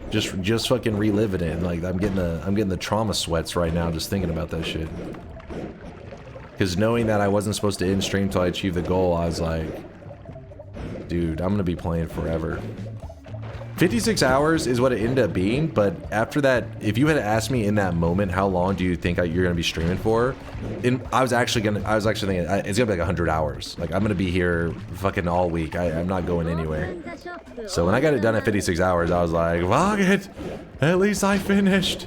Just fucking reliving it. Like I'm getting the trauma sweats right now just thinking about that shit. Because knowing that I wasn't supposed to end stream till I achieved the goal, I was like, dude, I'm gonna be playing forever. 56 hours is what it ended up being, but after that, if you had asked me in that moment, how long do you think you're gonna be streaming for? I was actually thinking it's gonna be like 100 hours. Like I'm gonna be here fucking all week. I'm not going anywhere. So when I got it done at 56 hours, I was like, fuck it. At least I finished.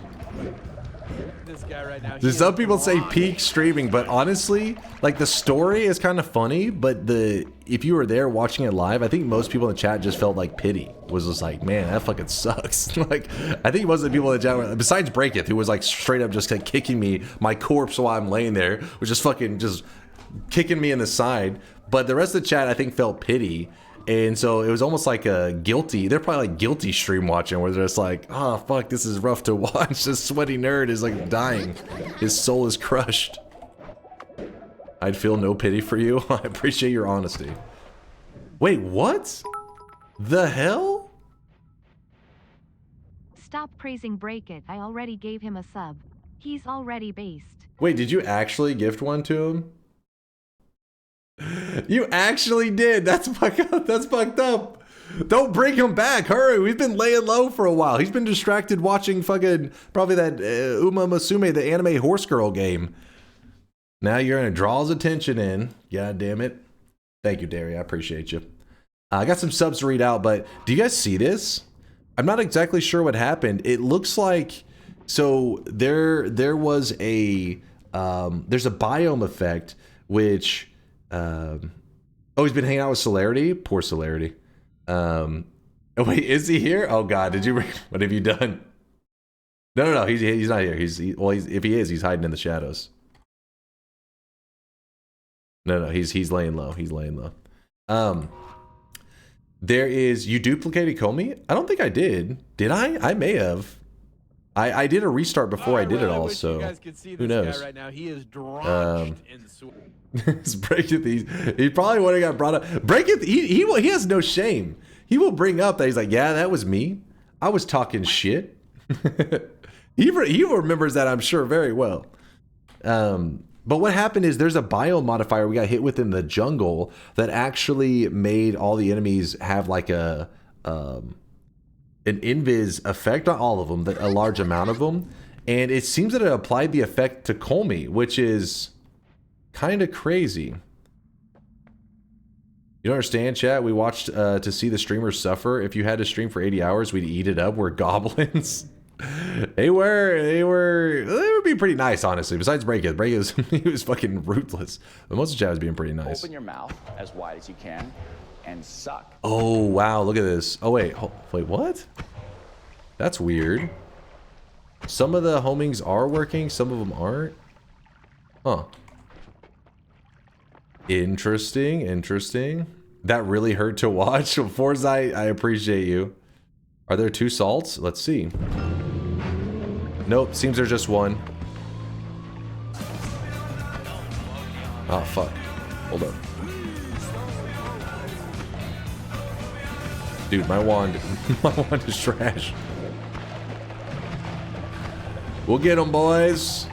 Some people say peak streaming, but honestly, like the story is kind of funny, but if you were there watching it live, I think most people in the chat just felt like pity. Was just like, man, that fucking sucks. Like, I think most of the people in the chat, besides Breaketh, who was like straight up just like kicking me, my corpse while I'm laying there, was just fucking just kicking me in the side. But the rest of the chat, I think, felt pity. And so it was almost like a guilty, they're probably like guilty stream watching where they're just like, oh fuck, this is rough to watch. This sweaty nerd is like dying. His soul is crushed. I'd feel no pity for you. I appreciate your honesty. Wait, what? The hell? Stop praising Break It. I already gave him a sub. He's already based. Wait, did you actually gift one to him? You actually did. That's fucked up. That's fucked up. Don't bring him back. Hurry. We've been laying low for a while. He's been distracted watching fucking probably that Uma Musume, the anime horse girl game. Now you're gonna draw his attention in. God damn it. Thank you, Derry. I appreciate you. I got some subs to read out, but do you guys see this? I'm not exactly sure what happened. It looks like, so there was a there's a biome effect which oh, he's been hanging out with Celerity. Poor Celerity. Oh wait, is he here? Oh god, did you? What have you done? No, he's not here. Well, if he is, he's hiding in the shadows. No, he's laying low. He's laying low. There is, you duplicated Kolmi? I don't think I did. Did I? I may have. I did a restart before I did it all, so you guys could see who this knows? Guy right now. He is drenched in sweat. Break it. He probably would have got brought up. Break it. He has no shame. He will bring up that he's like, yeah, that was me. I was talking shit. he remembers that, I'm sure, very well. But what happened is there's a biome modifier we got hit with in the jungle that actually made all the enemies have like an invis effect, not all of them, but a large amount of them. And it seems that it applied the effect to Kolmi, which is kind of crazy. You don't understand, chat? We watched to see the streamers suffer. If you had to stream for 80 hours, we'd eat it up. We're goblins. They would be pretty nice, honestly. Besides Break It, he was fucking ruthless. But most of the chat was being pretty nice. Open your mouth as wide as you can and suck. Oh wow, look at this. Oh wait, wait, what? That's weird. Some of the homings are working, some of them aren't. Huh. Interesting. That really hurt to watch. Forza, I appreciate you. Are there 2 salts? Let's see. Nope, seems there's just one. Oh, fuck. Hold up. Dude, my wand is trash. We'll get them, boys.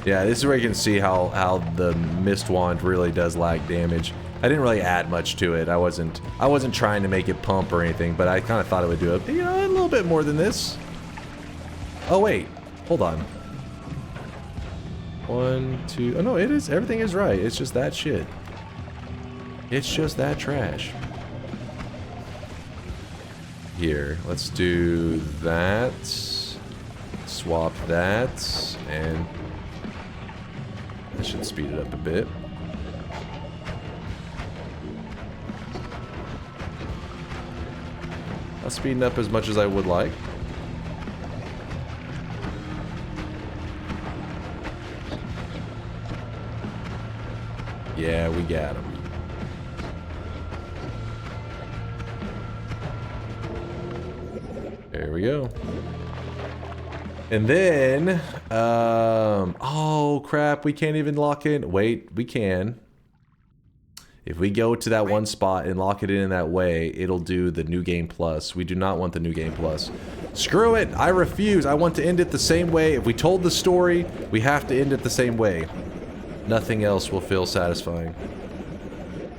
Yeah, this is where you can see how the mist wand really does lag damage. I didn't really add much to it. I wasn't trying to make it pump or anything, but I kind of thought it would do it, you know, a little bit more than this. Oh wait, hold on. 1, 2. Oh no, it is. Everything is right. It's just that shit. It's just that trash. Here, let's do that. Swap that, and that should speed it up a bit. Not speeding up as much as I would like. Yeah, we got him. There we go. And then, oh crap, we can't even lock in. Wait, we can. If we go to that one spot and lock it in that way, it'll do the New Game Plus. We do not want the New Game Plus. Screw it, I refuse. I want to end it the same way. If we told the story, we have to end it the same way. Nothing else will feel satisfying.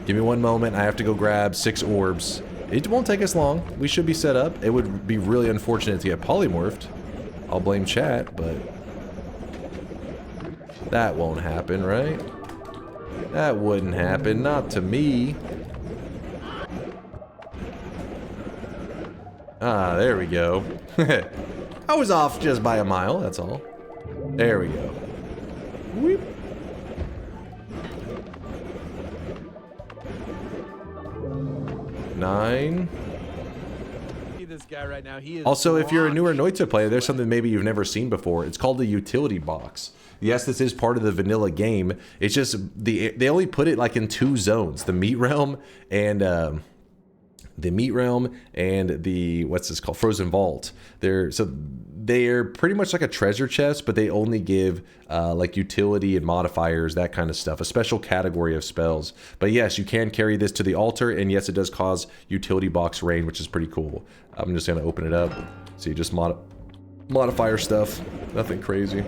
Give me one moment, I have to go grab 6 orbs. It won't take us long. We should be set up. It would be really unfortunate to get polymorphed. I'll blame chat, but that won't happen, right? That wouldn't happen, not to me. Ah, there we go. I was off just by a mile, that's all. There we go. Whoop. 9. See this guy right now. He is Also, if you're a newer Noita player, there's something maybe you've never seen before. It's called the utility box. Yes, this is part of the vanilla game. It's just they only put it like in 2 zones: the meat realm and the what's this called, frozen vault. They're pretty much like a treasure chest, but they only give like utility and modifiers, that kind of stuff, a special category of spells. But yes, you can carry this to the altar, and yes, it does cause utility box rain, which is pretty cool. I'm just gonna open it up. See, just modifier stuff, nothing crazy.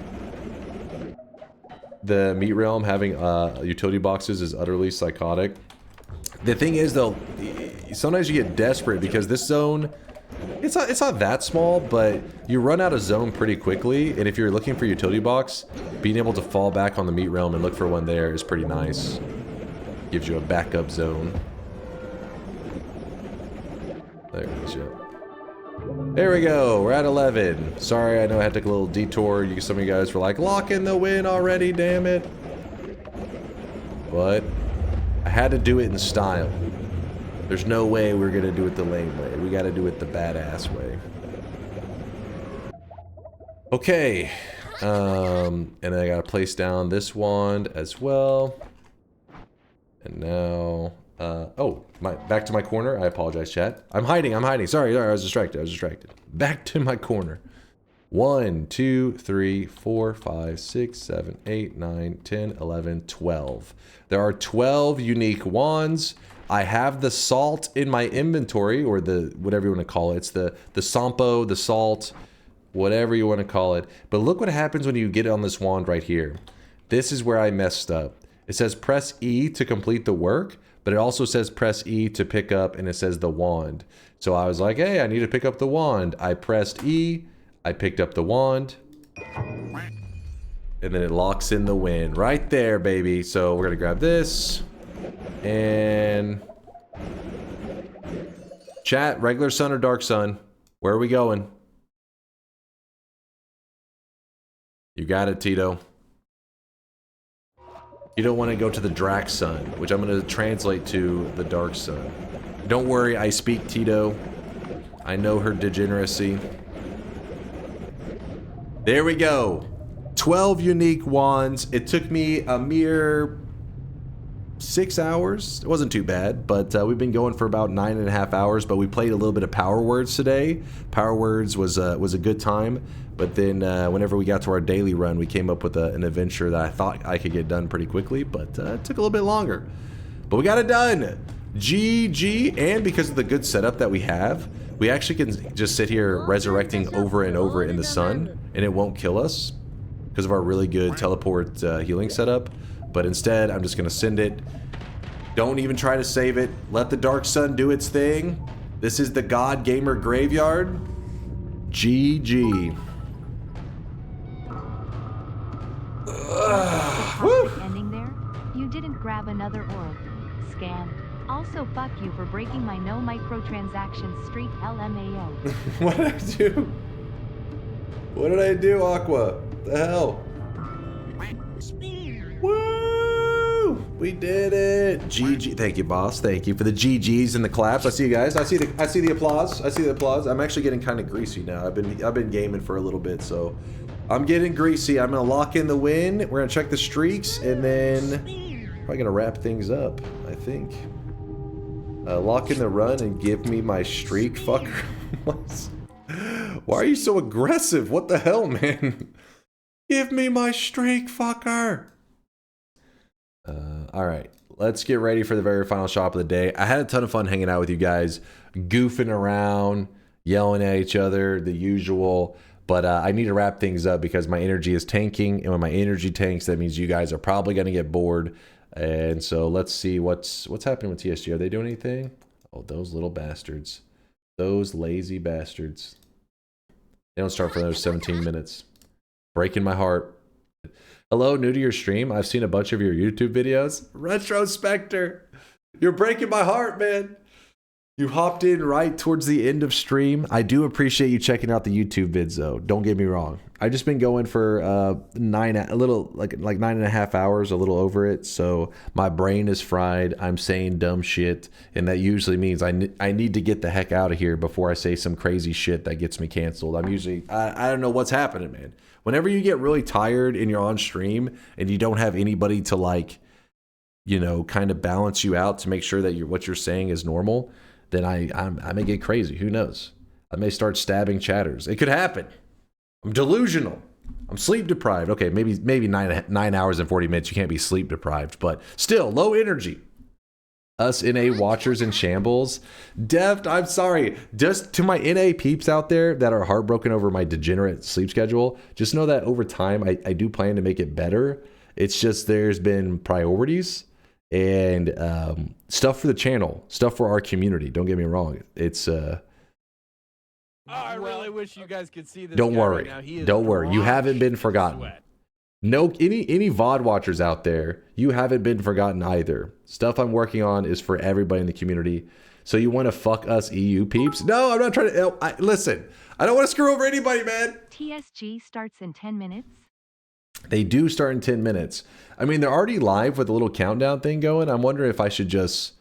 The meat realm having utility boxes is utterly psychotic. The thing is, though, sometimes you get desperate because this zone, it's not that small, but you run out of zone pretty quickly. And if you're looking for utility box, being able to fall back on the meat realm and look for one there is pretty nice. Gives you a backup zone. There it is, yeah. There we go. We're at 11. Sorry, I know I had to take a little detour. Some of you guys were like, lock in the win already, damn it. But I had to do it in style. There's no way we're gonna do it the lame way. We gotta do it the badass way. Okay. And I gotta place down this wand as well. And now, back to my corner. I apologize, chat. I'm hiding. Sorry, I was distracted. Back to my corner. 1, 2, 3, 4, 5, 6, 7, 8, 9, 10, 11, 12. There are 12 unique wands. I have the salt in my inventory, or the whatever you want to call it. It's the sampo, the salt, whatever you want to call it. But look what happens when you get on this wand right here. This is where I messed up. It says press E to complete the work, but it also says press E to pick up, and it says the wand. So I was like, hey, I need to pick up the wand. I pressed E, I picked up the wand, and then it locks in the win right there, baby. So we're gonna grab this, and chat, regular sun or dark sun? Where are we going? You got it, Tito. You don't want to go to the Drax Sun, which I'm going to translate to the Dark Sun. Don't worry, I speak Tito. I know her degeneracy. There we go. 12 unique wands. It took me a mere 6 hours. It wasn't too bad, but we've been going for about 9.5 hours, but we played a little bit of Power Words today. Power Words was a good time, but then whenever we got to our daily run, we came up with an adventure that I thought I could get done pretty quickly, but it took a little bit longer. But we got it done. GG, and because of the good setup that we have, we actually can just sit here resurrecting over and over in the sun, and it won't kill us because of our really good teleport healing setup. But instead, I'm just going to send it. Don't even try to save it. Let the Dark Sun do its thing. This is the God Gamer Graveyard. GG. Ending there? You didn't grab another orb. Scam. Also, fuck you for breaking my no microtransactions streak, LMAO. What did I do? What did I do, Aqua? The hell? Woo! We did it! GG. Thank you, boss. Thank you for the GGs and the claps. I see you guys. I see the applause. I see the applause. I'm actually getting kind of greasy now. I've been gaming for a little bit, so I'm getting greasy. I'm gonna lock in the win. We're gonna check the streaks, and then probably gonna wrap things up, I think. Lock in the run and give me my streak, fucker. Why are you so aggressive? What the hell, man? Give me my streak, fucker. All right, let's get ready for the very final shop of the day. I had a ton of fun hanging out with you guys, goofing around, yelling at each other, the usual. But I need to wrap things up because my energy is tanking, and when my energy tanks, that means you guys are probably going to get bored. And so let's see what's happening with TSG. Are they doing anything? Oh, those little bastards. Those lazy bastards. They don't start for another 17 minutes. Breaking my heart. Hello, new to your stream. I've seen a bunch of your YouTube videos. Retrospector. You're breaking my heart, man. You hopped in right towards the end of stream. I do appreciate you checking out the YouTube vids, though. Don't get me wrong. I've just been going for 9.5 hours, a little over it. So my brain is fried. I'm saying dumb shit, and that usually means I need to get the heck out of here before I say some crazy shit that gets me canceled. I'm usually I don't know what's happening, man. Whenever you get really tired and you're on stream and you don't have anybody to like, you know, kind of balance you out to make sure that what you're saying is normal, then I may get crazy. Who knows? I may start stabbing chatters. It could happen. I'm delusional. I'm sleep deprived. Okay, maybe 9 hours and 40 minutes. You can't be sleep deprived, but still low energy. Us NA watchers in shambles. Deft, I'm sorry. Just to my NA peeps out there that are heartbroken over my degenerate sleep schedule, just know that over time I do plan to make it better. It's just there's been priorities and stuff for the channel, stuff for our community. Don't get me wrong. It's I really wish you guys could see this. Don't guy worry. Right now. He is Don't worry. You haven't been drenched in forgotten. sweat. No, any VOD watchers out there, you haven't been forgotten either. Stuff I'm working on is for everybody in the community. So you want to fuck us EU peeps? No, I'm not trying to. Listen, I don't want to screw over anybody, man. TSG starts in 10 minutes. They do start in 10 minutes. I mean, they're already live with a little countdown thing going. I'm wondering if I should just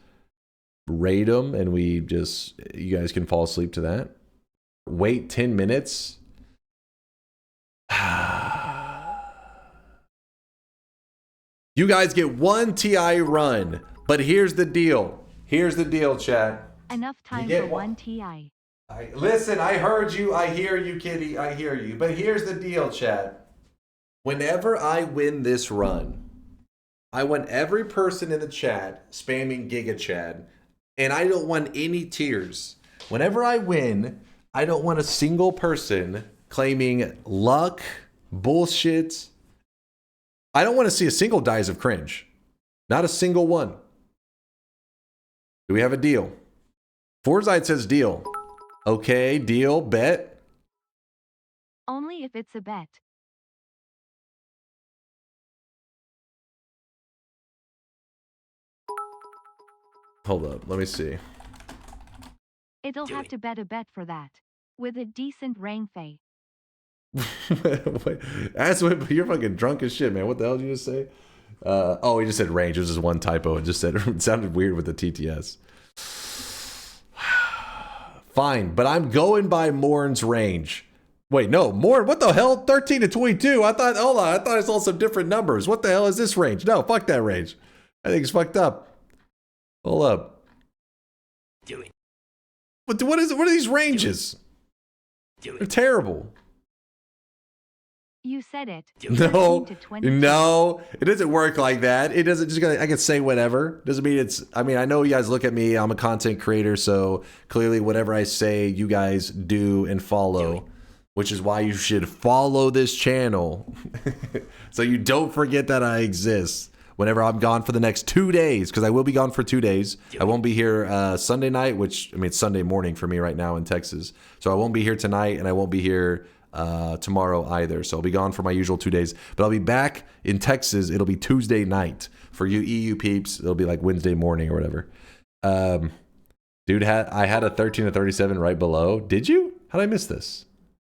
raid them and you guys can fall asleep to that. Wait 10 minutes. You guys get one TI run, but here's the deal. Here's the deal, chat. Enough time for one TI. Listen, I heard you. I hear you, kitty. I hear you. But here's the deal, chat. Whenever I win this run, I want every person in the chat spamming Giga Chad, and I don't want any tears. Whenever I win, I don't want a single person claiming luck, bullshit. I don't want to see a single dies of cringe. Not a single one. Do we have a deal? Forsyth says deal. Okay, deal, bet. Only if it's a bet. Hold up, let me see. It'll have to bet a bet for that. With a decent rank fee. That's what you're fucking drunk as shit, man. What the hell did you just say? Oh, he just said range. It was just one typo. It just said it sounded weird with the TTS. Fine, but I'm going by Morn's range. Wait, no, Morn, what the hell? 13 to 22. I thought I saw some different numbers. What the hell is this range? No, fuck that range. I think it's fucked up. Hold up. Do it. What are these ranges? Do it. They're terrible. You said it. No, 13 to 22. no, it doesn't work like that. It doesn't just. I can say whatever. Doesn't mean it's. I mean, I know you guys look at me. I'm a content creator, so clearly, whatever I say, you guys do and follow, which is why you should follow this channel, so you don't forget that I exist. Whenever I'm gone for the next 2 days, because I will be gone for 2 days. I won't be here Sunday night, which I mean it's Sunday morning for me right now in Texas. So I won't be here tonight, and I won't be here tomorrow either. So I'll be gone for my usual 2 days, but I'll be back in Texas. It'll be Tuesday night for you EU peeps. It'll be like Wednesday morning or whatever. Dude, I had a 13 to 37 right below. Did you? How did I miss this?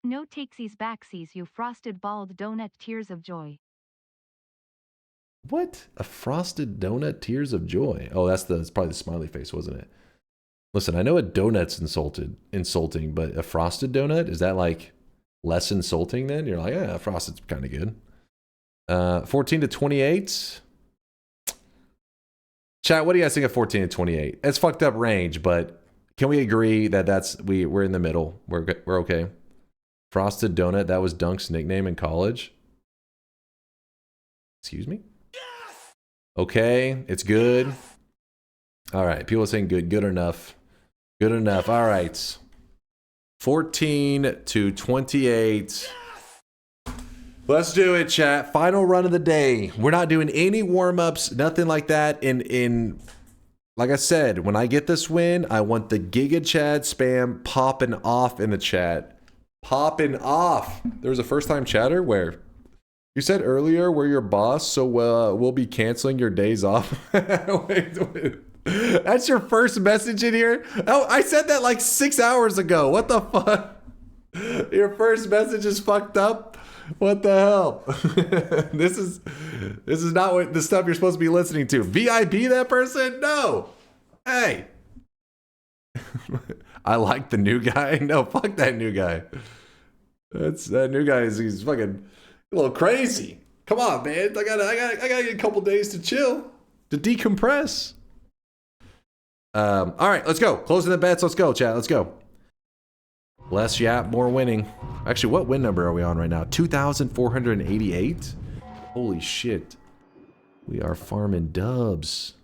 No takesies backsies, you frosted bald donut tears of joy. What? A frosted donut tears of joy. Oh, that's probably the smiley face, wasn't it? Listen, I know a donut's insulting, but a frosted donut, is that like less insulting then? You're like, yeah, frosted's kind of good. 14 to 28. Chat, what do you guys think of 14 to 28? It's fucked up range, but can we agree that we're in the middle? We're okay. Frosted donut, that was Dunk's nickname in college. Excuse me? Okay, it's good. All right, people are saying good enough. Good enough. All right. 14 to 28. Let's do it, chat. Final run of the day. We're not doing any warm-ups, nothing like that. In like I said, when I get this win, I want the Giga Chad spam popping off in the chat. Popping off. There was a first-time chatter where you said earlier we're your boss, so we'll be canceling your days off. Wait. That's your first message in here? Oh, I said that like 6 hours ago. What the fuck? Your first message is fucked up? What the hell? This is not what the stuff you're supposed to be listening to. VIP that person? No. Hey. I like the new guy. No, fuck that new guy. That new guy he's fucking a little crazy. Come on, man. I got a couple days to chill, to decompress. All right, let's go. Closing the bets. Let's go, chat. Let's go. Less yap, more winning. Actually, what win number are we on right now? 2,488? Holy shit. We are farming dubs.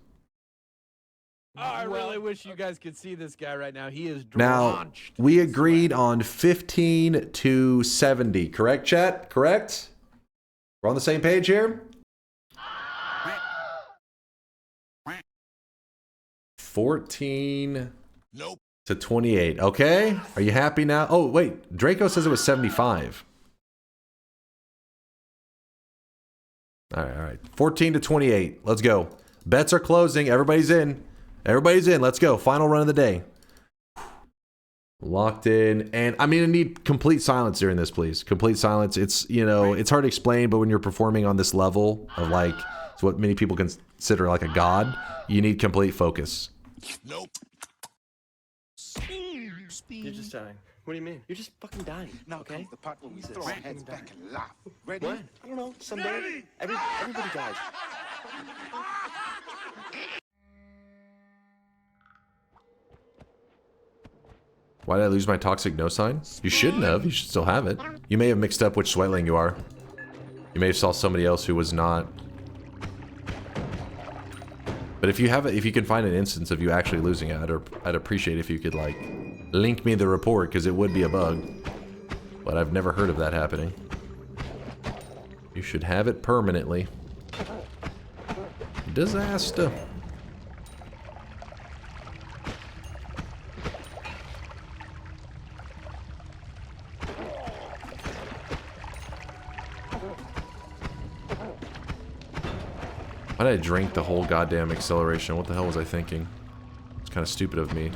Oh, I really wish you guys could see this guy right now. He is drenched. Now, we agreed on 15 to 70. Correct, chat? Correct? We're on the same page here? 14 to 28. Okay. Are you happy now? Oh, wait. Draco says it was 75. All right. 14 to 28. Let's go. Bets are closing. Everybody's in. Everybody's in. Let's go. Final run of the day. Locked in. And I'm going to need complete silence during this, please. Complete silence. It's, you know, it's hard to explain, but when you're performing on this level of like, it's what many people consider like a god, you need complete focus. Nope. You're just dying. What do you mean? You're just fucking dying. Now okay? the part where we throw our heads back and laugh. Ready? What? I don't know. Someday, everybody dies. Why did I lose my toxic no sign? You shouldn't have. You should still have it. You may have mixed up which sweatling you are. You may have saw somebody else who was not. But if you have it, if you can find an instance of you actually losing it, I'd appreciate if you could like link me the report, because it would be a bug. But I've never heard of that happening. You should have it permanently. Disaster. Why did I drink the whole goddamn acceleration? What the hell was I thinking? It's kind of stupid of me.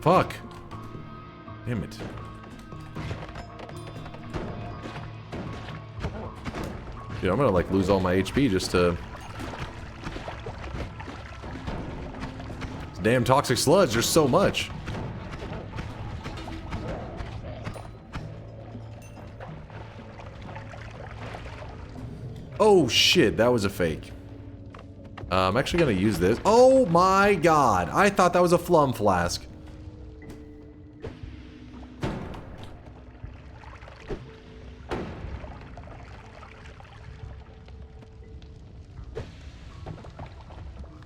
Fuck. Damn it. Dude, I'm gonna like lose all my HP just to... Damn toxic sludge, there's so much. Oh shit, that was a fake. I'm actually gonna use this. Oh my god, I thought that was a flum flask.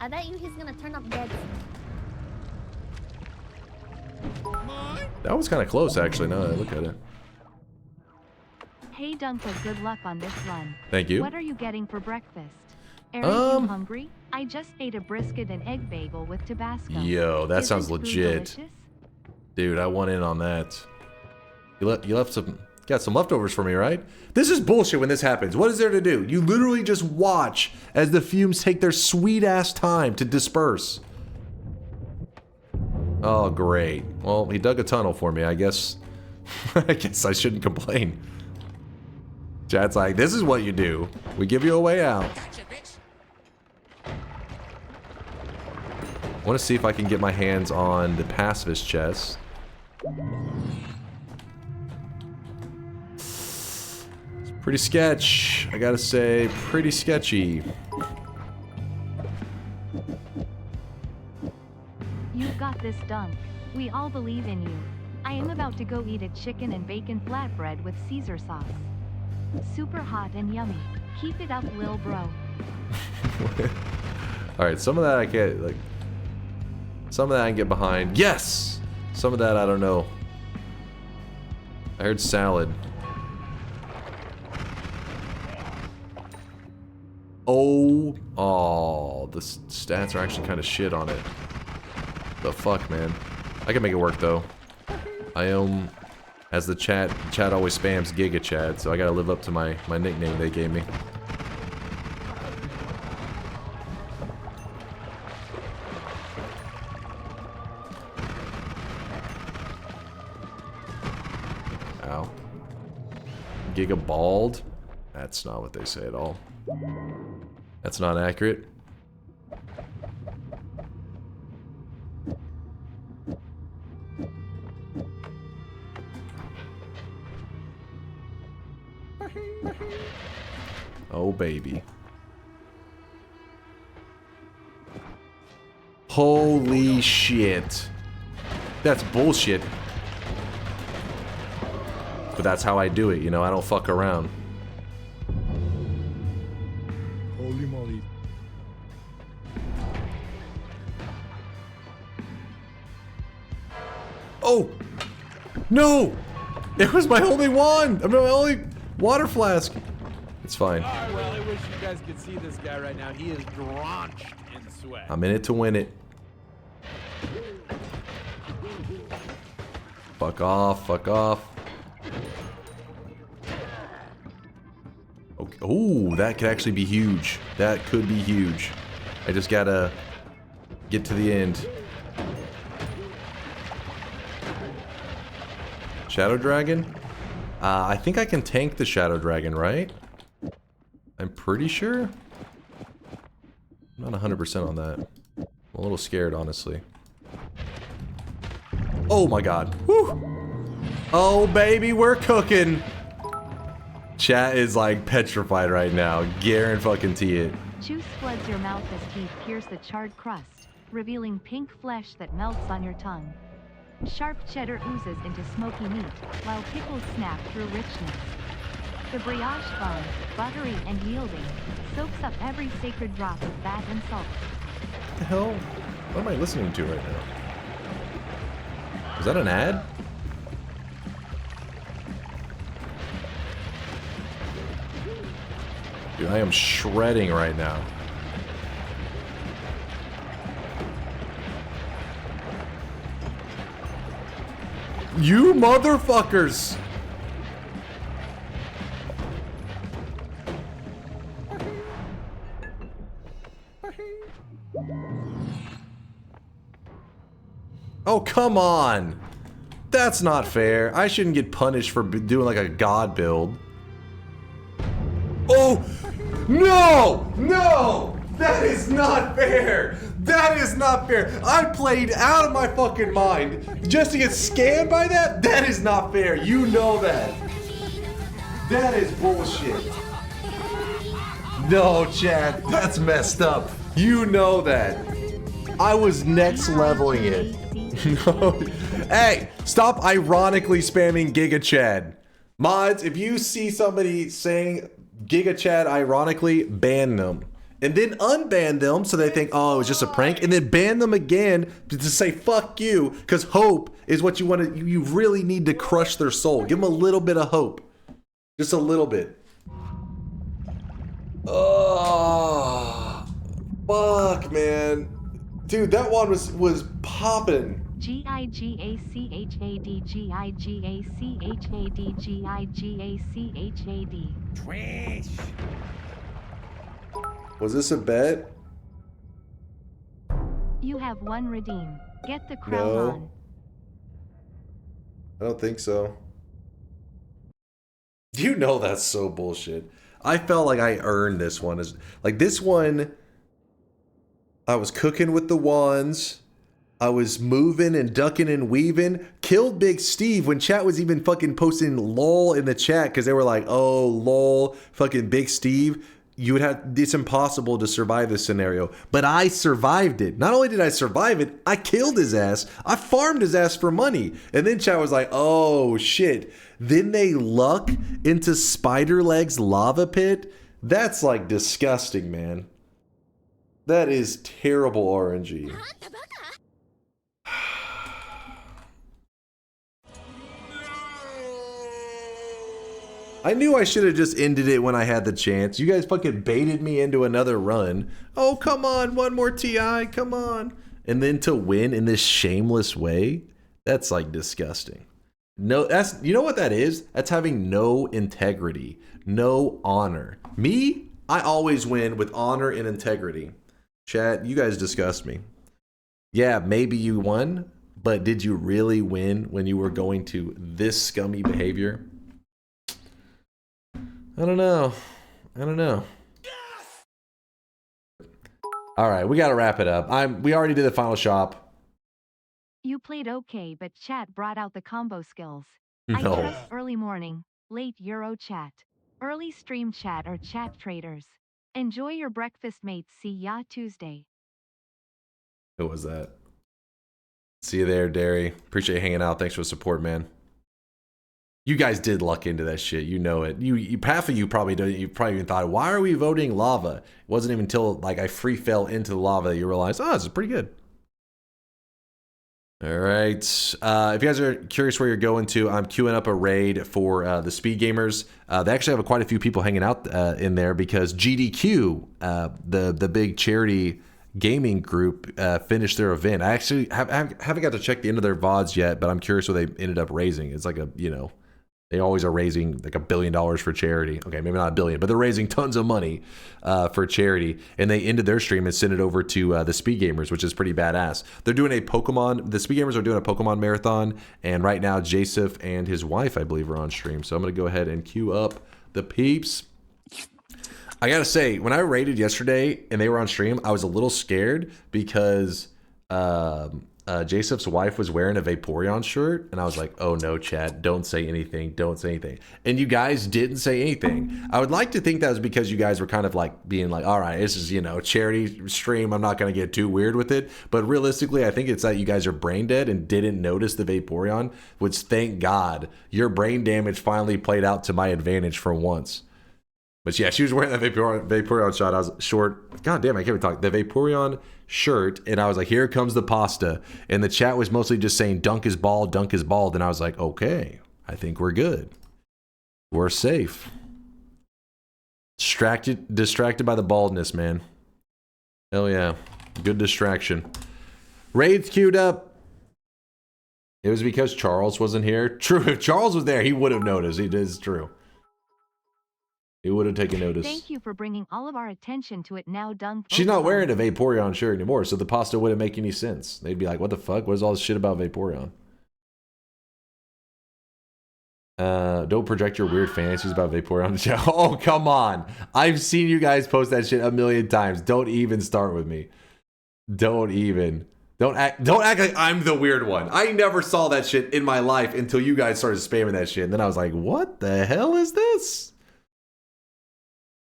I bet you he's gonna turn up dead. That was kind of close, actually, now that I look at it. Hey Dunka, good luck on this run. Thank you. What are you getting for breakfast? Eric, you hungry? I just ate a brisket and egg bagel with Tabasco. Yo, that sounds Isn't food legit. delicious? Dude, I want in on that. You left some... Got some leftovers for me, right? This is bullshit when this happens. What is there to do? You literally just watch as the fumes take their sweet-ass time to disperse. Oh, great. Well, he dug a tunnel for me. I guess... I guess I shouldn't complain. Chat's like, this is what you do. We give you a way out. I want to see if I can get my hands on the pacifist chest. Pretty sketch, I gotta say, pretty sketchy. You've got this, Dunk. We all believe in you. I am about to go eat a chicken and bacon flatbread with Caesar sauce. Super hot and yummy. Keep it up, lil bro. Alright, some of that I get, like... Some of that I can get behind. Yes! Some of that I don't know. I heard salad. Oh, the stats are actually kind of shit on it. The fuck, man. I can make it work, though. I am, as the chat always spams, Giga Chad, so I gotta live up to my nickname they gave me. Ow. Giga Bald? That's not what they say at all. That's not accurate. Oh, baby. Holy shit. That's bullshit. But that's how I do it, you know? I don't fuck around. Holy moly. Oh! No! It was my only wand! I mean, my only water flask. It's fine. Well, I wish you guys could see this guy right now. He is drenched in sweat. I'm in it to win it. Fuck off, fuck off. Okay. Ooh, that could actually be huge. That could be huge. I just gotta get to the end. Shadow Dragon? I think I can tank the Shadow Dragon, right? I'm pretty sure. I'm not 100% on that. I'm a little scared, honestly. Oh my god. Woo! Oh, baby, we're cooking! Chat is like petrified right now. Guarantee it. Juice floods your mouth as teeth pierce the charred crust, revealing pink flesh that melts on your tongue. Sharp cheddar oozes into smoky meat, while pickles snap through richness. The brioche bun, buttery and yielding, soaks up every sacred drop of fat and salt. What the hell? What am I listening to right now? Is that an ad? Dude, I am shredding right now. You motherfuckers! Oh, come on! That's not fair. I shouldn't get punished for doing like a god build. Oh! No! No! That is not fair! That is not fair! I played out of my fucking mind just to get scammed by that? That is not fair. You know that. That is bullshit. No, chat. That's messed up. You know that. I was next leveling it. No. Hey, stop ironically spamming Giga Chad. Mods, if you see somebody saying Giga Chad ironically, ban them. And then unban them so they think, oh, it was just a prank. And then ban them again to say fuck you. Because hope is what you want to, you really need to crush their soul. Give them a little bit of hope. Just a little bit. Oh, fuck, man. Dude, that one was popping. Gigachad, Gigachad, Gigachad. Trash. Was this a bet? You have one redeem. Get the crown No. on. I don't think so. You know that's so bullshit. I felt like I earned this one. Like this one, I was cooking with the wands. I was moving and ducking and weaving. Killed Big Steve when chat was even fucking posting lol in the chat because they were like, oh, lol, fucking Big Steve. You would have, it's impossible to survive this scenario. But I survived it. Not only did I survive it, I killed his ass. I farmed his ass for money. And then chat was like, oh shit. Then they luck into Spider Legs lava pit. That's like disgusting, man. That is terrible RNG. I knew I should have just ended it when I had the chance. You guys fucking baited me into another run. Oh, come on. One more TI. Come on. and then to win in this shameless way, that's like disgusting. No, that's, you know what that is? That's having no integrity, no honor. Me, I always win with honor and integrity. Chat, you guys disgust me. Yeah, maybe you won, but did you really win when you were going to this scummy behavior? I don't know. All right, we got to wrap it up. We already did the final shop. You played okay, but chat brought out the combo skills. No. I trust early morning, late Euro chat, early stream chat or chat traders. Enjoy your breakfast, mates. See ya Tuesday. Who was that? See you there, Derry. Appreciate you hanging out. Thanks for the support, man. You guys did luck into that shit. You know it. You half of you probably don't. You probably even thought, why are we voting lava? It wasn't even until like I free fell into the lava that you realized, oh, this is pretty good. All right. If you guys are curious where you're going to, I'm queuing up a raid for the Speed Gamers. They actually have quite a few people hanging out in there because GDQ, the big charity gaming group, finished their event. I actually haven't got to check the end of their VODs yet, but I'm curious what they ended up raising. It's like they always are raising like $1 billion for charity. Okay, maybe not $1 billion, but they're raising tons of money for charity. And they ended their stream and sent it over to the Speed Gamers, which is pretty badass. They're doing the Speed Gamers are doing a Pokemon marathon. And right now, Jasif and his wife, I believe, are on stream. So I'm going to go ahead and queue up the peeps. I got to say, when I raided yesterday and they were on stream, I was a little scared because Jasif's wife was wearing a Vaporeon shirt, and I was like, oh no, chat, don't say anything. And you guys didn't say anything. I would like to think that was because you guys were kind of like being like, all right, this is, charity stream, I'm not going to get too weird with it. But realistically, I think it's that you guys are brain dead and didn't notice the Vaporeon, which, thank God, your brain damage finally played out to my advantage for once. But yeah, she was wearing that Vaporeon shot. I was short. God damn, I can't even talk. The Vaporeon shirt, and I was like, here comes the pasta. And the chat was mostly just saying, dunk is bald. And I was like, okay, I think we're good. We're safe. Distracted by the baldness, man. Hell yeah. Good distraction. Raids queued up. It was because Charles wasn't here. True, if Charles was there, he would have noticed. It is true. He would have taken notice. Thank you for bringing all of our attention to it now, Dunk. She's not wearing a Vaporeon shirt anymore, so the pasta wouldn't make any sense. They'd be like, what the fuck? What is all this shit about Vaporeon? Don't project your weird fantasies about Vaporeon on the chat. Oh, come on. I've seen you guys post that shit a million times. Don't even start with me. Don't act like I'm the weird one. I never saw that shit in my life until you guys started spamming that shit. And then I was like, what the hell is this?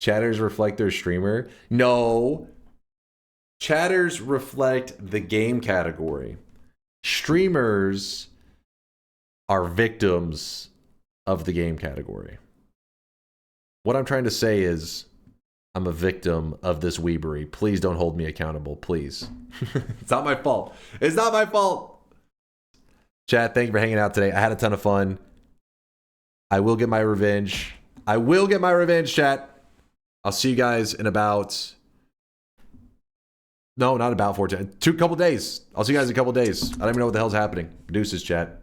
Chatters reflect their streamer? No. Chatters reflect the game category. Streamers are victims of the game category. What I'm trying to say is, I'm a victim of this weebery. Please don't hold me accountable, please. It's not my fault. It's not my fault. Chat, thank you for hanging out today. I had a ton of fun. I will get my revenge. Chat. I'll see you guys in about... No, not about 14. Couple days. I'll see you guys in a couple days. I don't even know what the hell's happening. Deuces, chat.